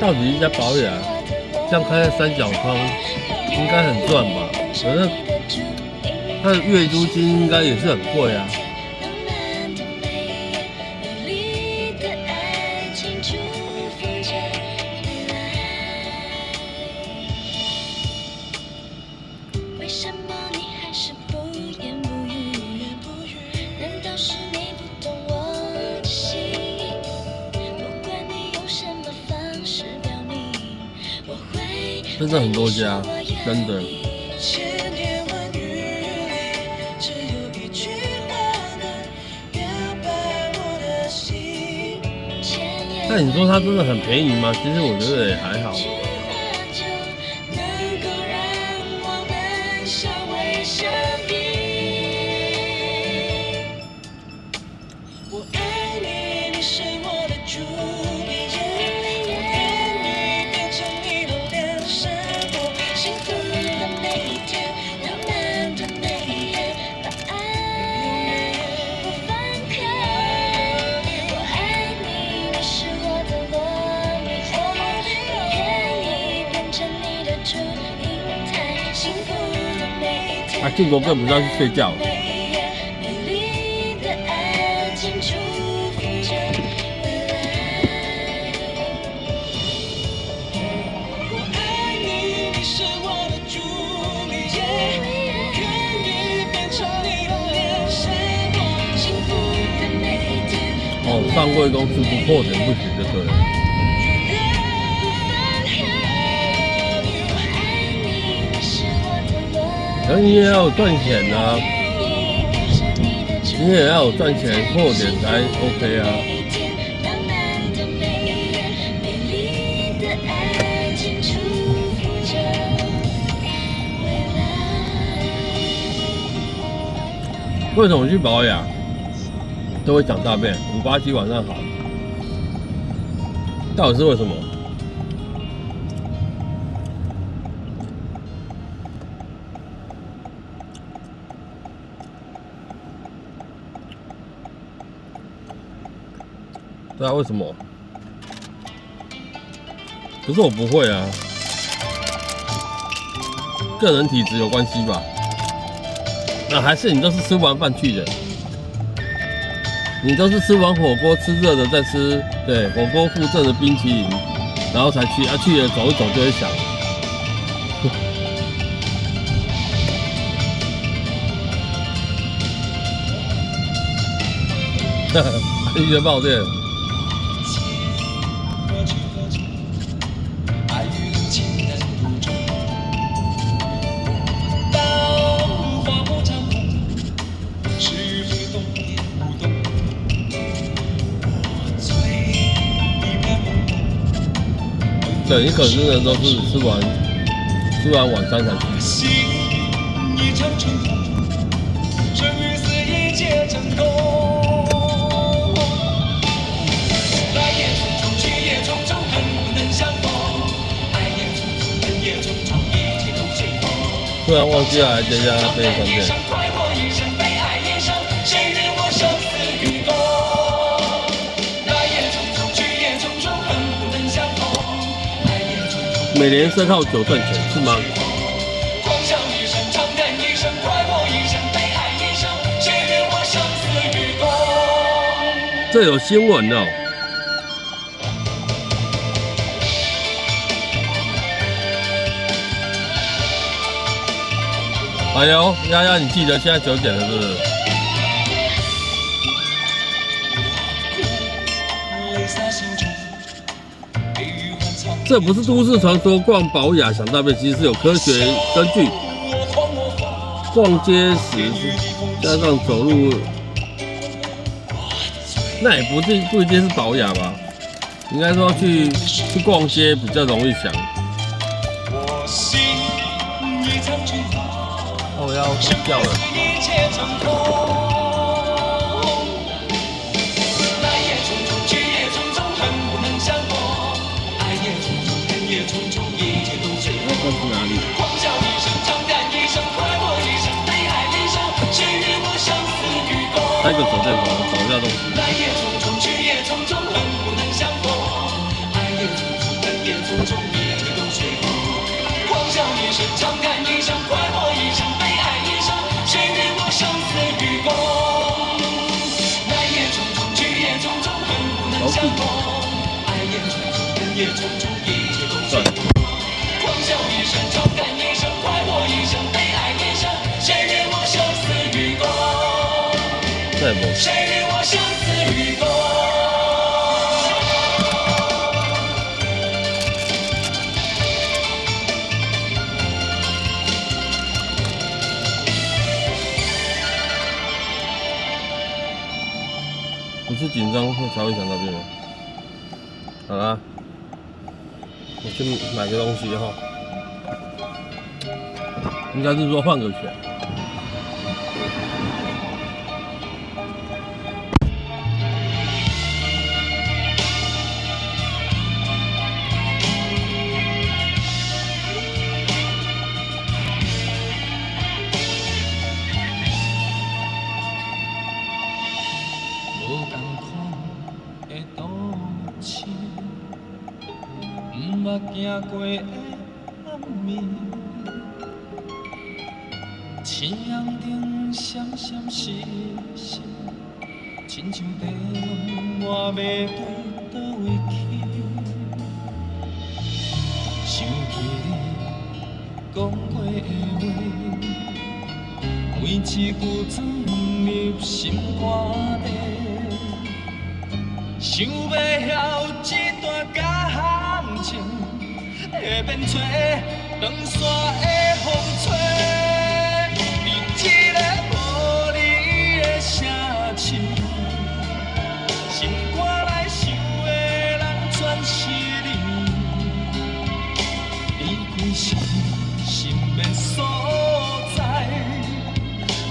到底一家保雅这样开在三角窗，应该很赚吧？反正它的月租金应该也是很贵啊。真的很多家，真的。那你说它真的很便宜吗？其实我觉得也还好。啊，建国更不是要去睡觉。美丽的爱情祝福着未来。我爱你，你是我的朱丽叶，我愿意变成你的脸上光。幸福的每一天，哦，上贵公司不破点不行就对了。爱你，你是我的轮可是你也要有赚钱啊，你变成你的你也要有赚钱破点才 OK 啊。每一天，浪漫的每一夜，美丽的爱情祝福着未来。为什么去保养都会长大便？587晚上好，到底是为什么？对啊，为什么？可是我不会啊，个人体质有关系吧？那还是你都是吃完饭去的？你都是吃完火锅吃热的再吃，对，火锅附赠的冰淇淋，然后才去，去了走一走就会想，你觉得爆店？何去何从？爱与恨情难独钟。当花火长空，是非动也不动。我醉一片朦胧。对，你可能的都是吃完晚餐才去。心一场春风，生与死一皆成空。来也匆匆，去也匆匆，恨不能相逢。爱也匆匆，恨也匆匆，一切都随风。突然忘记了这家便利商店。快活一生，悲哀一生，谁与我生死与共？来也匆匆，去也匆匆，恨不能相逢。爱也匆匆。每年是靠酒赚钱是吗？狂笑一声，长叹一声，快活一生，悲哀一生，谁与我生死与共？这有新闻哦。哎呦，丫丫，你记得现在9点了是不是？泪洒心中，悲与欢唱。这不是都市传说，逛宝雅想大便，其实是有科学根据。我狂我疯，逛街时加上走路，那也不一定是宝雅吧？应该说去逛街比较容易想。我心一场春风，哦，我要睡觉了。一切成空。来也匆匆，去也匆匆，恨不能相逢。爱也匆匆，恨也匆匆，一切都随风。那是哪里？狂笑一声，长叹一声，快活一生，悲哀一生，谁与我生死与共？开个手电筒，找一下东西。来也匆匆，去也匆匆，恨不能相逢。爱也匆匆，恨也匆匆，一切都随风。狂笑一声，长叹一声，快活一生，悲哀一生，谁与我生死与共？来也匆匆，去也匆匆，恨不能相逢。爱也匆匆，恨也匆匆，一切都随风。狂笑一声，长叹一声，快活一生，悲哀一生，谁与我生死与共？再不，谁与我生死与共？不是紧张才会想到这个。好啦，我去买个东西哈，应该是说换个钱。无共款的都市，毋捌行过的暗暝，亲顶闪闪烁烁，亲像地拢我要对倒位去。想起你讲过的话，每一句钻入心肝底。想要晓这段感情，会变做长线的风吹。你一个无你的城市，心肝内想的人全是你。离开是心的所在，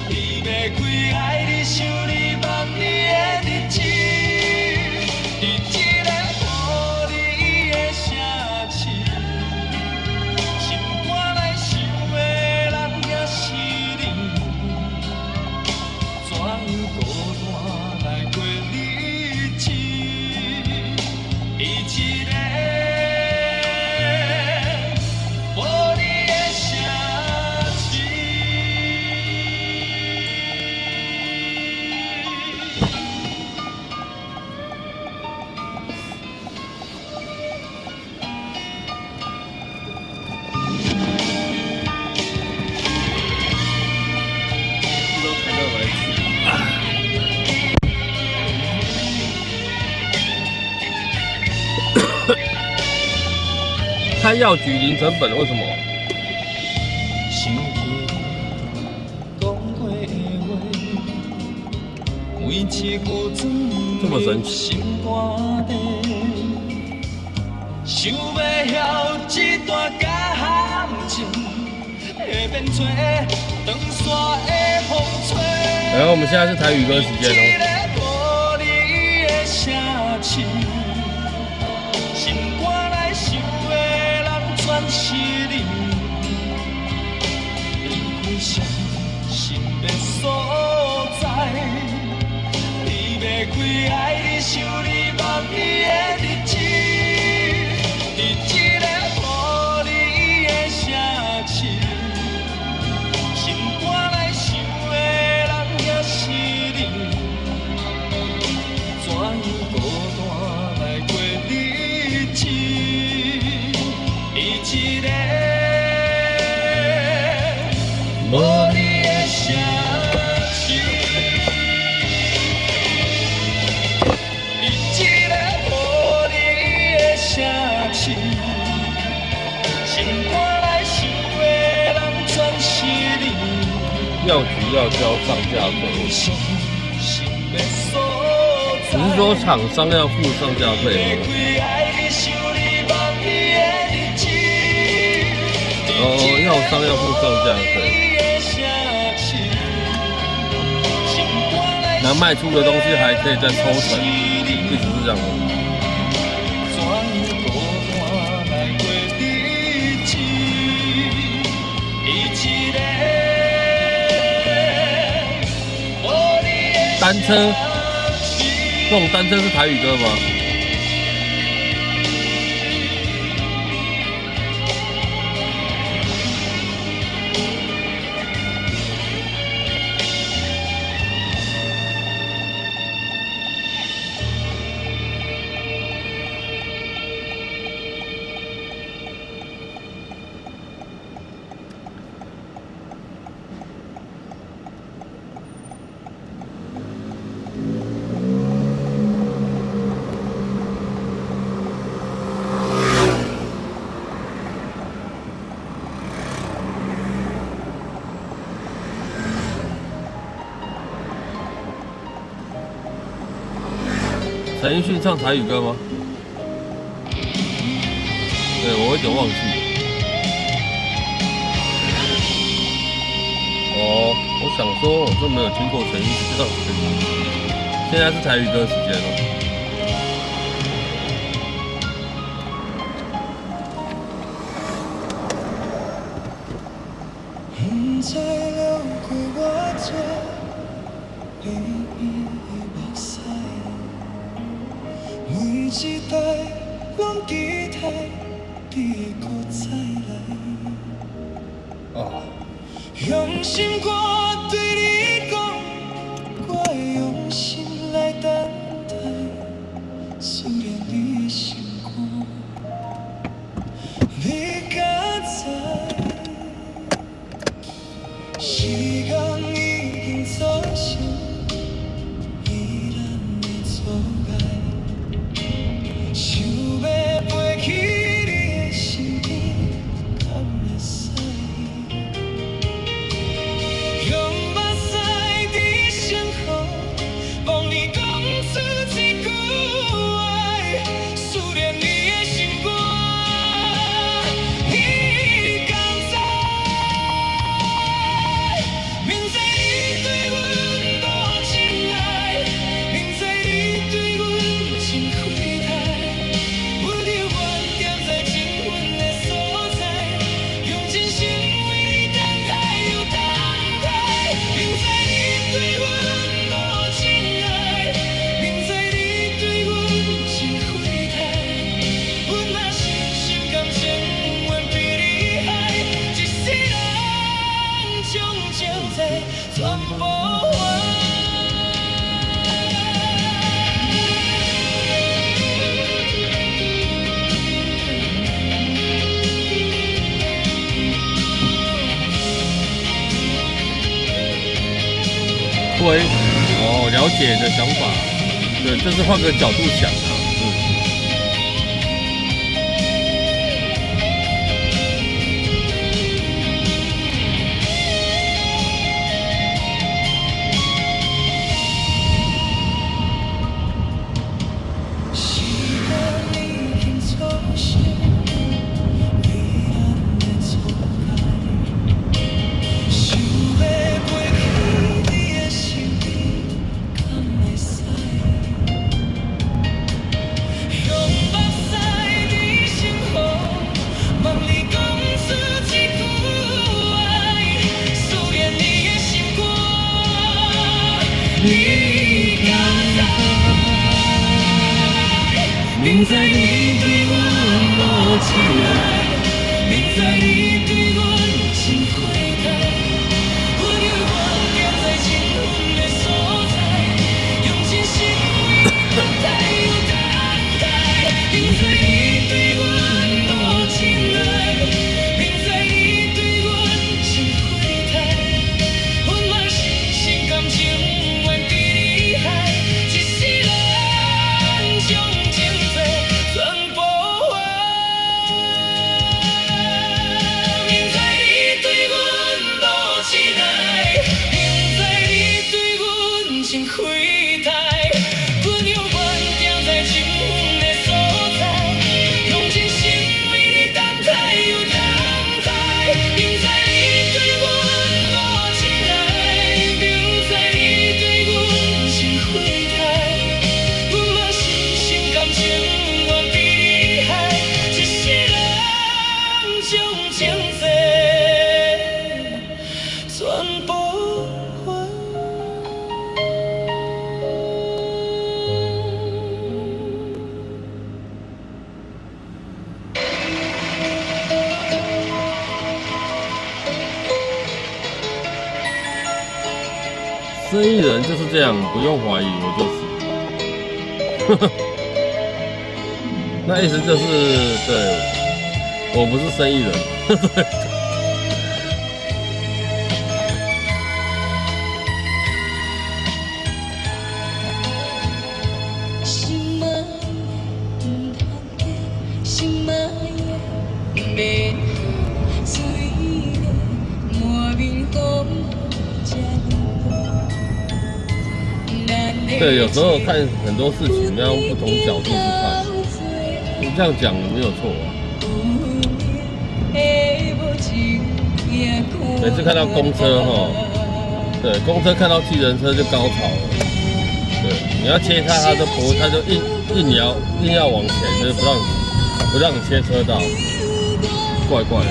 你要开爱你想你望你的日子。开药局零成本，为什么？想起你讲过的话，每一句钻入心肝底。想要晓这段感情，会变做长线的风吹。然后我们现在是台语歌时间哦。全是你，离开伤心的所在，你要开爱你想你望你的日子，你一个无你的城市，心肝内想的人也是你，怎样孤单来过日子？一个无你的城市，你一个无你的城市，心肝内想的人全是你。药局要交上架费，只是说厂商要付上架费吗？哦，药商要付上架费，那卖出的东西还可以再抽成，意思是这样的。单车，这种单车是台语歌吗？陈奕迅唱台语歌吗？对，我有点忘记。哦，我想说，我就没有听过陈奕迅唱台语歌。现在是台语歌时间了。不再流过我这离别的目屎，每一代拢期待你搁再来。用心过对你讲，我会用心来等待，思念你的心肝。你敢知？时间已经造成依然的阻碍，想要飞去你的身边，敢会使？用目屎在身后，望你讲出一句爱，思念你的心肝。你敢知？明知你对阮无情爱，明知你对阮真亏待，我就愿踮在情阮的所在，用真心为你等待又等待。明知你对阮无情爱，明知你对阮真亏待，阮若是心甘情愿被你害，一世人将情债全部还。对，哦，了解你的想法，对，这是换个角度想啊，是不是？时间已经造成依然的阻碍，想要飞去你的身边，敢会使？用目屎在身后，望你讲出一句爱，思念你的心肝。你敢知？明知你对阮无情爱，明知你对阮真亏待，我就愿踮在情阮的所在，用真心为你等待又等待。明知你对阮无情爱，明知你对阮真亏待，阮嘛是心甘情愿被你害，一世人将情债全部还。明知你对阮无情爱，明知你对阮真亏待，阮犹愿踮在情阮的所在，用真心为你等待又等待。明知你对阮无情爱，明知你对阮真亏待，阮嘛是心甘情愿被你害，一世人将情债全部还。生意人就是这样，不用怀疑，我就是。那意思就是，对，我不是生意人。对。心爱的不通给，心爱的袂好，水的满面风这么多。对，有时候看很多事情要用不同角度去看，你这样讲没有错啊。每次看到公车哈，对，公车看到计程车就高潮了。对，你要切他，他就硬要往前，就是不让你切车道，怪怪的。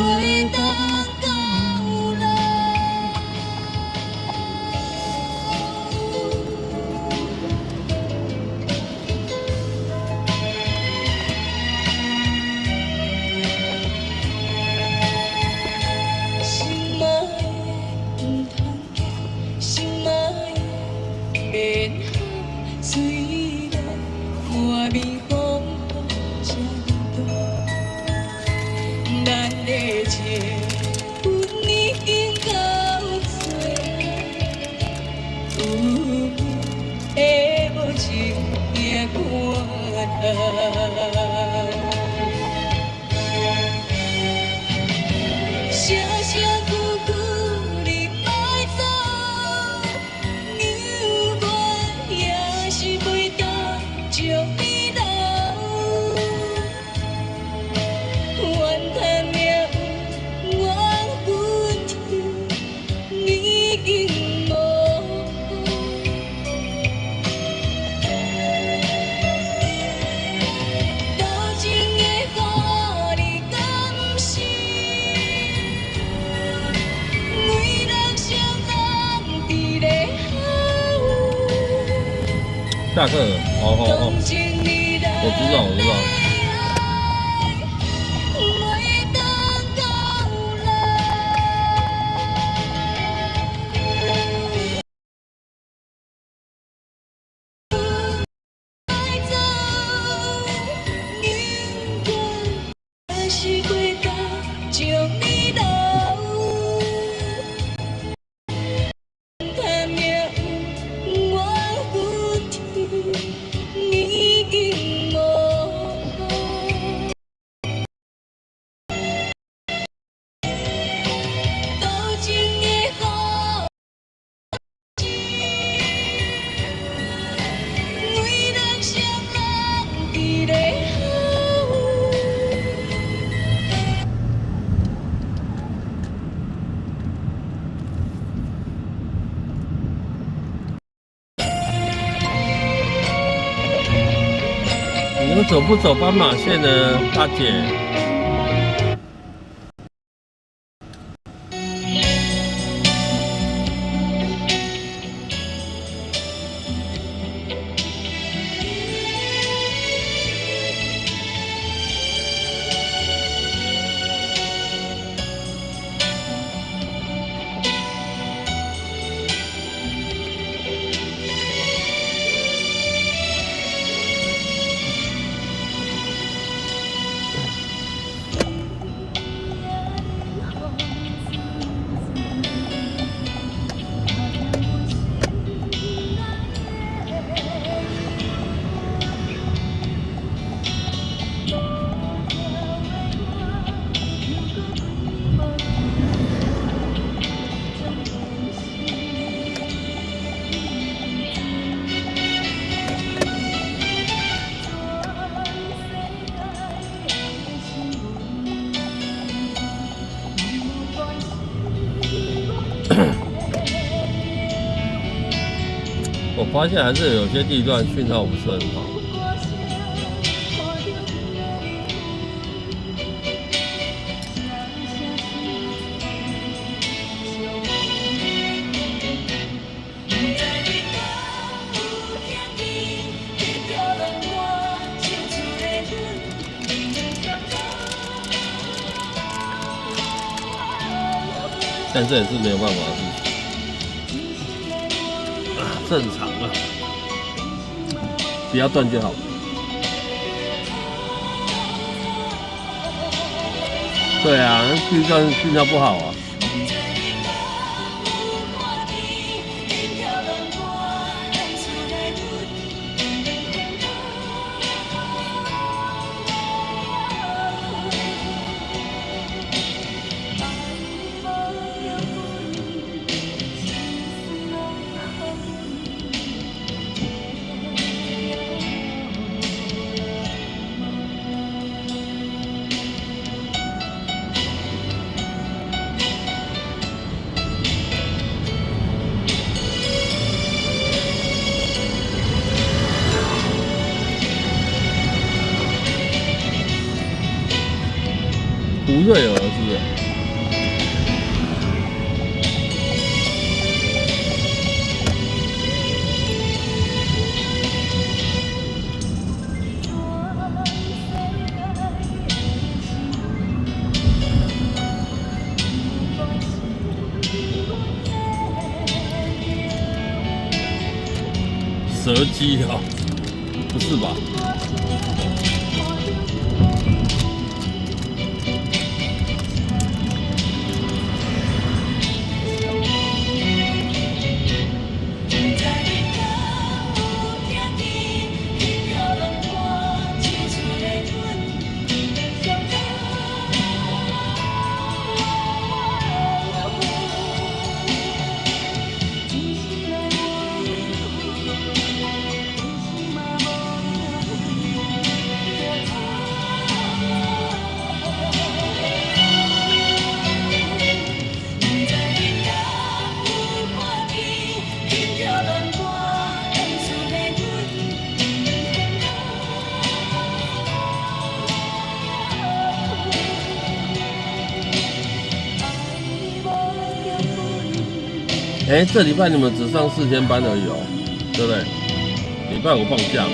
袂当到老。心爱的不团结，心爱的变好，虽然我味风雨这么多，咱的情分已经到最后，有的无情也看透。声声句句你莫走，犹我也是袂当将你留。怨叹命运，怨阮天已经无。多情的予你甘心。每人相人伫咧好，下课了，好好好，同情你的我知道我知道。袂当到老。爱走，犹我也是袂当将你留。叹命运，怨天已经无。多情的予每人相人伫咧好。你为什么不走斑马线呢，大姐？我发现还是有些地段讯号不是很好。但这也是没有办法的事情，正常啊，不要断就好。对啊，地段讯号不好啊。胡瑞儿是不是？蛇姬啊，不是吧？哎，这礼拜你们只上4天班而已哦，对不对？礼拜5放假嘛。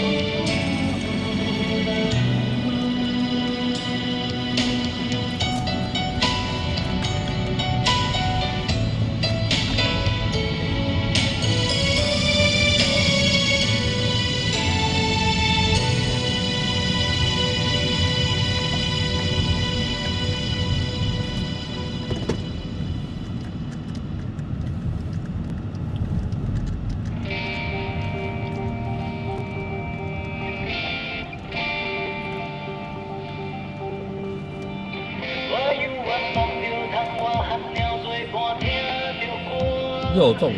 肉粽子。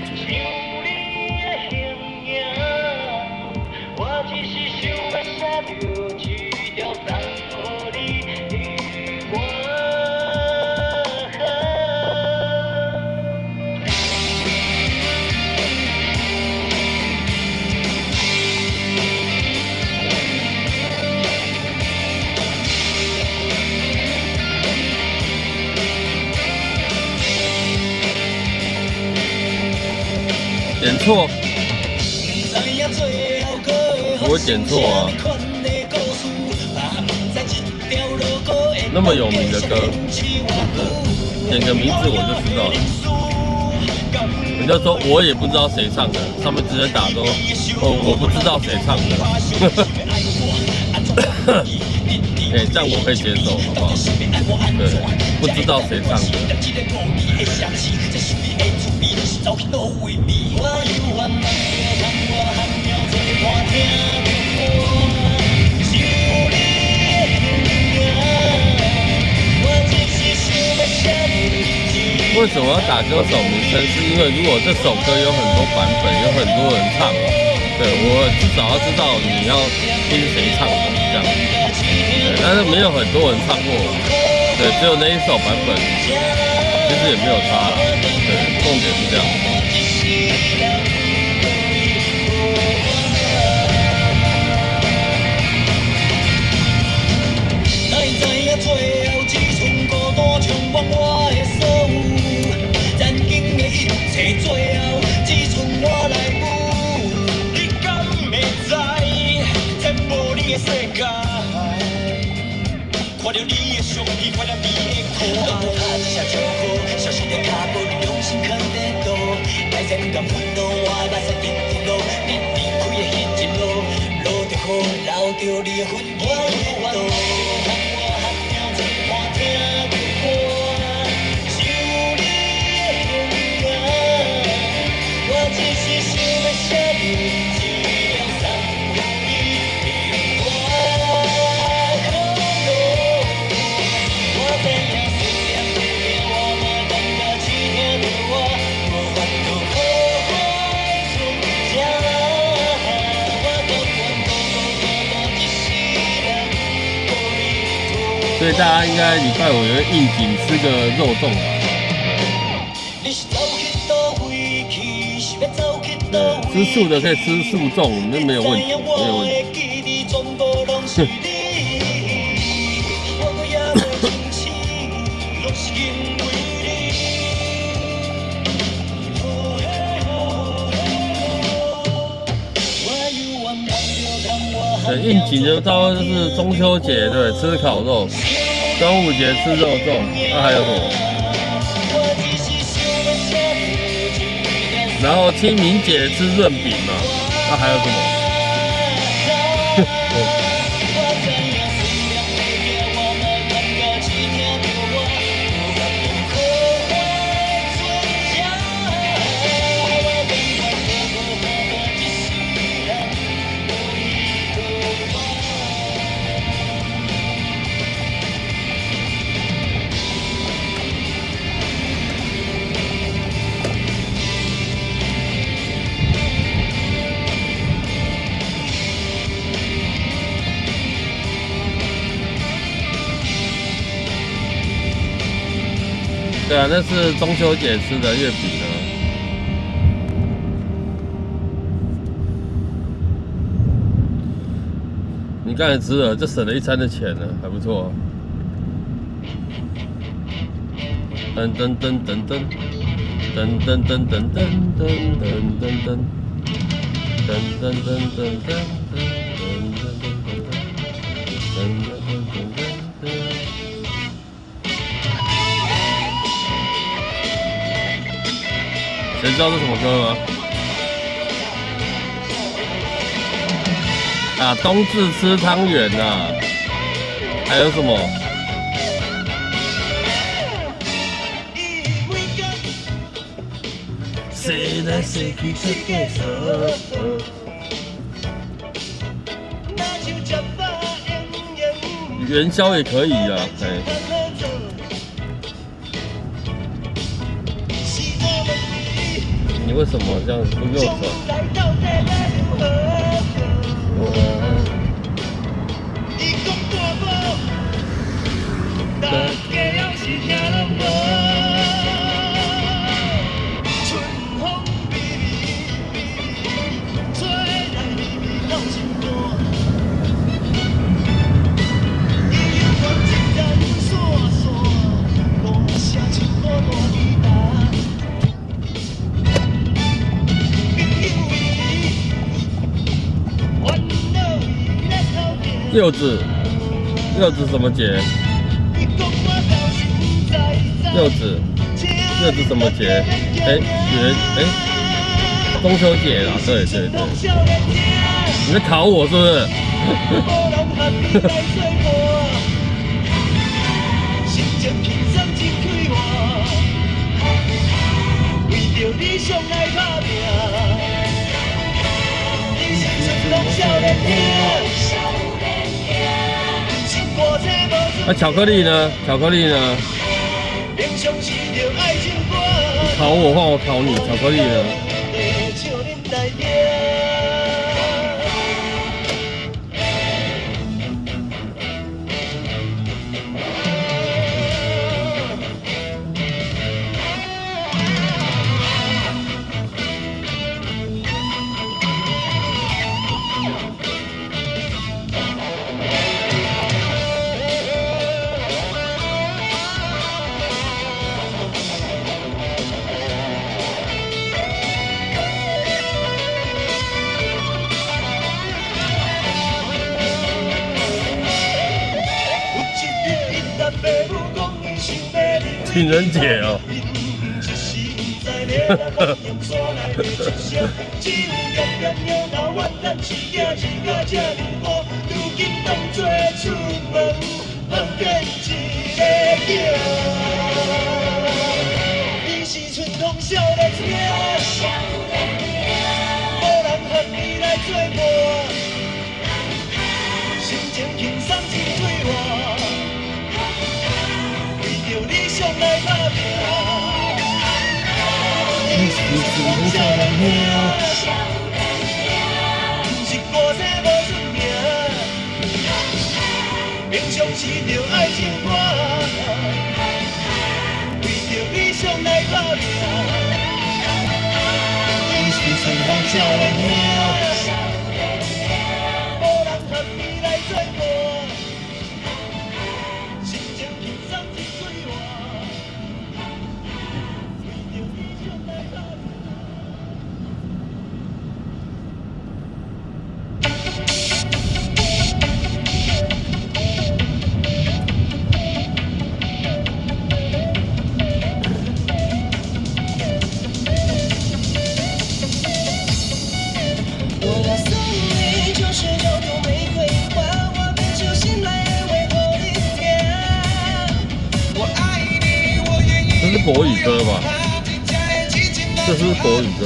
剪错，我会剪错啊。那么有名的歌，点个名字我就知道了。人家说我也不知道谁唱的，上面直接打说哦我不知道谁唱的。哎，这样我可以接受，好不好？对，不知道谁唱的。为什么要打歌手名称？是因为如果这首歌有很多版本，有很多人唱，对我至少要知道你要听谁唱的这样。对，但是没有很多人唱过，对，只有那一首版本，其实也没有差啦。对，重点是这样。看到你的相片，看到你的裤，我拍一下就好，小心的脚步，你用心肯定到，爱在不敢愤怒，我目屎一直落，你离开的迄一路，路着好，留着你的痕迹在倒。我含了这半听着歌，想你的形影，我只是想要写你一条送予你的歌。所以大家应该礼拜5有个应景吃个肉粽吧。对，吃素的可以吃素粽，那没有问题，没有问题。对，应景就差不多就是中秋节，对，吃烤肉；端午节吃肉粽，那还有什么？然后清明节吃润饼嘛，那还有什么？对啊，那是中秋节吃的月饼啊。你刚才吃了，就省了一餐的钱了，还不错啊。噔噔噔噔噔，噔噔噔噔噔噔噔噔噔，噔噔噔噔噔噔噔噔噔噔噔噔噔噔噔噔。谁知道这什么歌吗？啊，冬至吃汤圆呐，还有什么？谁来谁去这对手？元宵也可以啊，哎。你为什么这样不右转？柚子，柚子什么节？柚子什么节？中秋节啦，对对对。你在考我是不是？那巧克力呢？巧克力呢？你考我，换我考你。巧克力呢？情人节哦。这是国语歌吧？这是国语歌。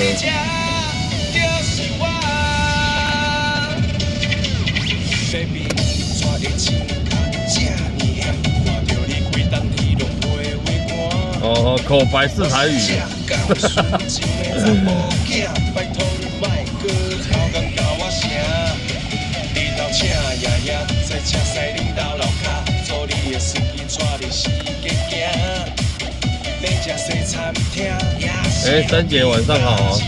哦，口白是台语。哎，珊姐晚上好。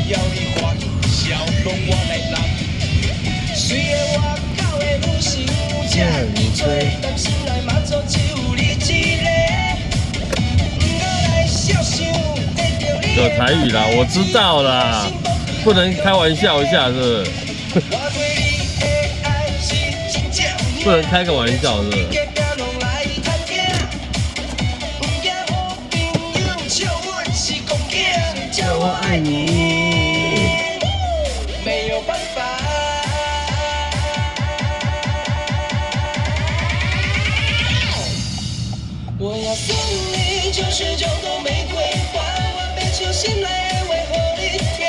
有台语啦，我知道啦，不能开玩笑一下是不是？不能开个玩笑是不是？叫我爱你，没有办法。我要送你99朵玫瑰花，我被揪心来为何你听？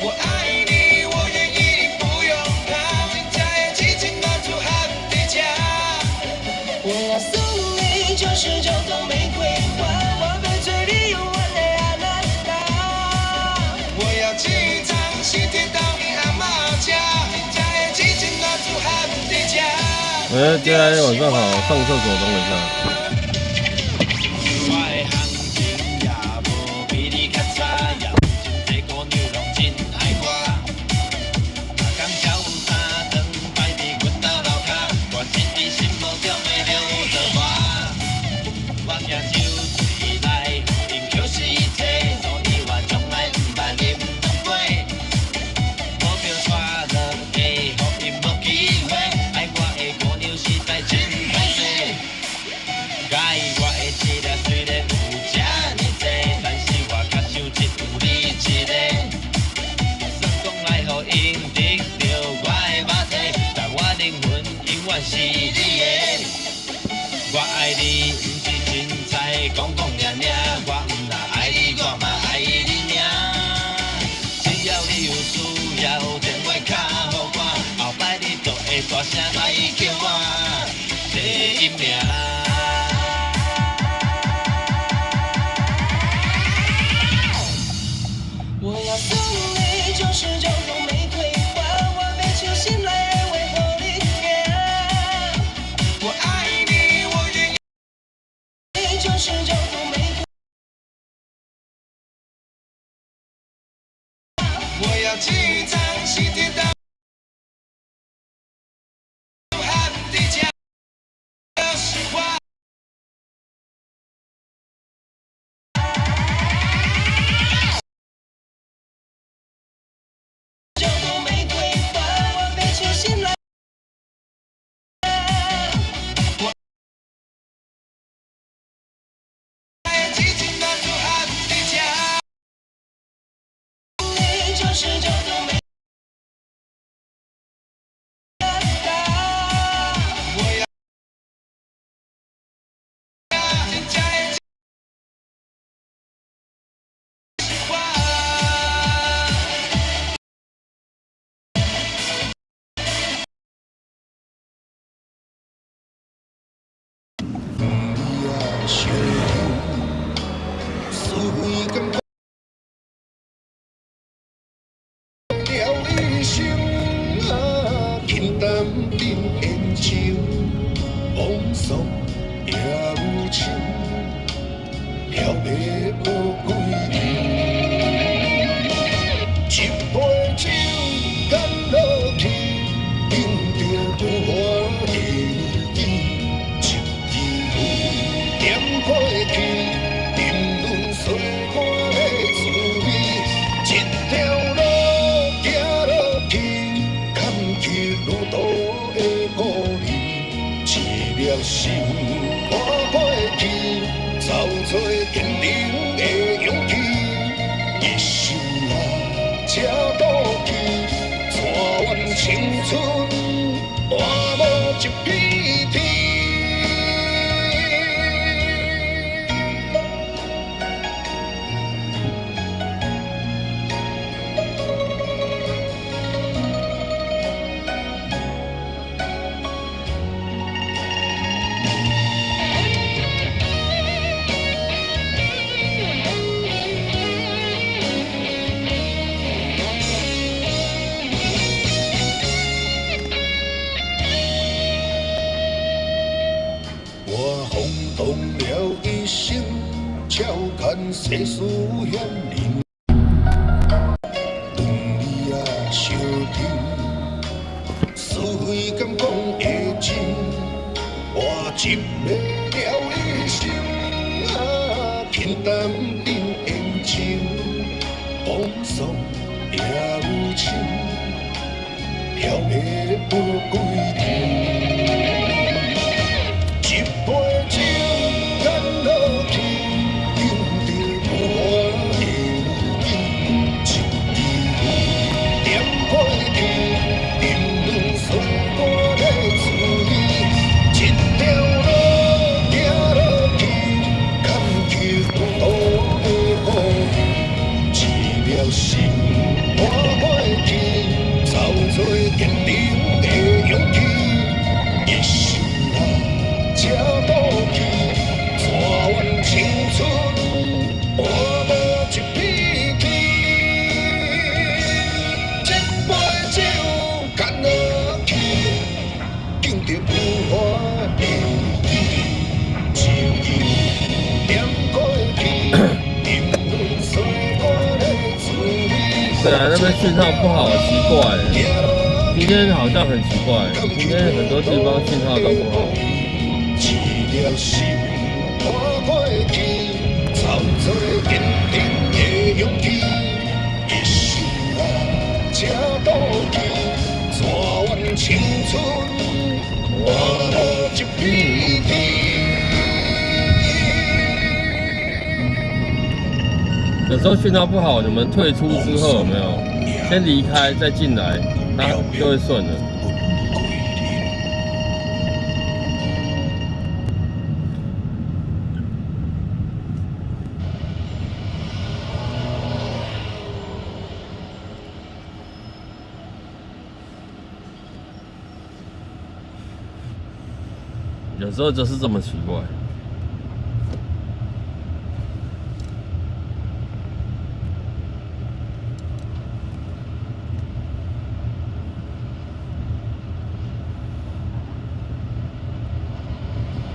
我爱你，我愿意，你不用怕，真正的激情拿出喊你吃。我要送你99朵玫瑰花，我被嘴里永远的安娜娜。我要几张喜帖到你阿妈家，真正的激情拿出喊你吃。哎，接下来晚上好，上厕所等我一下。是你的，我爱你，不是凊彩讲讲领，我唔若爱你，我嘛爱你尔。只要你有需要，电话卡予我，后摆你就会大声来叫我第一名。我要送你99朵玫瑰花，我被揪心来。我要几张喜帖到喊你吃，就是我。99朵玫瑰花，我被揪心来。99朵玫瑰我要平淡变烟酒，往事也无情，了袂无归人。一杯酒干落去，饮着不欢的意，一支烟点过去，人论细看的滋味，一条路行落去。路途的故里，一粒心看过去，走出坚定的勇气。一生啊，这倒去，穿完青春，换无一片天。生照牵世事险人，当你啊相听，是非敢讲会真，我一个了你心啊，轻淡定缘情，风霜也无情，飘渺不归程。一杯酒，干落去，有着我的意，一支点火去，沉沦岁月的滋味。一条路行落去，感激土的好意，一粒心换袂去，走做坚定的勇气。一生啊，这倒去，带完青春，我无一片气。一杯酒干落去，敬着有我的意，念过去，沉沦岁月的滋味。对啊，那边讯号不好，奇怪。今天好像很奇怪，今天很多地方信号都不好。一粒心换袂去，走做坚定的勇气。一生啊，这倒去，带完青春，我无一片气。有时候讯号不好，你们退出之后有没有先离开再进来，它就会顺了。有时候就是这么奇怪。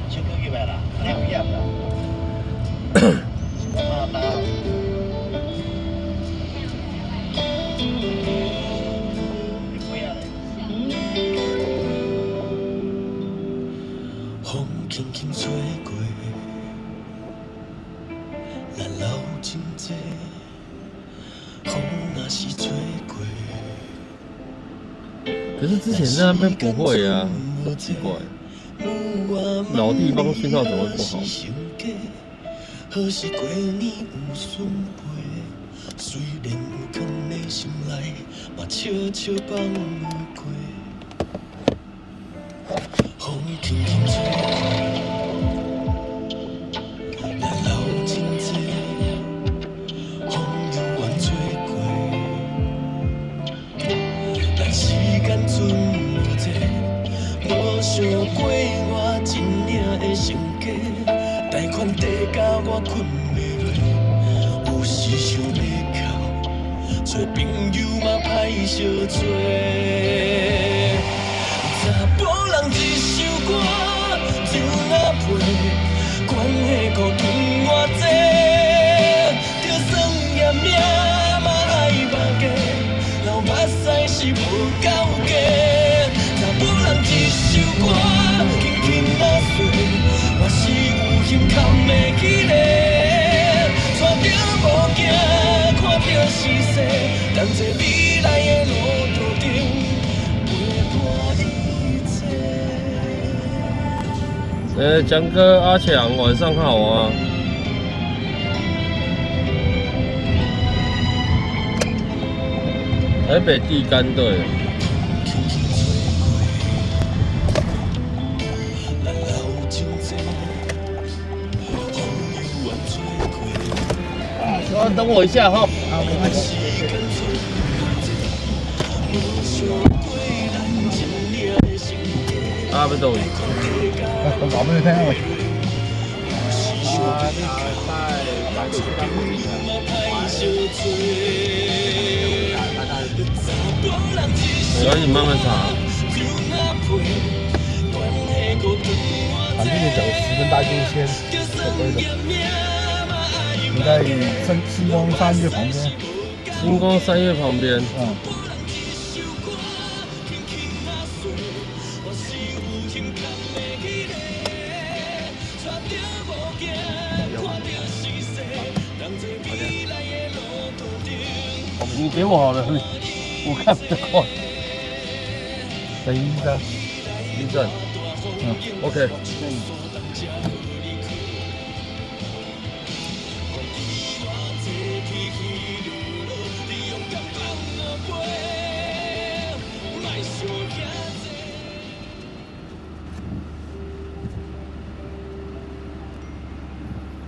小哥几百啦，还有验的。妈妈。风轻轻吹过，咱流真多，风若是吹过。可是之前在那边不会啊，很奇怪。老地方信号怎么会不好？好是过年有顺陪，虽然有空的心内，嘛悄悄放过。风轻轻吹过，咱流真多，风悠远吹过，但时间存无多，无想过我真正的性格，贷款地甲我困袂落，有时想要哭，找朋友嘛歹相找。查甫人一首歌，就那配，关系搁断偌济，就算嫌命嘛爱目家，流目屎是无够价。查甫人一首歌，轻轻啊碎，我是有心扛袂起来，带着无惊，看着是世，同齐未来的路途中。江哥、阿强，晚上好啊！台北地干队。等我一下哈。好，没关系。啊，不懂。我搞不明白我。没关系，慢慢查。反正你讲10分大就先。你在星光三月旁边。星光三月旁边。嗯。你给我好了，我看比较快。等一下。一站。嗯 ，OK。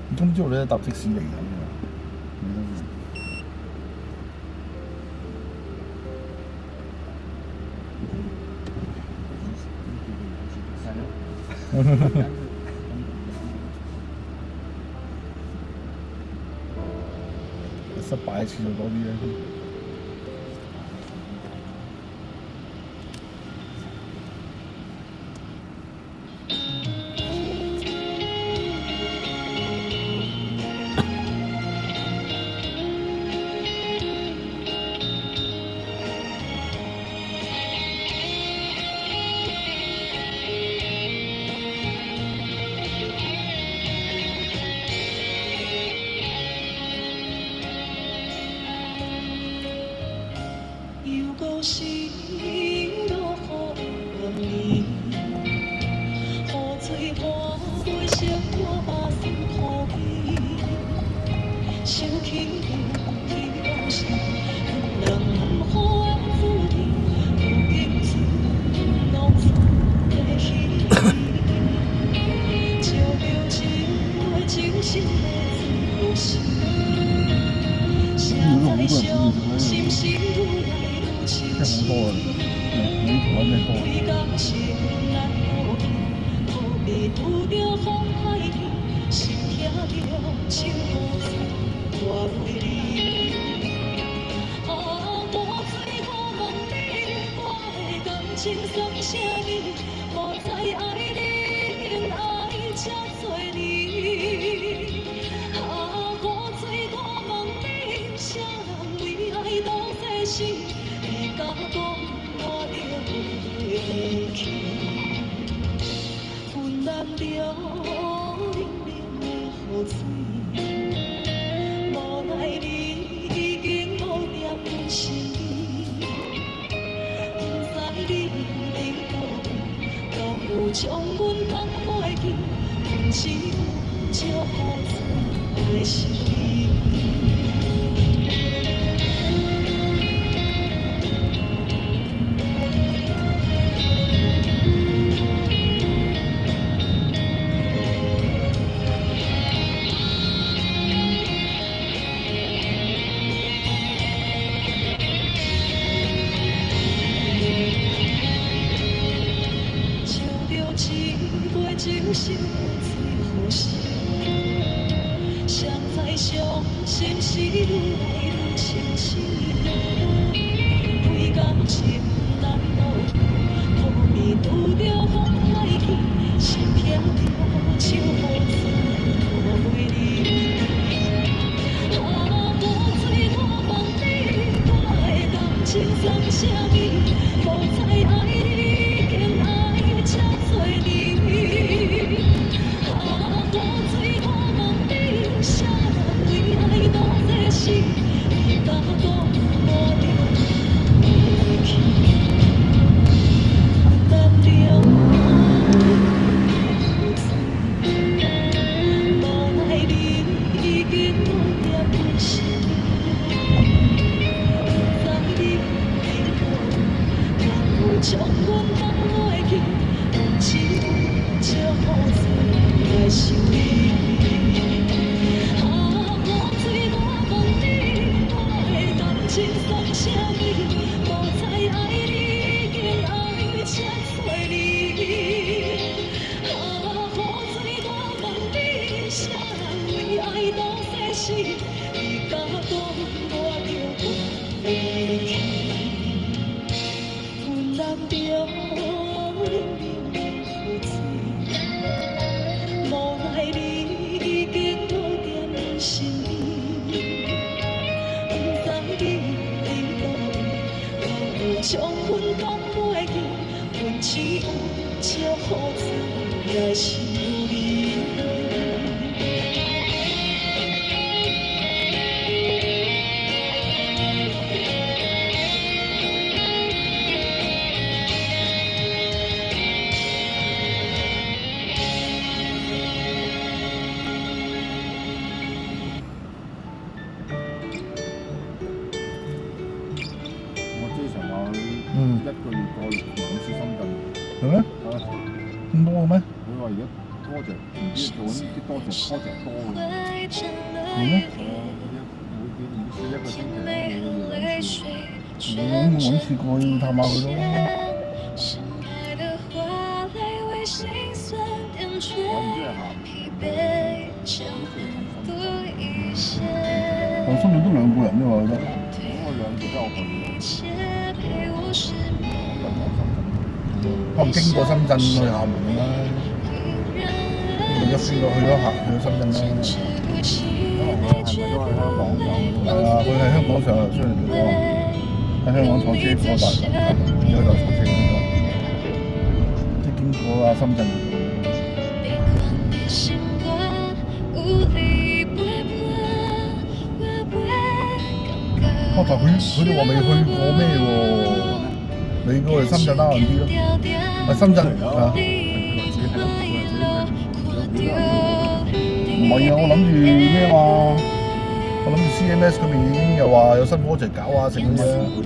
你今朝咧搭的士嚟㗎？失敗次數多啲咧。无奈你係咩？咁多嘅咩？佢話而家多隻，唔知做緊啲多隻多嘅。係咩？每一個星期要兩次。我揾次過去探下佢咯。我唔知係下我深圳都兩個人啫嘛，我覺得。咁我兩次都有去。可能經過深圳去廈門啦，一飛過去咗深圳啦。係咪都係香港上？係啊，佢喺香港上出嚟幾多啊？喺香港坐車過大陸，然後就坐車咁樣，即係經過啊深圳。但佢哋話未去過咩喎？你過嚟深圳拉近啲咯，喺深圳啊？唔係啊，我諗住咩嘛？我諗住 CMS 嗰邊已經又話有新 project 搞啊，成嘅啫。唔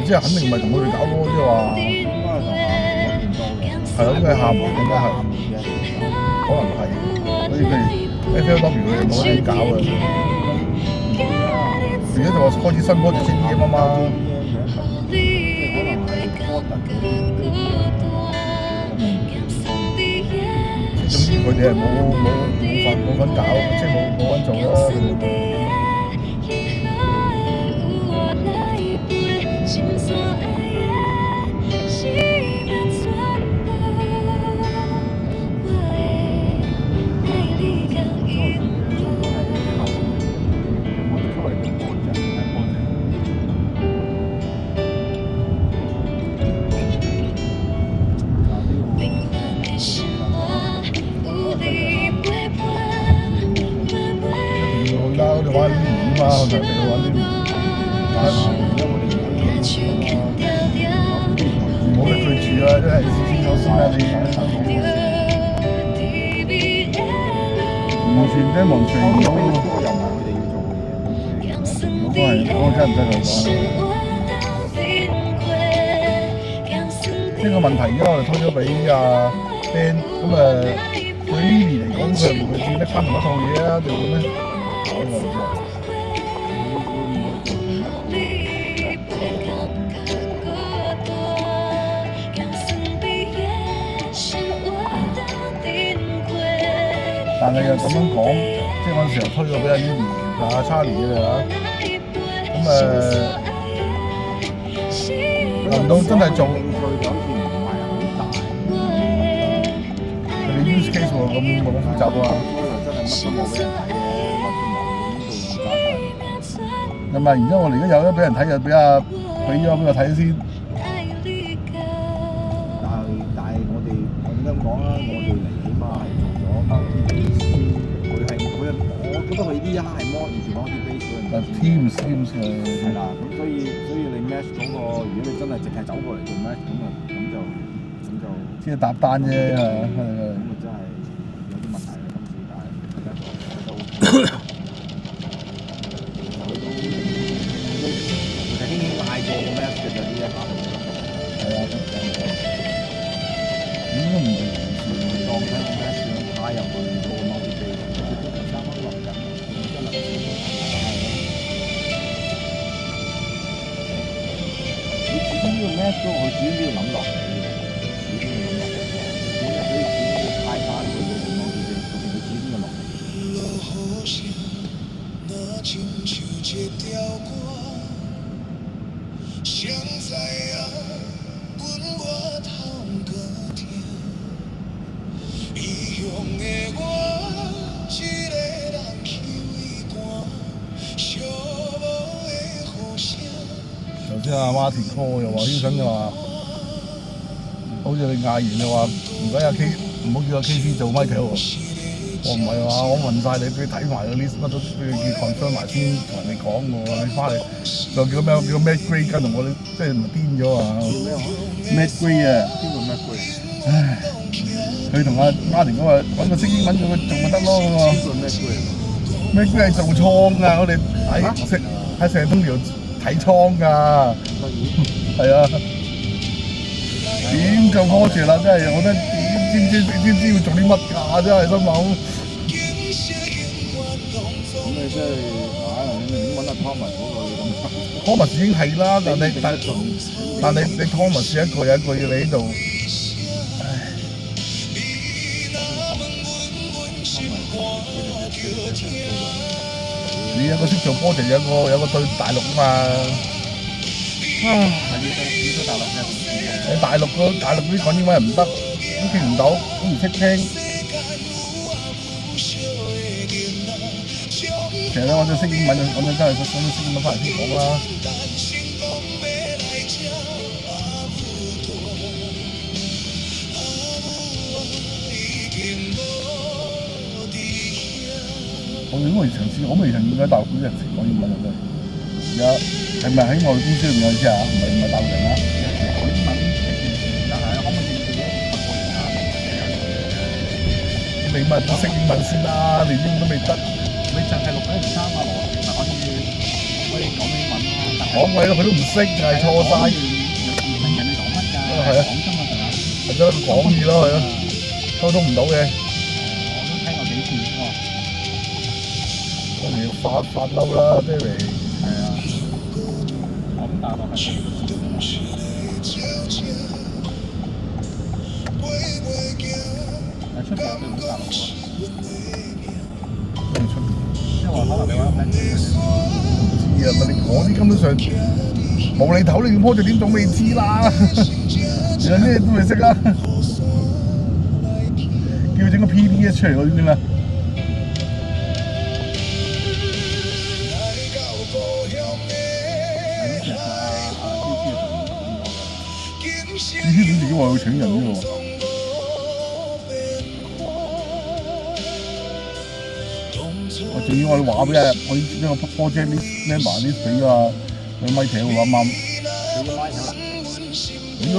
知係肯定唔係同佢哋搞咯，即係話。應該係同廈門嗰邊做。係啊，應該係。可能係。所以佢 FLW 佢哋冇得搞啊。而家就話開始新 project 先啲啊嘛。總之佢哋係冇份搞，即係冇份做咯。我哋玩呢年啊嘛，我哋玩呢年。唔好俾佢住啊！真係清楚先啦，你。完全真係完全唔到。又唔係佢哋要做嘅嘢。嗰個係嗰個真係唔使佢講。呢個問題而家我哋推咗俾阿 Ben， 咁對 Lily 嚟講，佢係唔會轉得翻同一套嘢啊？定點咧？但係又咁樣講，即係嗰陣時候推咗俾阿 Lily 阿 Charlie 嘅啦，咁輪到真係做，佢哋 use case 冇咁複雜啊。咁啊，然之後我哋而家有得俾人睇，就俾咗俾我睇先。但係我哋咁講啦，我哋嚟起碼係做咗 multi-base， 我覺得佢呢一刻係 more into multi-base 嗰樣嘢。Teams 係啦，咁所以你 match 嗰個，如果你真係淨係走過嚟做 match 咁就即係搭單啫，係啊。咁啊真係有啲問題啦，今次但係其實輕輕嗌過個 match 嘅就呢一下。係啊，應該唔係當睇個 match 派入去做 multi-base， 佢都3蚊落緊，真係你始終呢個 match 嗰個，佢始終都要諗落嚟嘅，始終要諗落嚟嘅，所以始終要派翻佢做 multi-base， 佢始終要落嚟。现在啊，阮我头个疼，异乡的我，一个人去为寒，寂寞的雨声。頭先阿 Martin call 又話Hilton又話，好似你嗌完又話唔該阿 K， 唔好叫阿 KC 做 Michael 喎。我唔係話，我問晒你，俾你睇埋個 list 乜都俾你 confirm 埋先同人哋講喎。你翻嚟就叫咩 Gray 跟同我哋，即係唔係癲咗啊 ？Matt Gray 啊，邊個 Matt Gray？唉，佢同阿 Martin 講話揾個識英文嘅佢做咪得咯。邊個 Matt Gray？Matt Gray 係做倉㗎，我哋喺成通條睇倉㗎，係啊。咦？點就多謝啦！真係，我覺得知要做啲乜㗎？真係心諗。咁你即係你寧願揾阿 Thomas 嗰個咁。Thomas 已經係啦，但你 Thomas 一個有一個要你喺度，唉。你有個識做波就有個對大陸啊嘛。要對大陸嘅同事嘅。你大陸嗰啲講英文又唔得，都聽唔到，都唔識聽。其實咧，我就識英文，我就真係識英文翻嚟先講啦。我未曾見過大陸啲人識講英文嘅，而家係咪喺我哋公司裏面有先啊？唔係大陸人啦。講英文但係可唔可以自己你咪都識英文先啦，連英文都未得。你就係6.3啊，羅其實可以講英文啦。講鬼咯，佢都唔識，就係錯晒。問人哋講乜㗎？係啊，講啫嘛，係咯，講嘢咯，係咯，溝通唔到嘅。我都聽過幾次喎。我哋要發嬲啦 ，David。係啊，我咁大陸係。出邊對唔大陸喎？咩出邊？即係話可能你話咩？知啊，咪你嗰啲根本上無厘頭，你點 project 點總未知啦？有咩都未識啦。叫佢整個 PDF 出嚟嗰啲點啊？自己話要請人啫喎。我仲要我話俾你，我呢個 project member list 俾啊兩米條啱啱。你個拉條啦？點咗？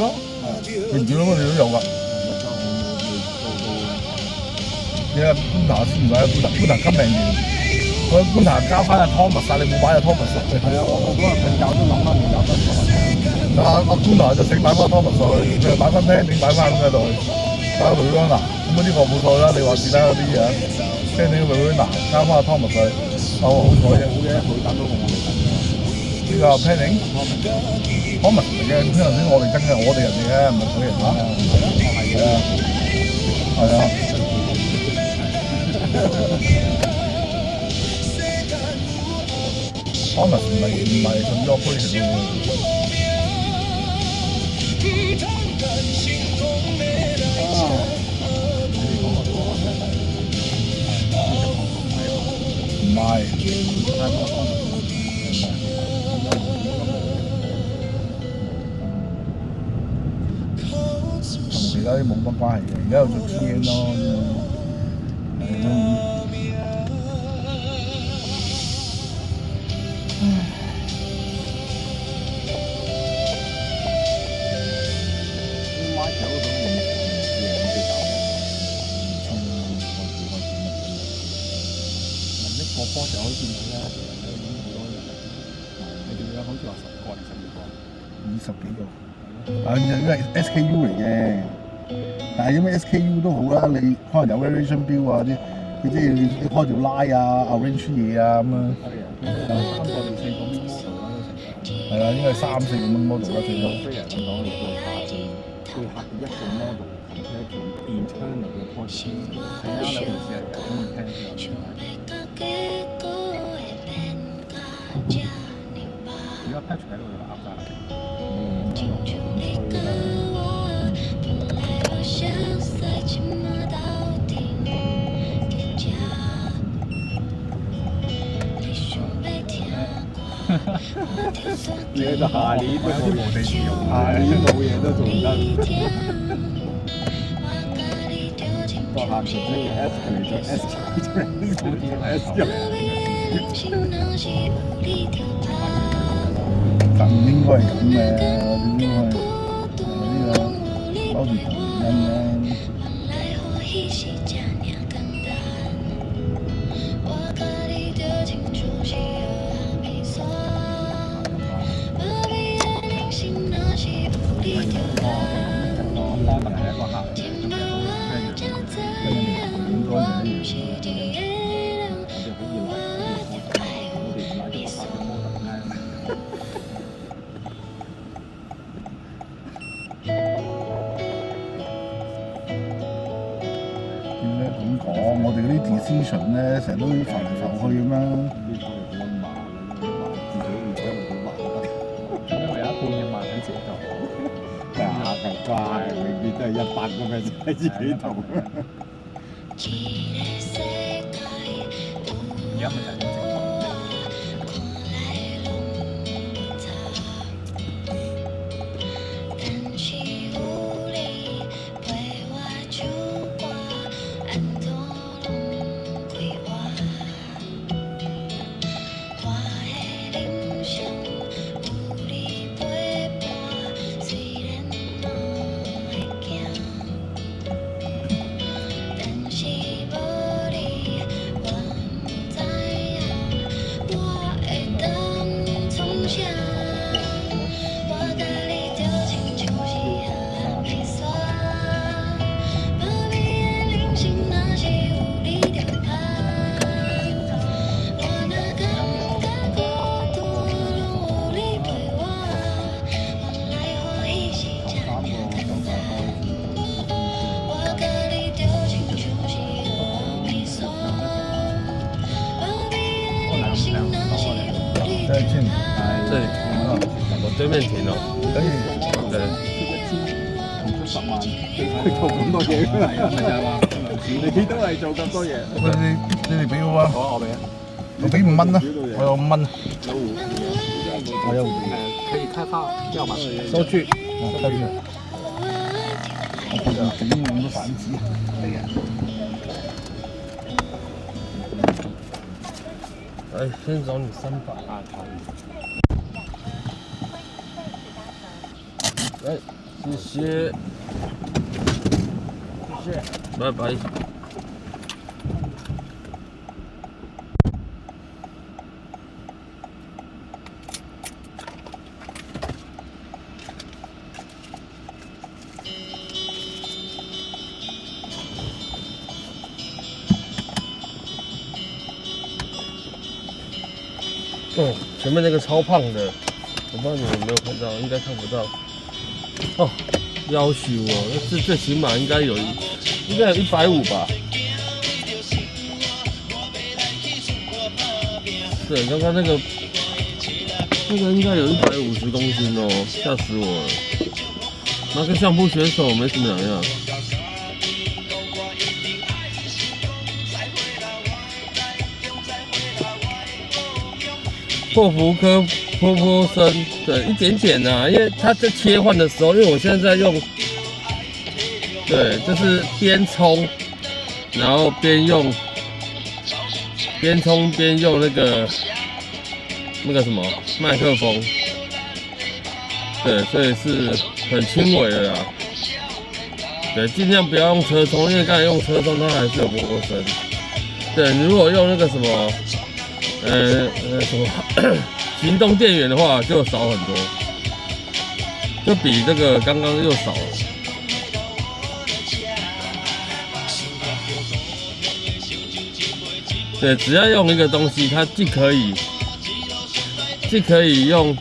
你唔見到我哋都有㗎。你阿官塔先唔係官塔金命完，個官塔交翻阿 Thomas 曬，你冇擺阿 Thomas 落去。係啊，我嗰日瞓覺都諗翻未有得做。阿官塔就整擺翻 Thomas 落去，佢擺翻聽，整擺翻咁喺度，擺到佢嗰嗱，咁嗰啲我冇錯啦，你話是啦嗰啲嘢。聽你個女嗱，交翻阿 Thomas 去，好彩啫，好嘅，佢答到我哋呢個 planning，Thomas 嚟嘅，頭先我哋真嘅，我哋人嚟嘅，唔係佢人啊。係啊，係啊。Thomas 唔係屬於 operation 嘅。唔係，同其他啲冇乜關係嘅，而家有做 TN 咯，個波就可以見到咧，好多人。你哋而家好似話10個定12個？ 20幾個。啊，因為 SKU 嚟嘅，但係因為 SKU 都好啦，你可能有 variation 標啊啲，你即係你開條拉啊、arrange 嘢啊咁啊。係啊，3個定4個 model 啦，都成日。係啊，應該係3、4個蚊 model 啦，最多。飛人咁講，你對下邊一個 model 同一條 internal 嘅 portion， 睇啱兩件事係咁樣聽。而家 patch 喺度就啱晒啦。你喺度下年都冇無地自容，下年冇嘢都做唔得。個下邊呢個 S 嚟咗 S 出嚟，呢個叫 S 入。就唔應該係咁嘅，我哋應該係呢個包住同因嘅。station 咧，成日都浮嚟浮去咁樣。因為有一半嘅慢喺自己度。係啊，係怪，永遠都係100%喺自己度。而家咪就係咁情況。这里，我对面停了。对。唔出10萬，去做咁多嘢，咪就係話你都係做咁多嘢。喂，你哋俾我啊！好啊，我俾啊。我俾5蚊啦，我有5蚊。我有可以開發要嗎？收據。收據。我背上整咁多散紙。哎，先找你300。啊，可以。来，谢谢，谢谢，拜拜。哦，前面那个超胖的，我不知道你们有没有看到，应该看不到。哦，要求哦，这最起码应该有150吧。对，刚刚那个应该有150公斤哦，吓死我了。那跟相扑选手没什么两样。破福科坡身，对，一点点啊，因为它在切换的时候，因为我现在在用，对，就是边冲，然后边冲边用那个什么麦克风，对，所以是很轻微的啦。对，尽量不要用车冲，因为刚才用车冲它还是有波声。对，你如果用那个什么。什么行动电源的话就少很多，就比这个刚刚又少了。对，只要用一个东西，它既可以用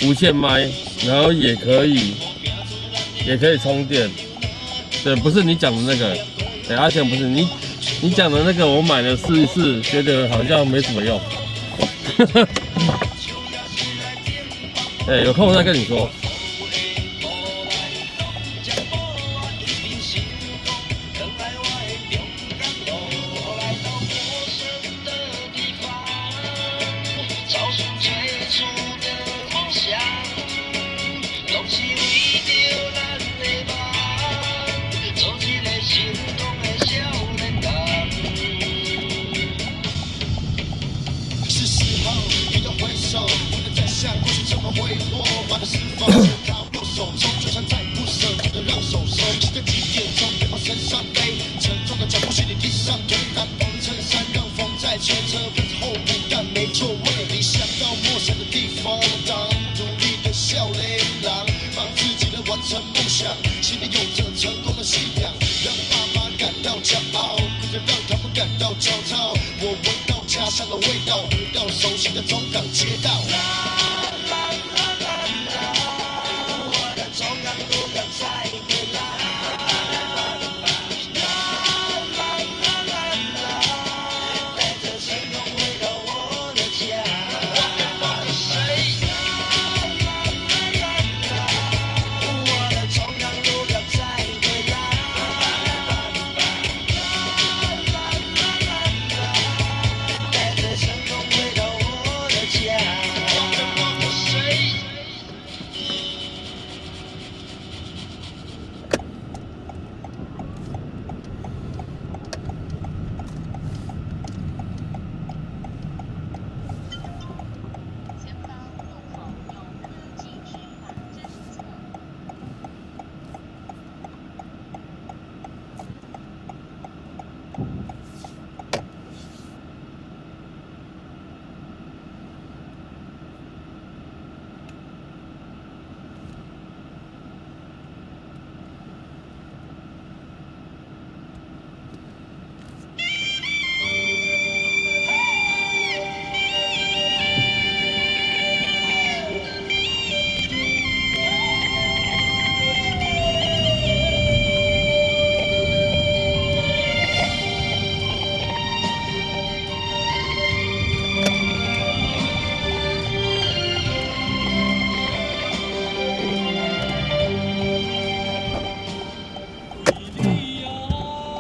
无线麦，然后也可以充电。对，不是你讲的那个，对，阿强不是你讲的那个，我买了试一试，觉得好像没什么用。对，有空我再跟你说。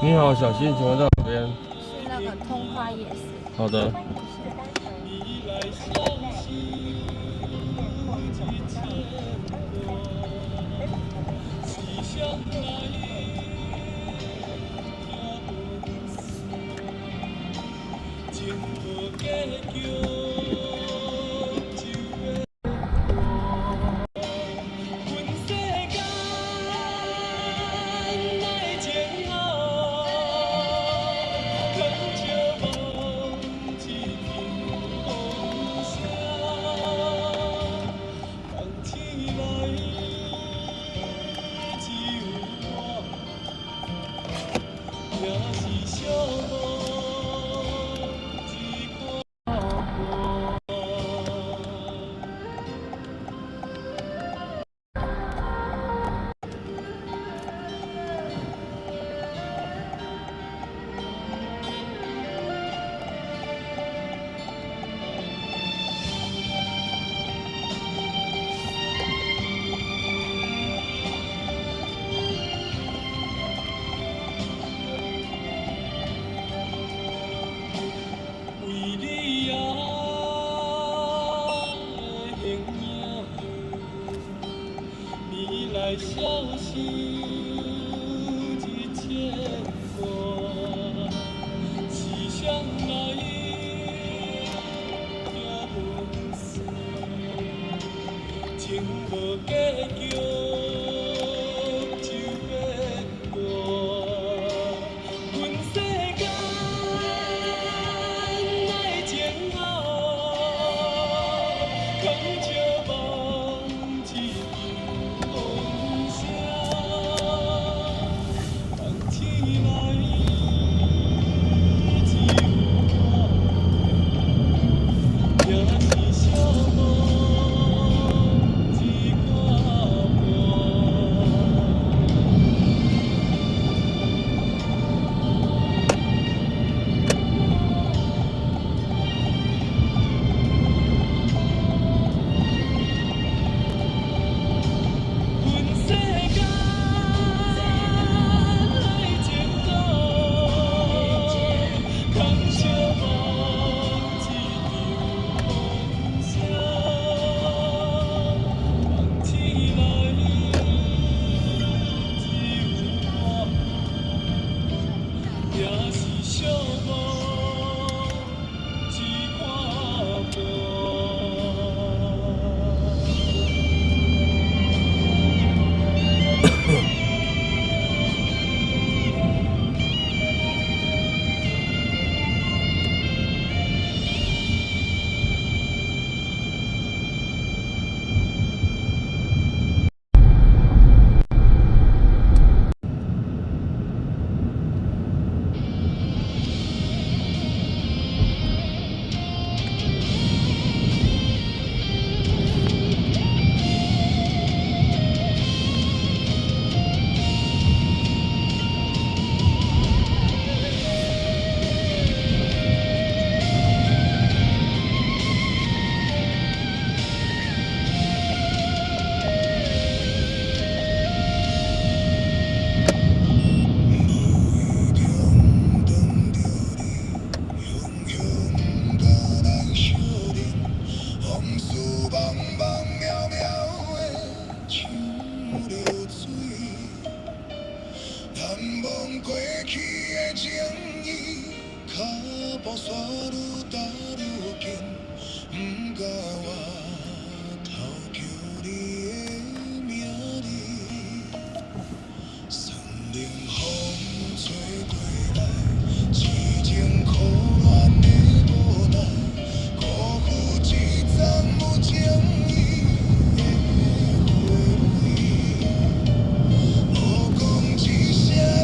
你好，小心，请问到哪边？是那个通化夜市。好的。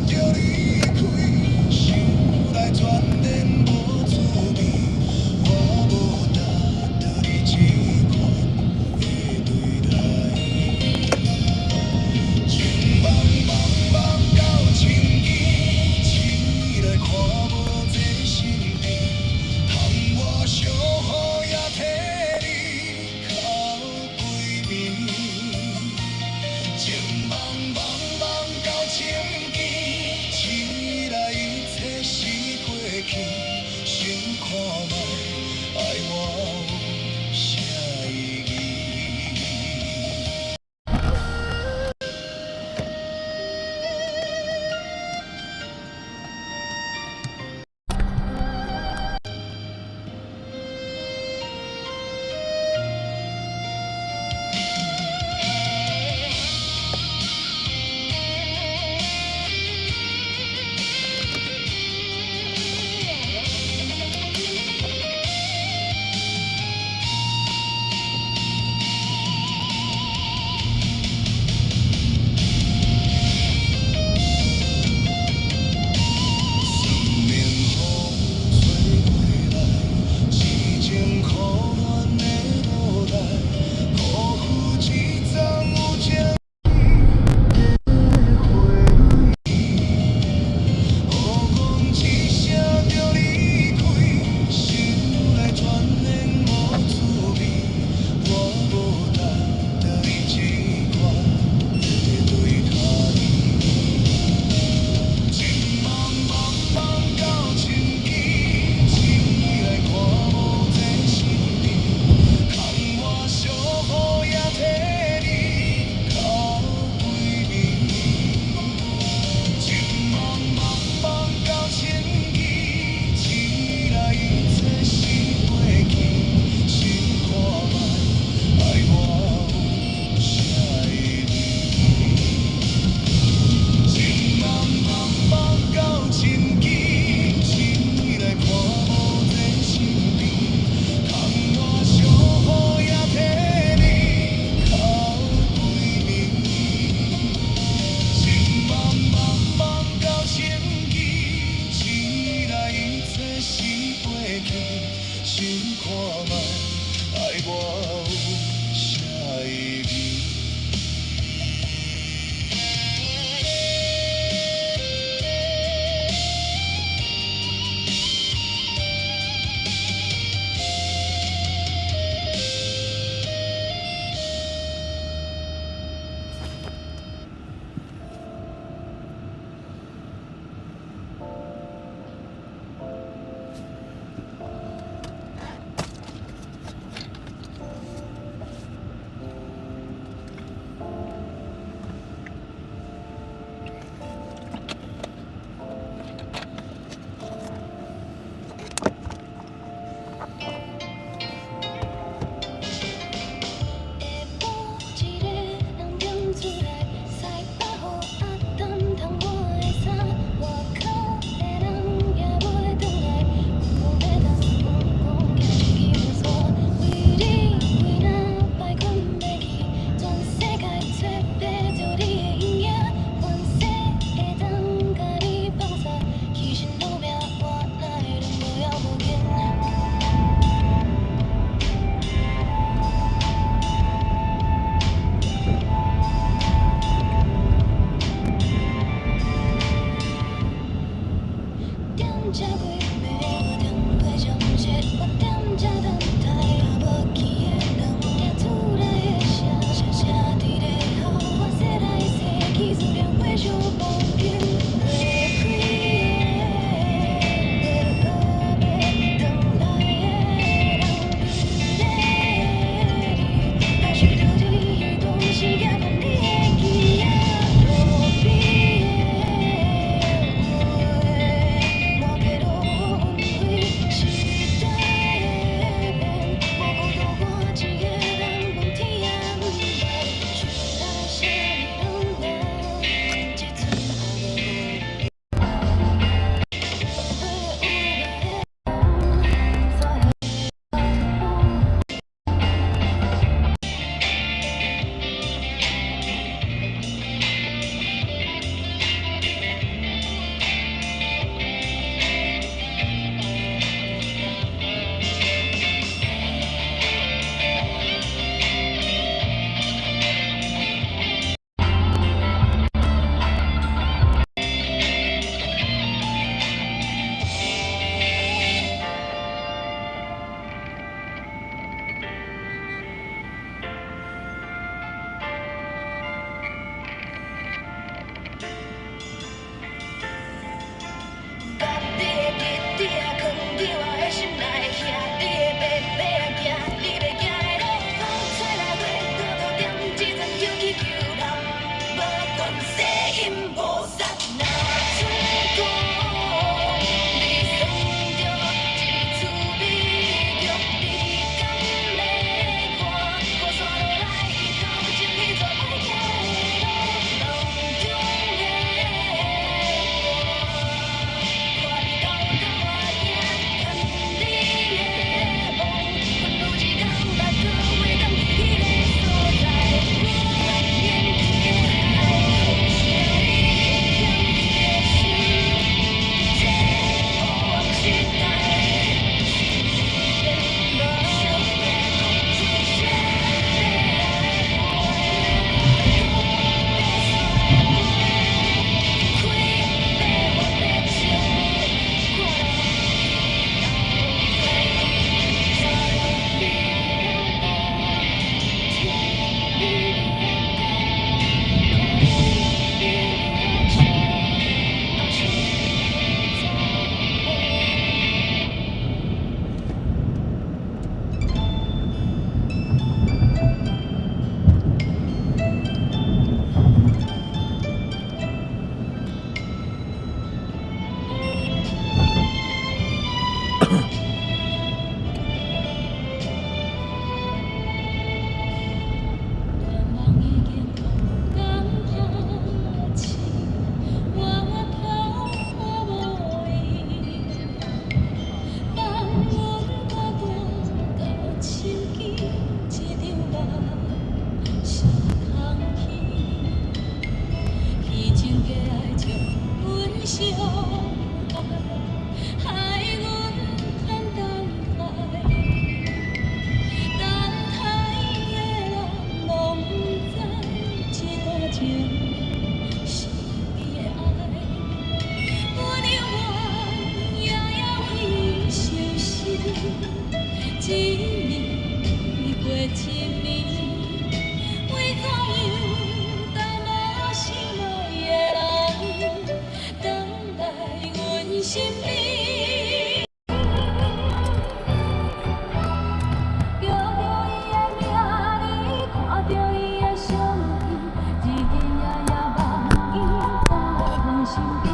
着离开，想来全然无滋味。过吗？爱过有啥意义？一年过一年，为怎样等无心爱的人，等来阮身边？叫着伊的名字，看着伊的相片，日日夜夜梦伊等来阮身边。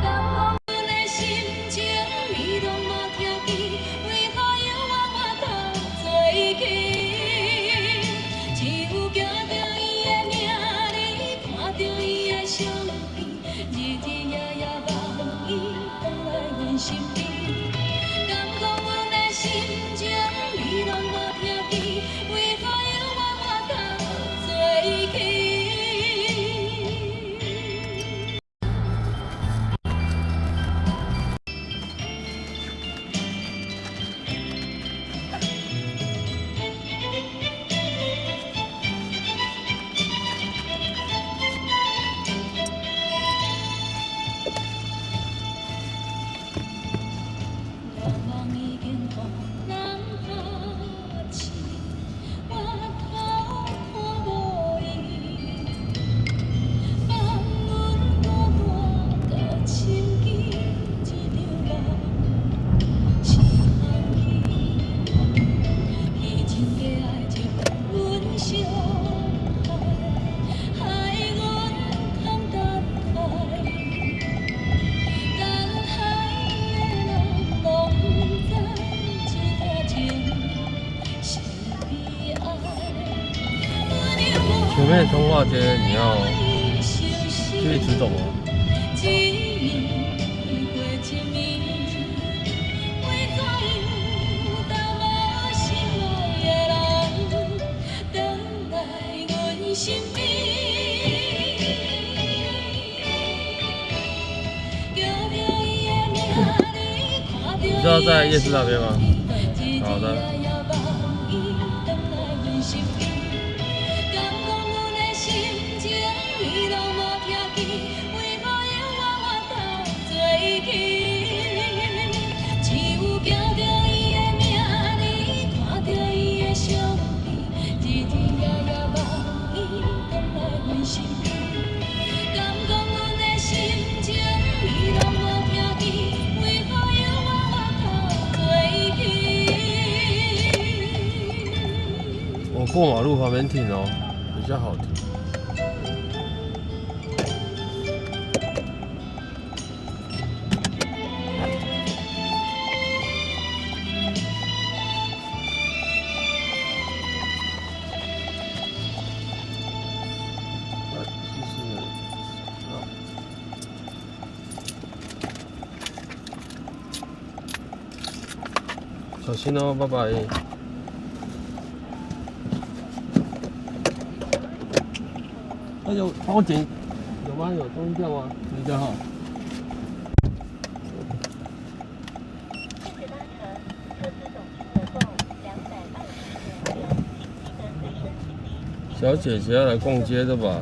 敢讲阮的心情，你拢无听见，为何犹原我头做起？只有叫着伊的名字，看着伊的相片，日日夜夜梦伊等来阮身边。敢讲阮的心情，你拢无听见，为何犹原我头做起？日光已经予人抛弃，我头看无伊，放阮孤单到深更，一场梦是空虚，虚情假爱就阮伤害，害阮通等待。等海的人拢不知，这段情是悲哀。前面通化街你要去直走吗？一年过一年，为怎样等无心爱的人，等来阮身边？叫着伊的名字，看着伊的你知道在夜市那边吗？好的。敢讲阮的心情，你拢无听见，为何犹原我头做起？只有叫着伊的名字，看着伊的相片，日日夜夜梦伊等来阮身边。敢讲阮的心情，你拢无听见，为何犹原我头做起？我过马路旁边停哦，比较好停。小心哦，拜拜。那有帮我捡，有吗？有东西掉吗？你的哈。小姐姐要来逛街的吧？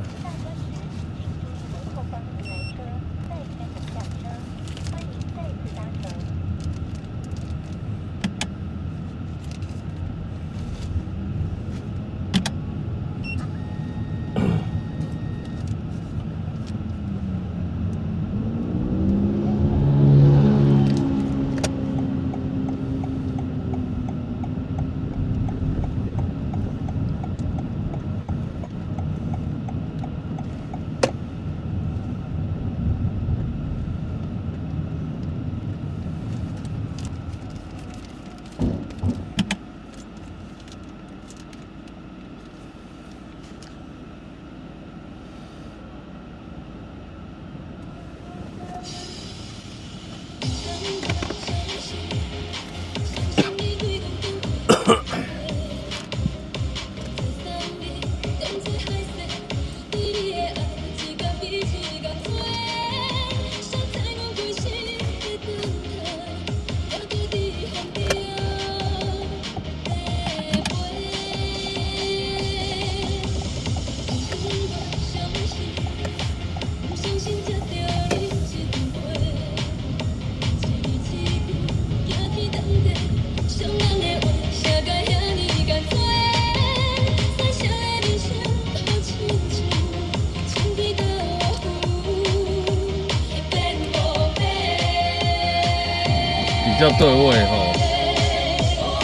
较对味哈，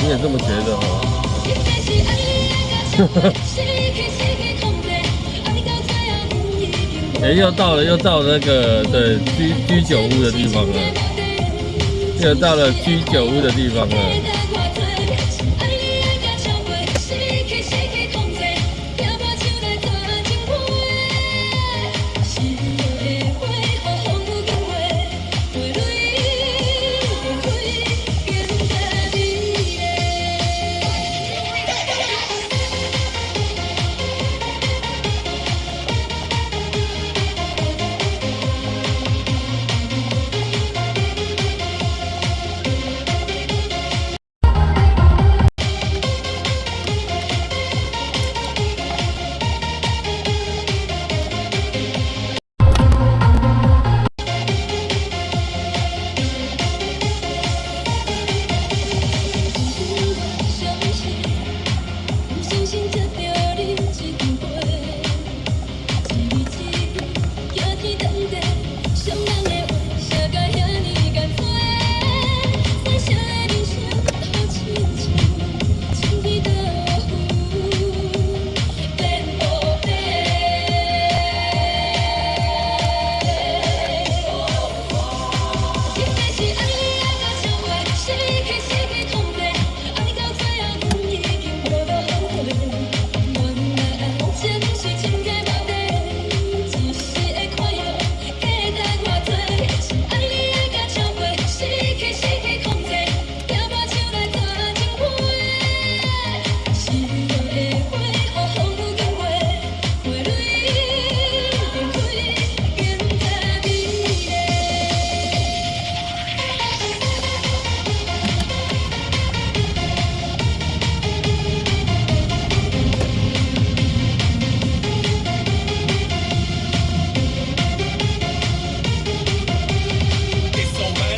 你也这么觉得哈？哎，又到了那个对居酒屋的地方了，又到了居酒屋的地方了。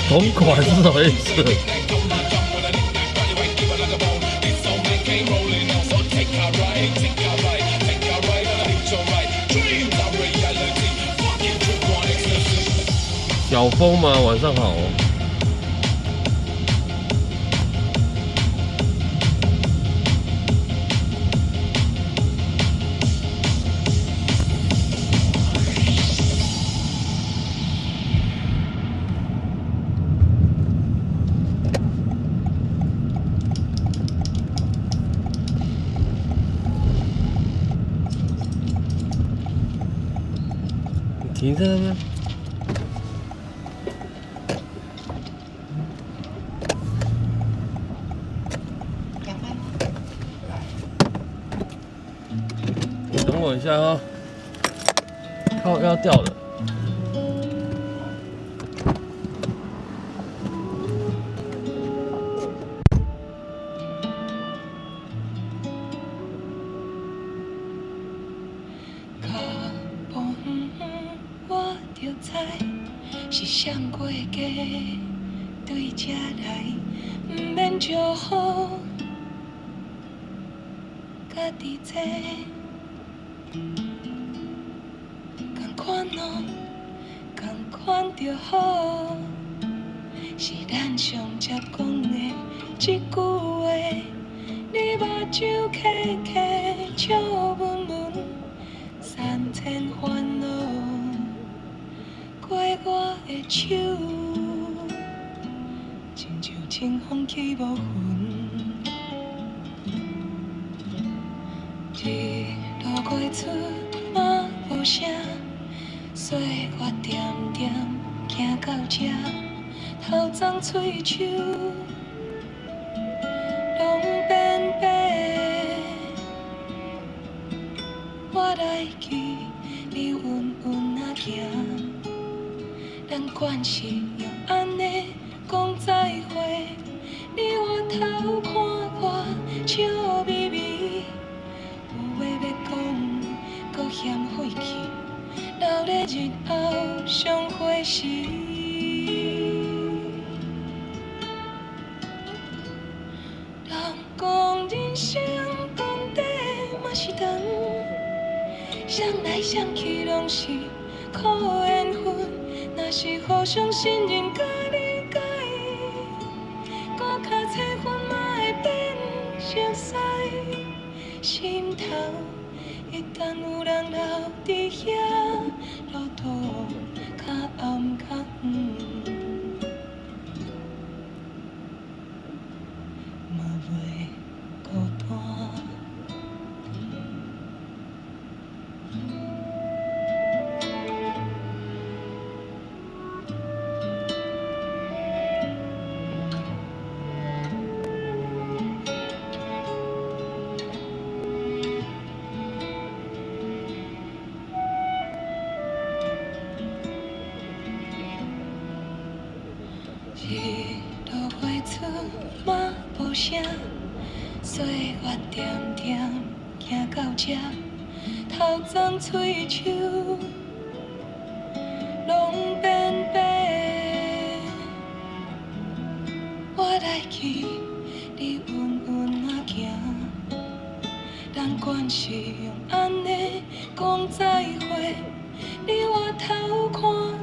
同款是什么意思？小峰吗？晚上好。停在那边。等我一下啊，靠，要掉了。是闪过家，对这来，不免祝福，家己做，同款哦，同款就好，是咱上接讲的一句话。你目睭开开，笑温温，三千烦恼。过我的手，亲像清风起无痕。日落过出嘛无声，岁月点点行到这，头鬃喙手拢变白。我来记你稳稳啊行。咱惯是用安尼讲再会，你回头看我笑眯眯，有话要讲，搁嫌费气，留咧日后相会时。人讲人生长短嘛是长，想来想去拢是苦缘分。若是互相信任甲理解，熟悉，心头一旦有人留伫遐，路途较暗较远，嘛袂孤单。日落花出嘛无声，岁月点点行到这，头鬃喙手拢变白。我来去，你稳稳啊行，咱惯是用安尼讲再会。你回头看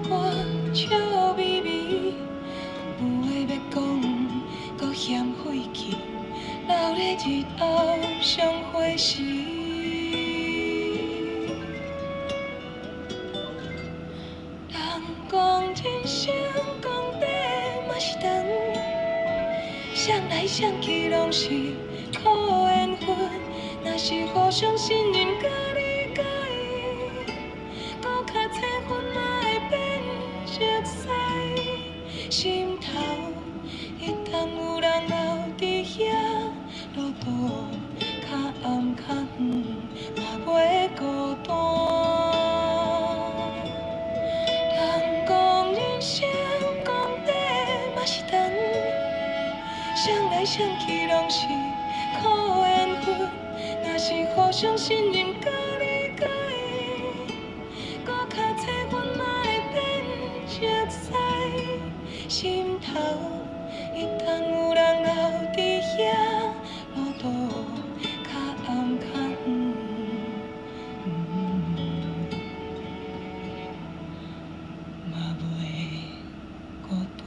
我笑眯眯。有话要讲，搁嫌费气，留咧日后相会时。人讲人生讲短嘛是长，想来想去拢是苦缘分。若是互相信任甲理解，搁较切分嘛会变熟悉。心头一旦有人留伫遐，路途较暗较远，嘛袂孤单。人讲人生讲短嘛是长，想来想去拢是苦缘分。若是互相信任甲理解，搁较切分嘛会变熟悉。心头一旦有人留伫遐，路途较暗较远，嘛袂孤单。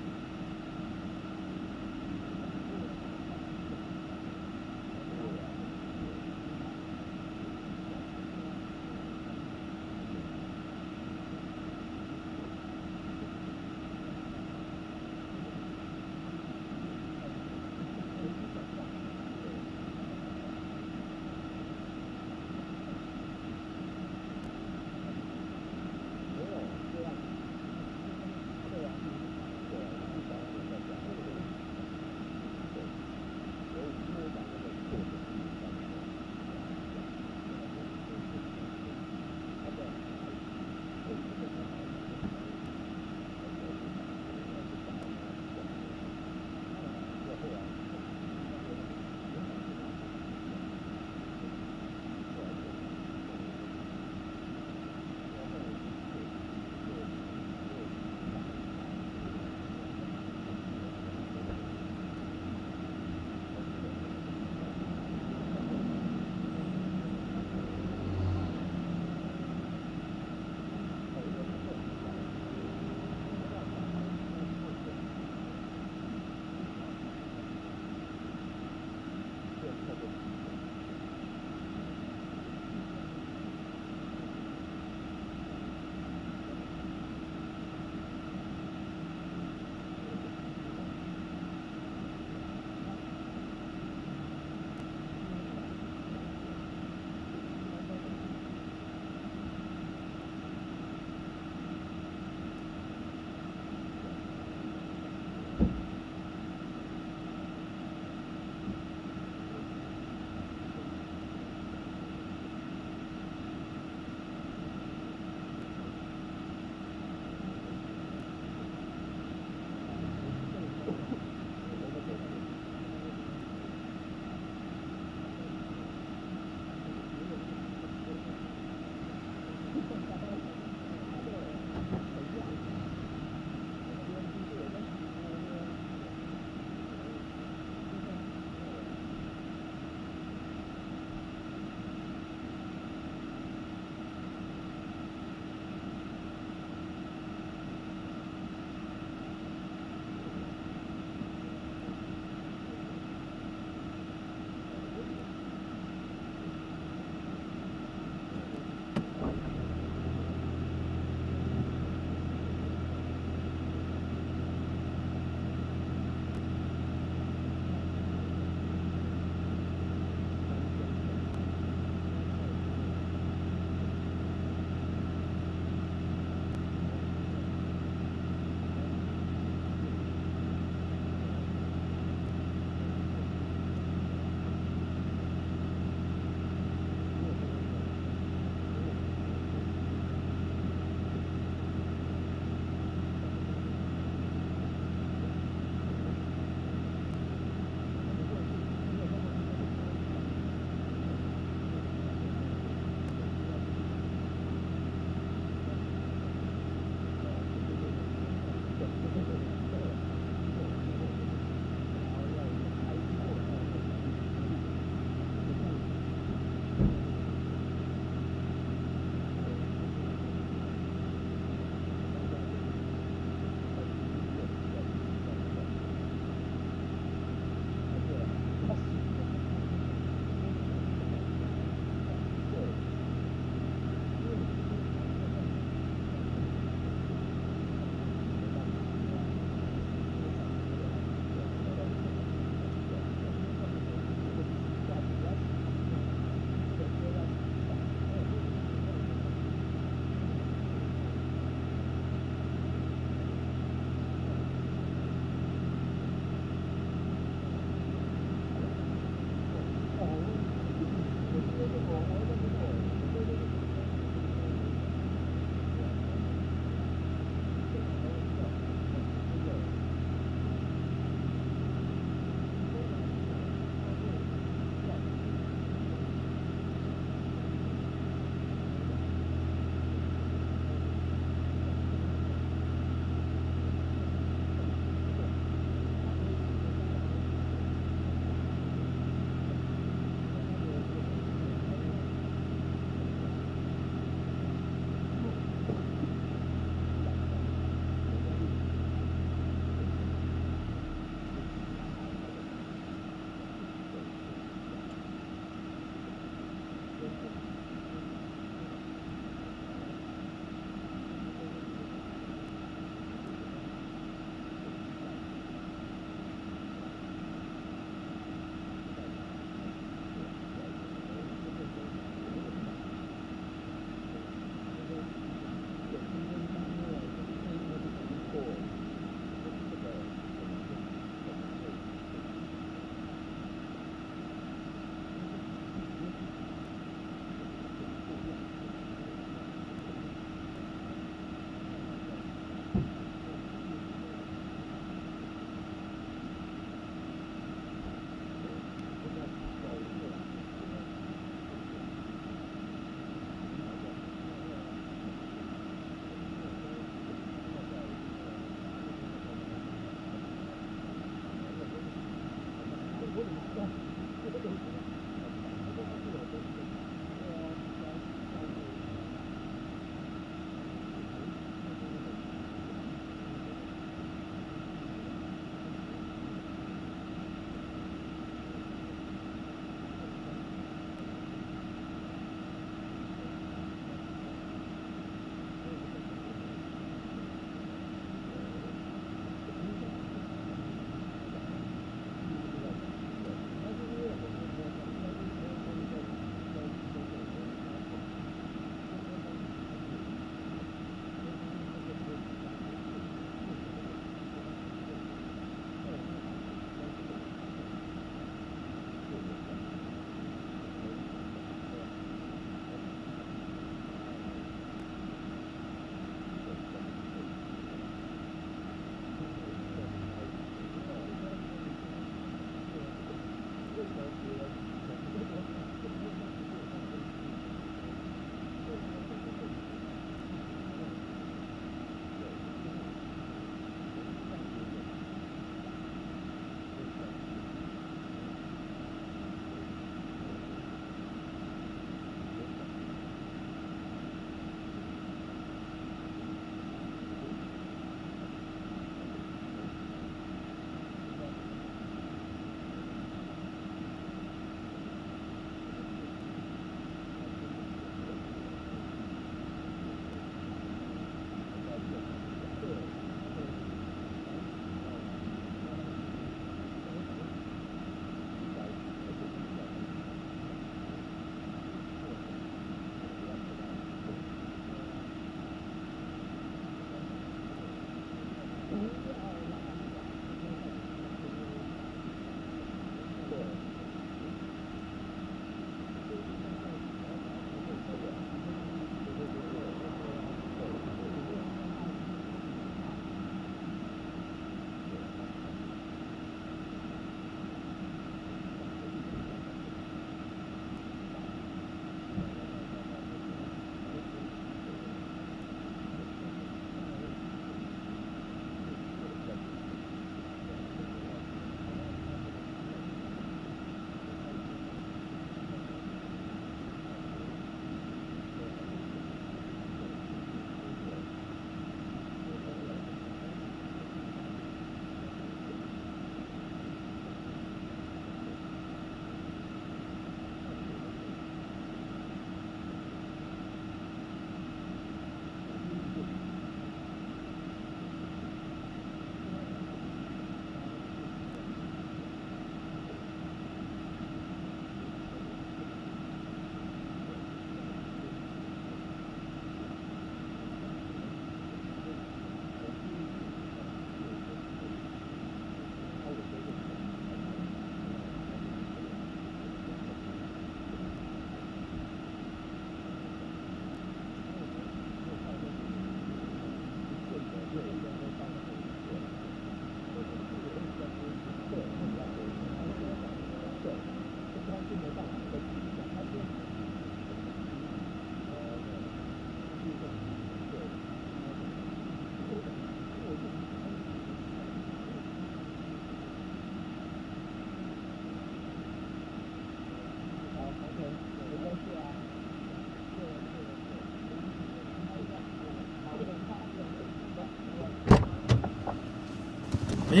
哎，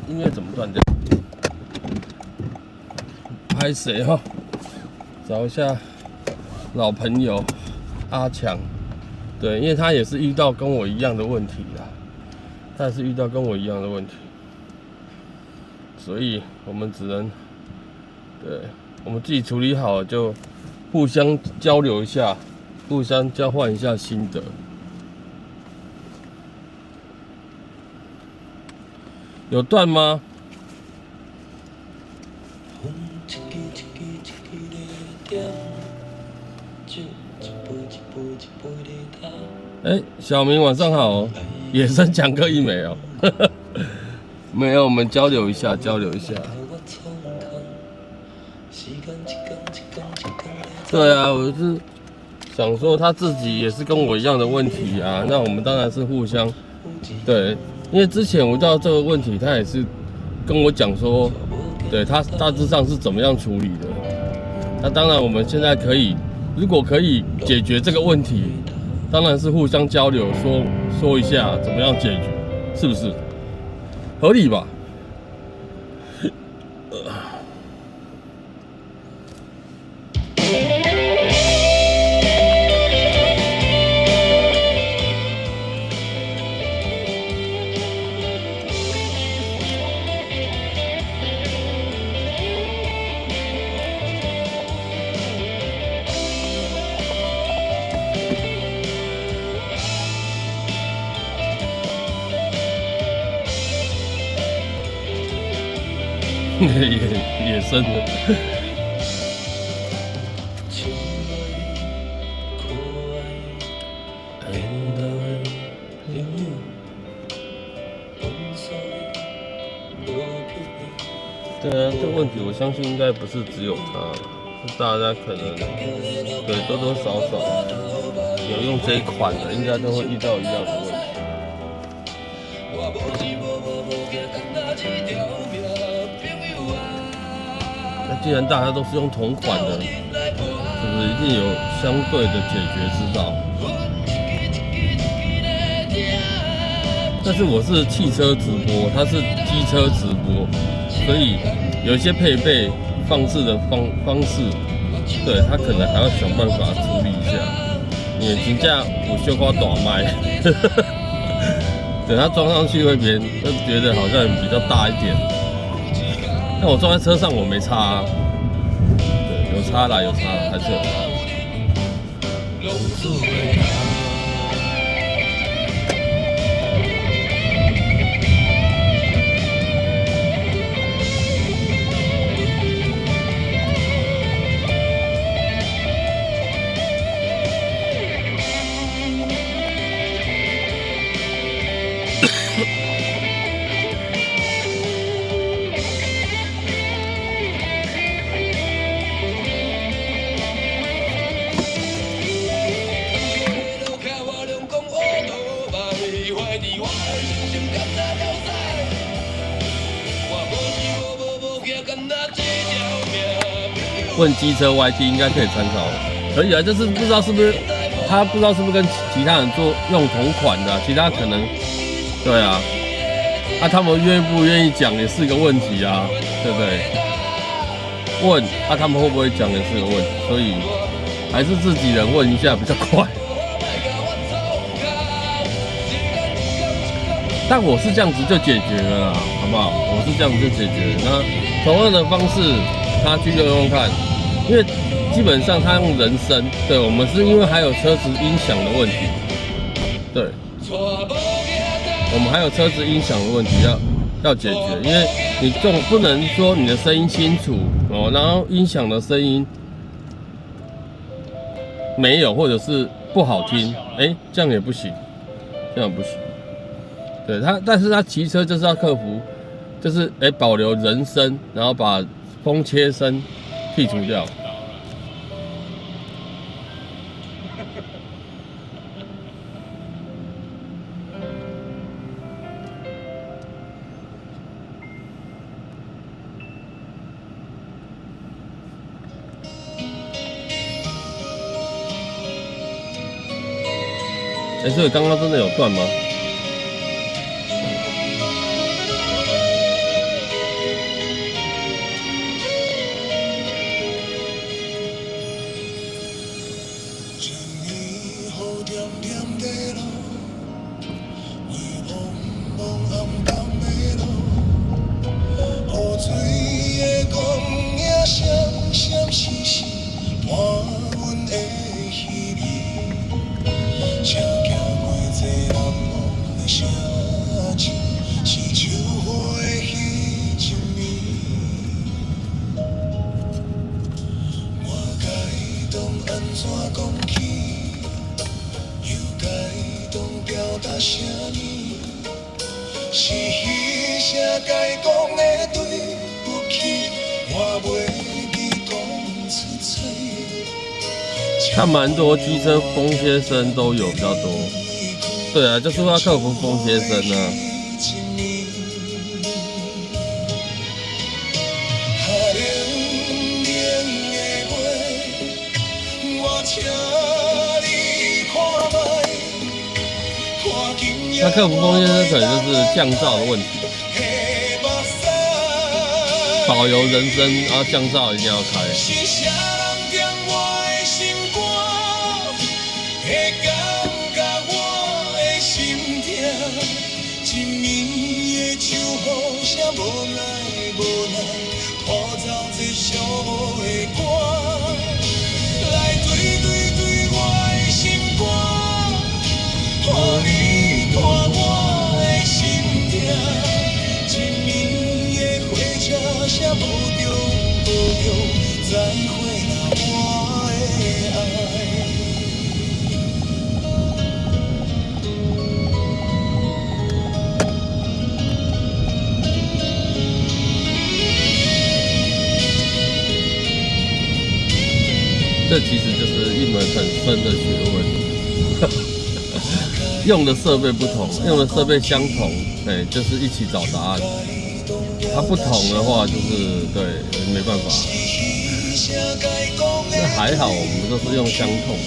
音乐怎么断掉？拍谁哈？找一下老朋友阿强，对，因为他也是遇到跟我一样的问题啦，他也是遇到跟我一样的问题，所以我们只能，对，我们自己处理好就互相交流一下，互相交换一下心得。有断吗？哎，小明晚上好，野生讲课一枚哦，没有，我们交流一下，交流一下。对啊，我是想说他自己也是跟我一样的问题啊，那我们当然是互相，对。因为之前我遇到这个问题，他也是跟我讲说，对，对，它大致上是怎么样处理的。那当然，我们现在如果可以解决这个问题，当然是互相交流，说一下怎么样解决，是不是？合理吧？野生的。对啊，这个问题我相信应该不是只有他，是大家可能对多多少少有用这一款的，应该都会遇到一样的问题。那既然大家都是用同款的，是不是一定有相对的解决之道？但是我是汽车直播，他是机车直播，所以有一些配备放置的方式，对他可能还要想办法处理一下。也评价我修花短麦，等它装上去会别人会觉得好像比较大一点。但我装在车上我没差啊，对，有差啦，还是有差。问机车 YT 应该可以参考，可以啊，就是不知道是不是跟其他人用同款的、啊，其他可能对啊，他们不愿意讲也是一个问题啊，对不对？问他们会不会讲也是个问题，所以还是自己人问一下比较快。但我是这样子就解决了啦，好不好？我是这样子就解决了。那同样的方式，他去用看，因为基本上他用人声，对我们是因为还有车子音响的问题，对，我们还有车子音响的问题要解决，因为你总不能说你的声音清楚哦，然后音响的声音没有或者是不好听，这样也不行，这样不行。对他，但是他骑车就是要克服，就是保留人声，然后把风切声剔除掉。所以刚刚真的有断吗？它蛮多机车风切声都有比较多，对啊，就是要克服风切声啊。那克服风险可能就是降噪的问题，保有人声，然后降噪一定要开。这其实就是一门很深的学问，用的设备不同，用的设备相同，就是一起找答案。它不同的话，就是对，没办法。那还好，我们都是用相同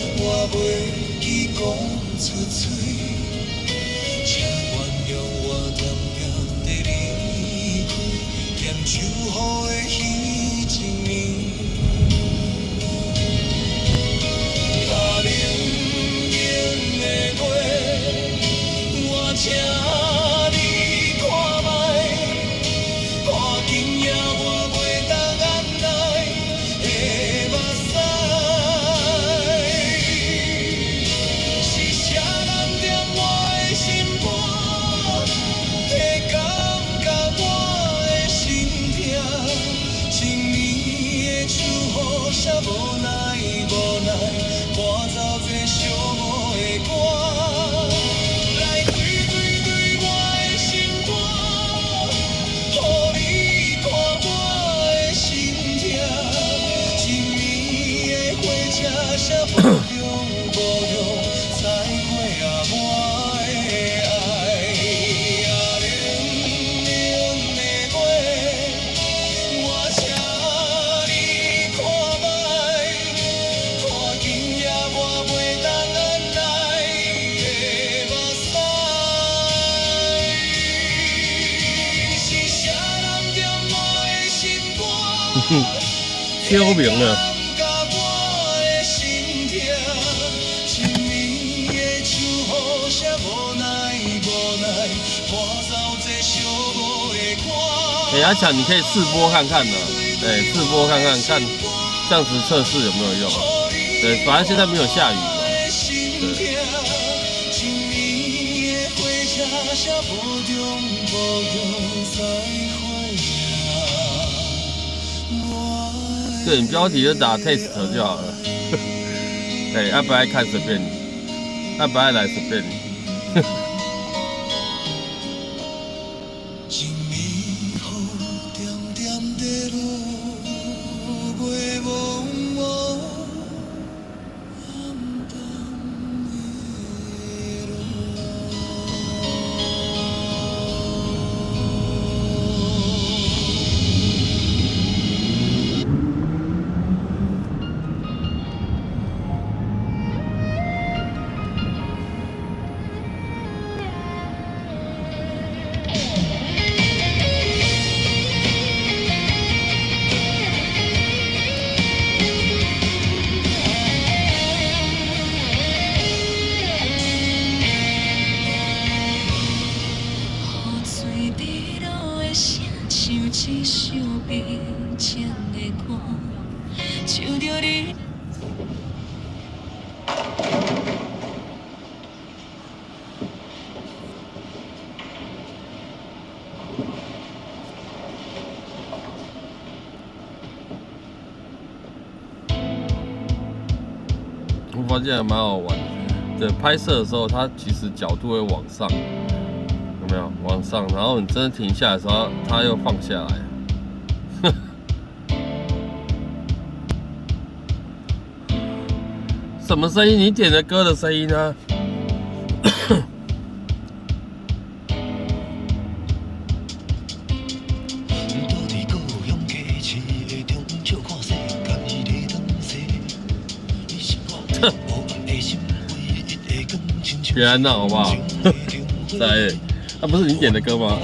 秋明了。阿强，你可以试播看看呢，试播看看，看这样子测试有没有用。对，反正现在没有下雨嘛。对，你标题就打 test 就好了。爱不爱看随便你，爱不爱来随便你。我发现还蛮好玩的。对，拍摄的时候，它其实角度会往上，有没有？往上，然后你真的停下来的时候，它又放下来。什么声音？你点的歌的声音呢？别闹好不好？在，那不是你点的歌吗？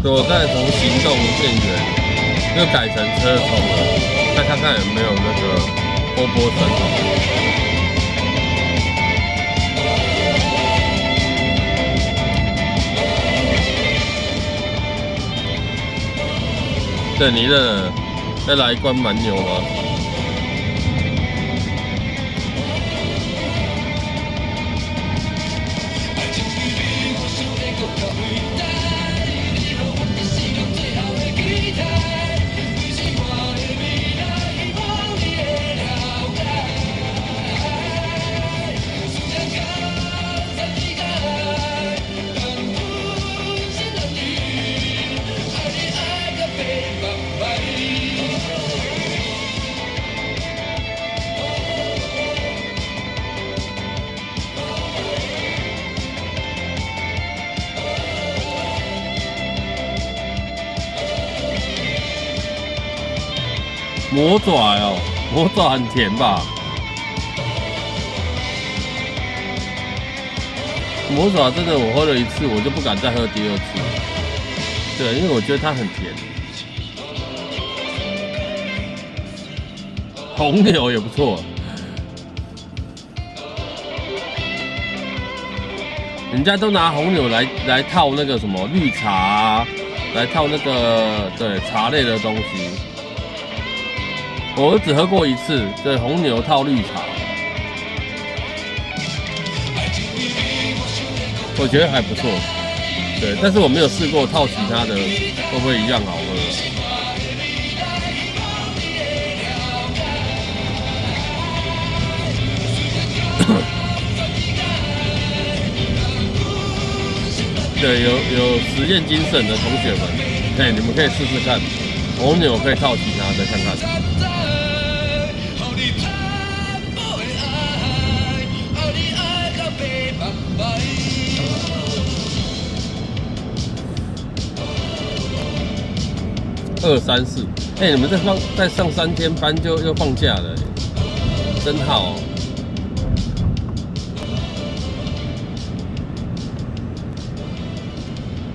我刚才从行动电源又改成车充了，再看看有没有那个波波神哦。对，你的要来一罐蛮牛吗？魔爪哦，魔爪很甜吧？魔爪真的，我喝了一次，我就不敢再喝第二次。对，因为我觉得它很甜。红牛也不错，人家都拿红牛来套那个什么绿茶啊，来套那个对茶类的东西。我只喝过一次，对，红牛套绿茶，我觉得还不错，对，但是我没有试过套其他的，会不会一样好喝？对，有实验精神的同学们，对，你们可以试试看，红牛可以套其他的看看。2、3、4，你们再上3天班就又放假了，真好哦。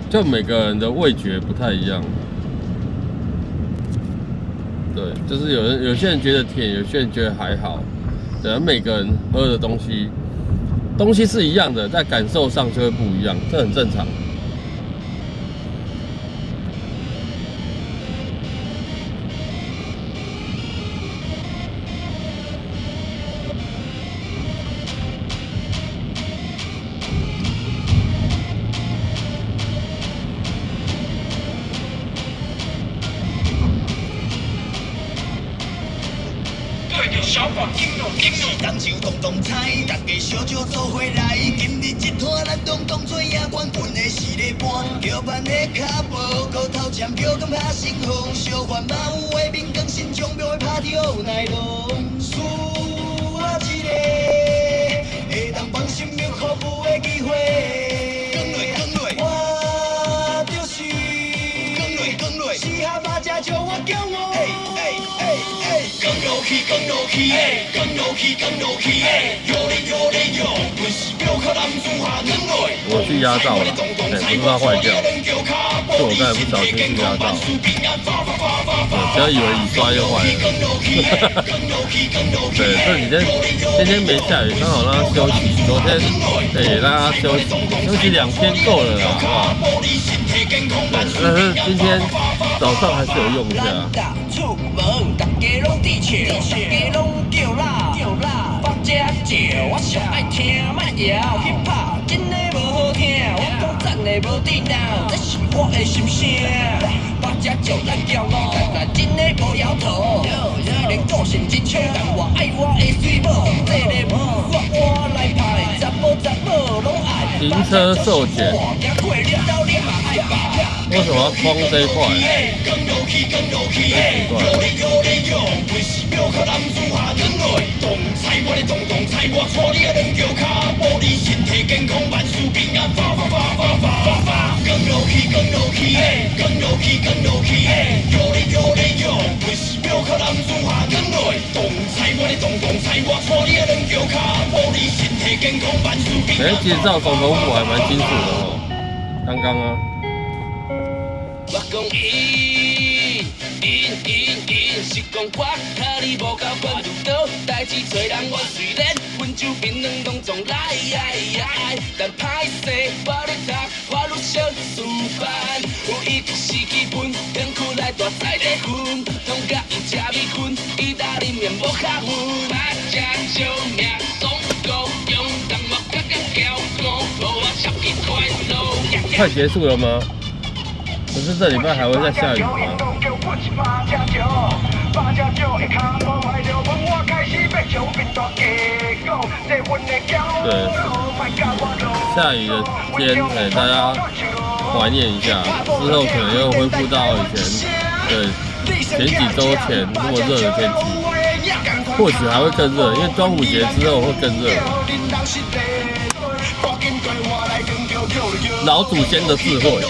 就每个人的味觉不太一样，对，就是有些人觉得甜，有些人觉得还好，对，每个人喝的东西是一样的，在感受上就会不一样，这很正常。小广金融，当手动动彩，大家小少做伙来。今日这摊咱动做赢冠军的是个半，叫板的脚无够头前票咁拍成风，小贩马有的面更新将标的拍掉内容，输我一个，会当放心要服务的机会。我就是四下八家叫我骄傲。更落去，我去压到了，不是它坏掉，是我刚才不小心去压到，不要以为你刷就坏了。对，这几天天没下雨，刚好让它休息，昨天也让它休息2天够了啦，好不好？对，但是今天早上还是有用一下。放只石，我上爱听慢摇 hip hop，真的无好听。我讲赞的无底脑，这是我的心声。把这酒咱骄傲，但真的无摇头。虽然个性真笑，但我爱我的水某。这个我来拍，查某拢爱。停车授检，为什么要框这一块？其实照总统府还蛮清楚的哦，刚刚啊。我讲是讲我甲你无够关注到，代志找人我虽然温酒槟榔拢总来，但歹势我咧读法律小师范，有伊个是基本，兴趣来大菜咧混，通甲伊食米粉，意大利面无较混，把这少命总够用，当我刚刚交工，我插一块肉。快结束了吗？可是这礼拜还会再下雨吗？对，下雨的天，大家怀念一下，之后可能又恢复到以前，前几周前那么热的天气，或许还会更热，因为端午节之后会更热。老祖先的智慧。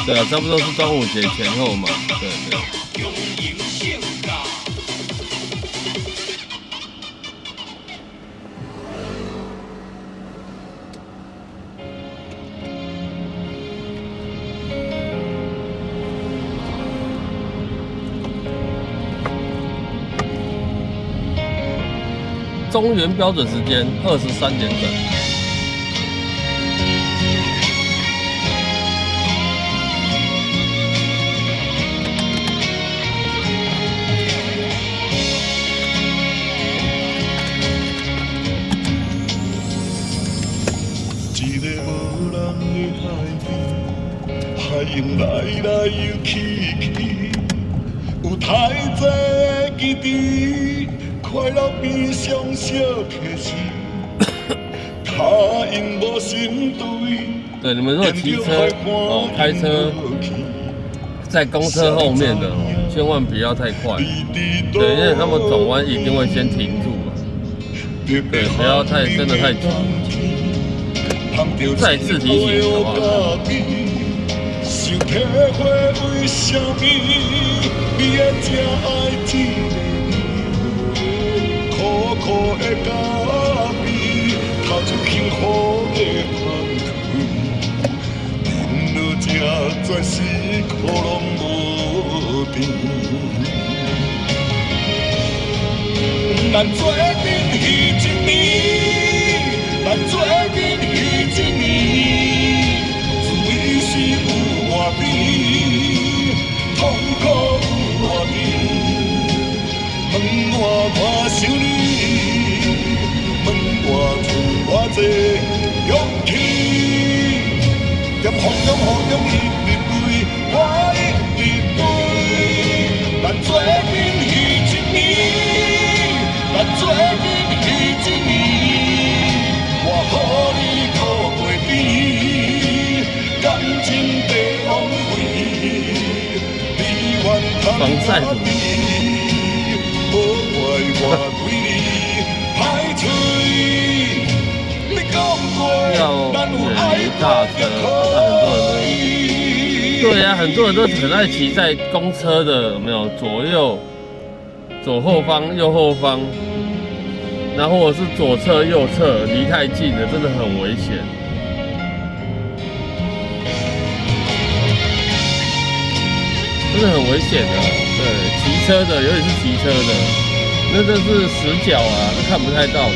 对啊，差不多是端午节前后嘛，对。中原标准时间23点整。一个无人的海边，海涌来又去去，有太多的记忆，快乐变上小客气，他因无心对。对，你们如果骑车开车在公车后面的千万不要太快，对，因为他们转弯一定会先停住嘛，对，不要真的太急。再次提醒，好不好？想体会为什么你会这爱一个苦苦的咖啡，透出幸福的香气，饮落这全是苦拢无甜。咱做阵彼一年，咱做阵彼一年，滋味是有偌甜，痛苦有偌甜。问我我想你，问我剩偌济勇气，点风中一日泪，我一日泪。咱做阵彼一年，咱做阵彼一年，我予你靠袂比，感情白浪费，你愿通我比，无怪我对你歹吹。大车，那很多人都，对啊，很多人都很爱骑在公车的，有没有左后方、右后方，然后或者是左侧、右侧离太近的，真的很危险。真的很危险的，对，骑车的，尤其是骑车的，那这是死角啊，那看不太到的。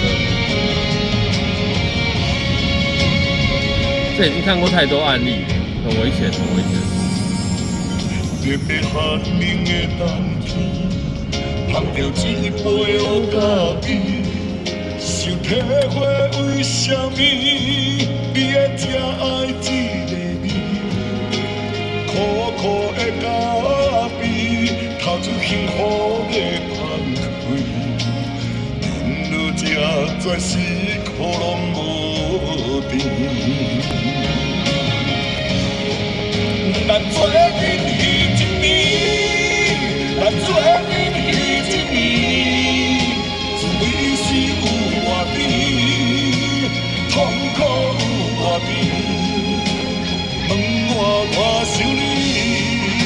这已经看过太多案例了，很危险，很危险。面对寒冷的冬天，捧着一杯乌咖啡，想体会为什么你会这爱一个你。苦苦的咖啡，透出幸福的香气，饮落这全是苦拢无甜。咱做阵彼一暝，咱做阵彼一暝，滋味是有偌甜，痛苦有偌甜。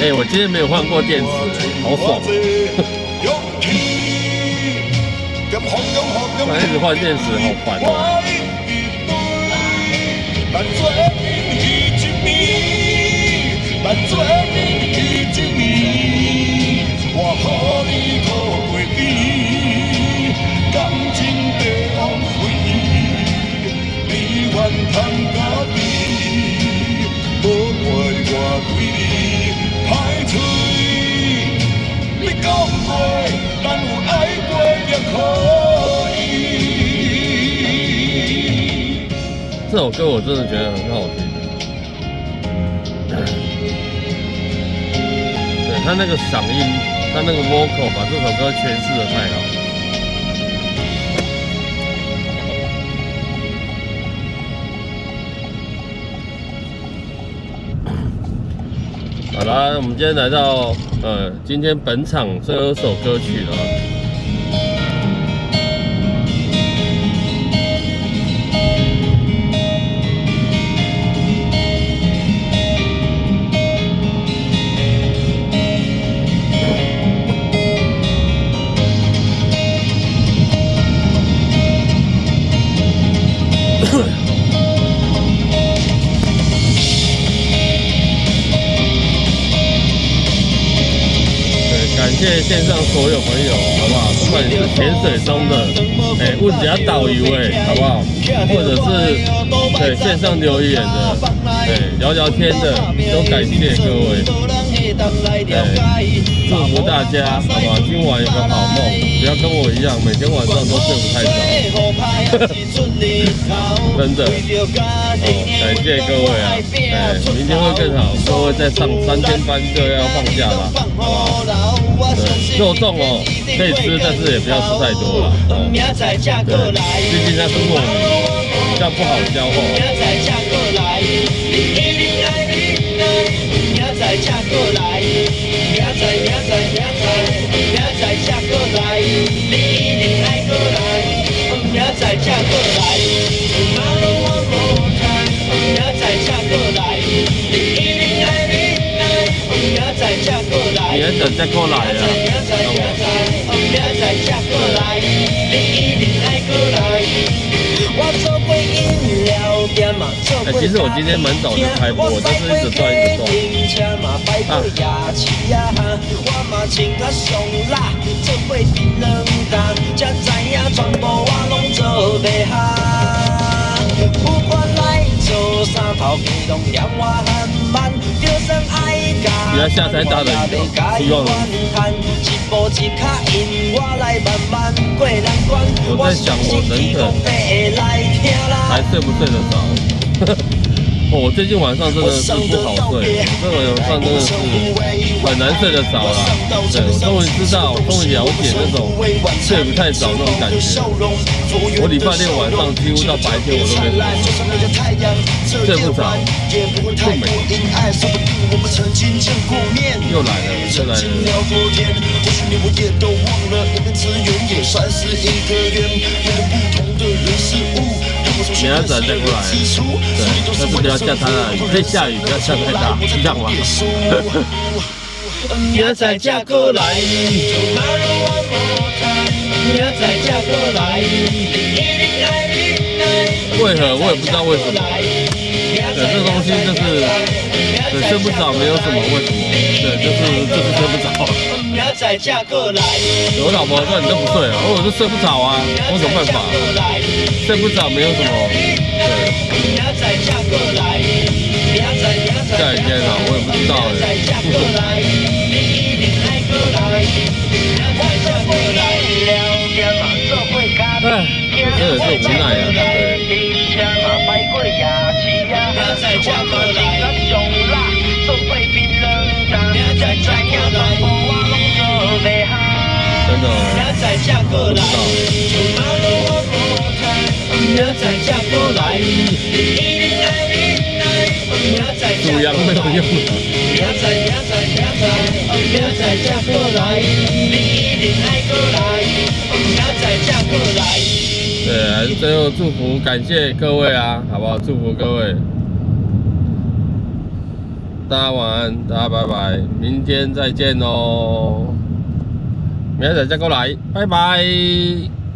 哎，我今天没有换过电池，好爽！我一直换电池，好烦哦。这首歌我真的觉得很好听，对他那个嗓音，他那个 vocal 把这首歌诠释得太好了。好啦，我们今天来到今天本场最后一首歌曲了。感谢线上所有朋友，好不好？不管你是潜水中的，问人家导游好不好？或者是对线上留言的，聊聊天的，都感谢各位。祝福大家，好吧？今晚有个好梦，不要跟我一样，每天晚上都睡不太着。真的，感谢各位啊！明天会更好，各位再上3天班就要放假了，好不好？对，肉粽哦，可以吃，但是也不要吃太多了。对，毕竟它是糯米，比较不好消化。明仔载再过来啊！其实我今天蛮早就开播，但是一直断。比较下才大的雨，希望我在想我等等还睡不睡得着？我最近晚上真的是不好睡，这个晚上真的是很难睡得着啦。对，我终于知道，终于了解那种睡不太着那种感觉。我礼拜六晚上几乎到白天我都没睡不着，不美。又来了，又来了。明仔载再过来。对，但是不要下太大雨，可以下雨，不要下太大，是这样吗？明仔载才过来，明仔载才过来，为何我也不知道为什么。对，这东西就是，对，睡不着没有什么为什么，对，就是睡不着。明仔载才过来，我老婆说你都不睡啊，我就睡不着啊，我有什么办法？睡不着没有什么，对。明仔载才过来，明仔载下雨天啊，我也不知道哎。哎，我真的是无奈啊，对。真的，不知道。主阳没有用了。对，还是最后祝福，感谢各位啊，好不好？祝福各位，大家晚安，大家拜拜，明天再见哦。明仔载再过来，拜拜。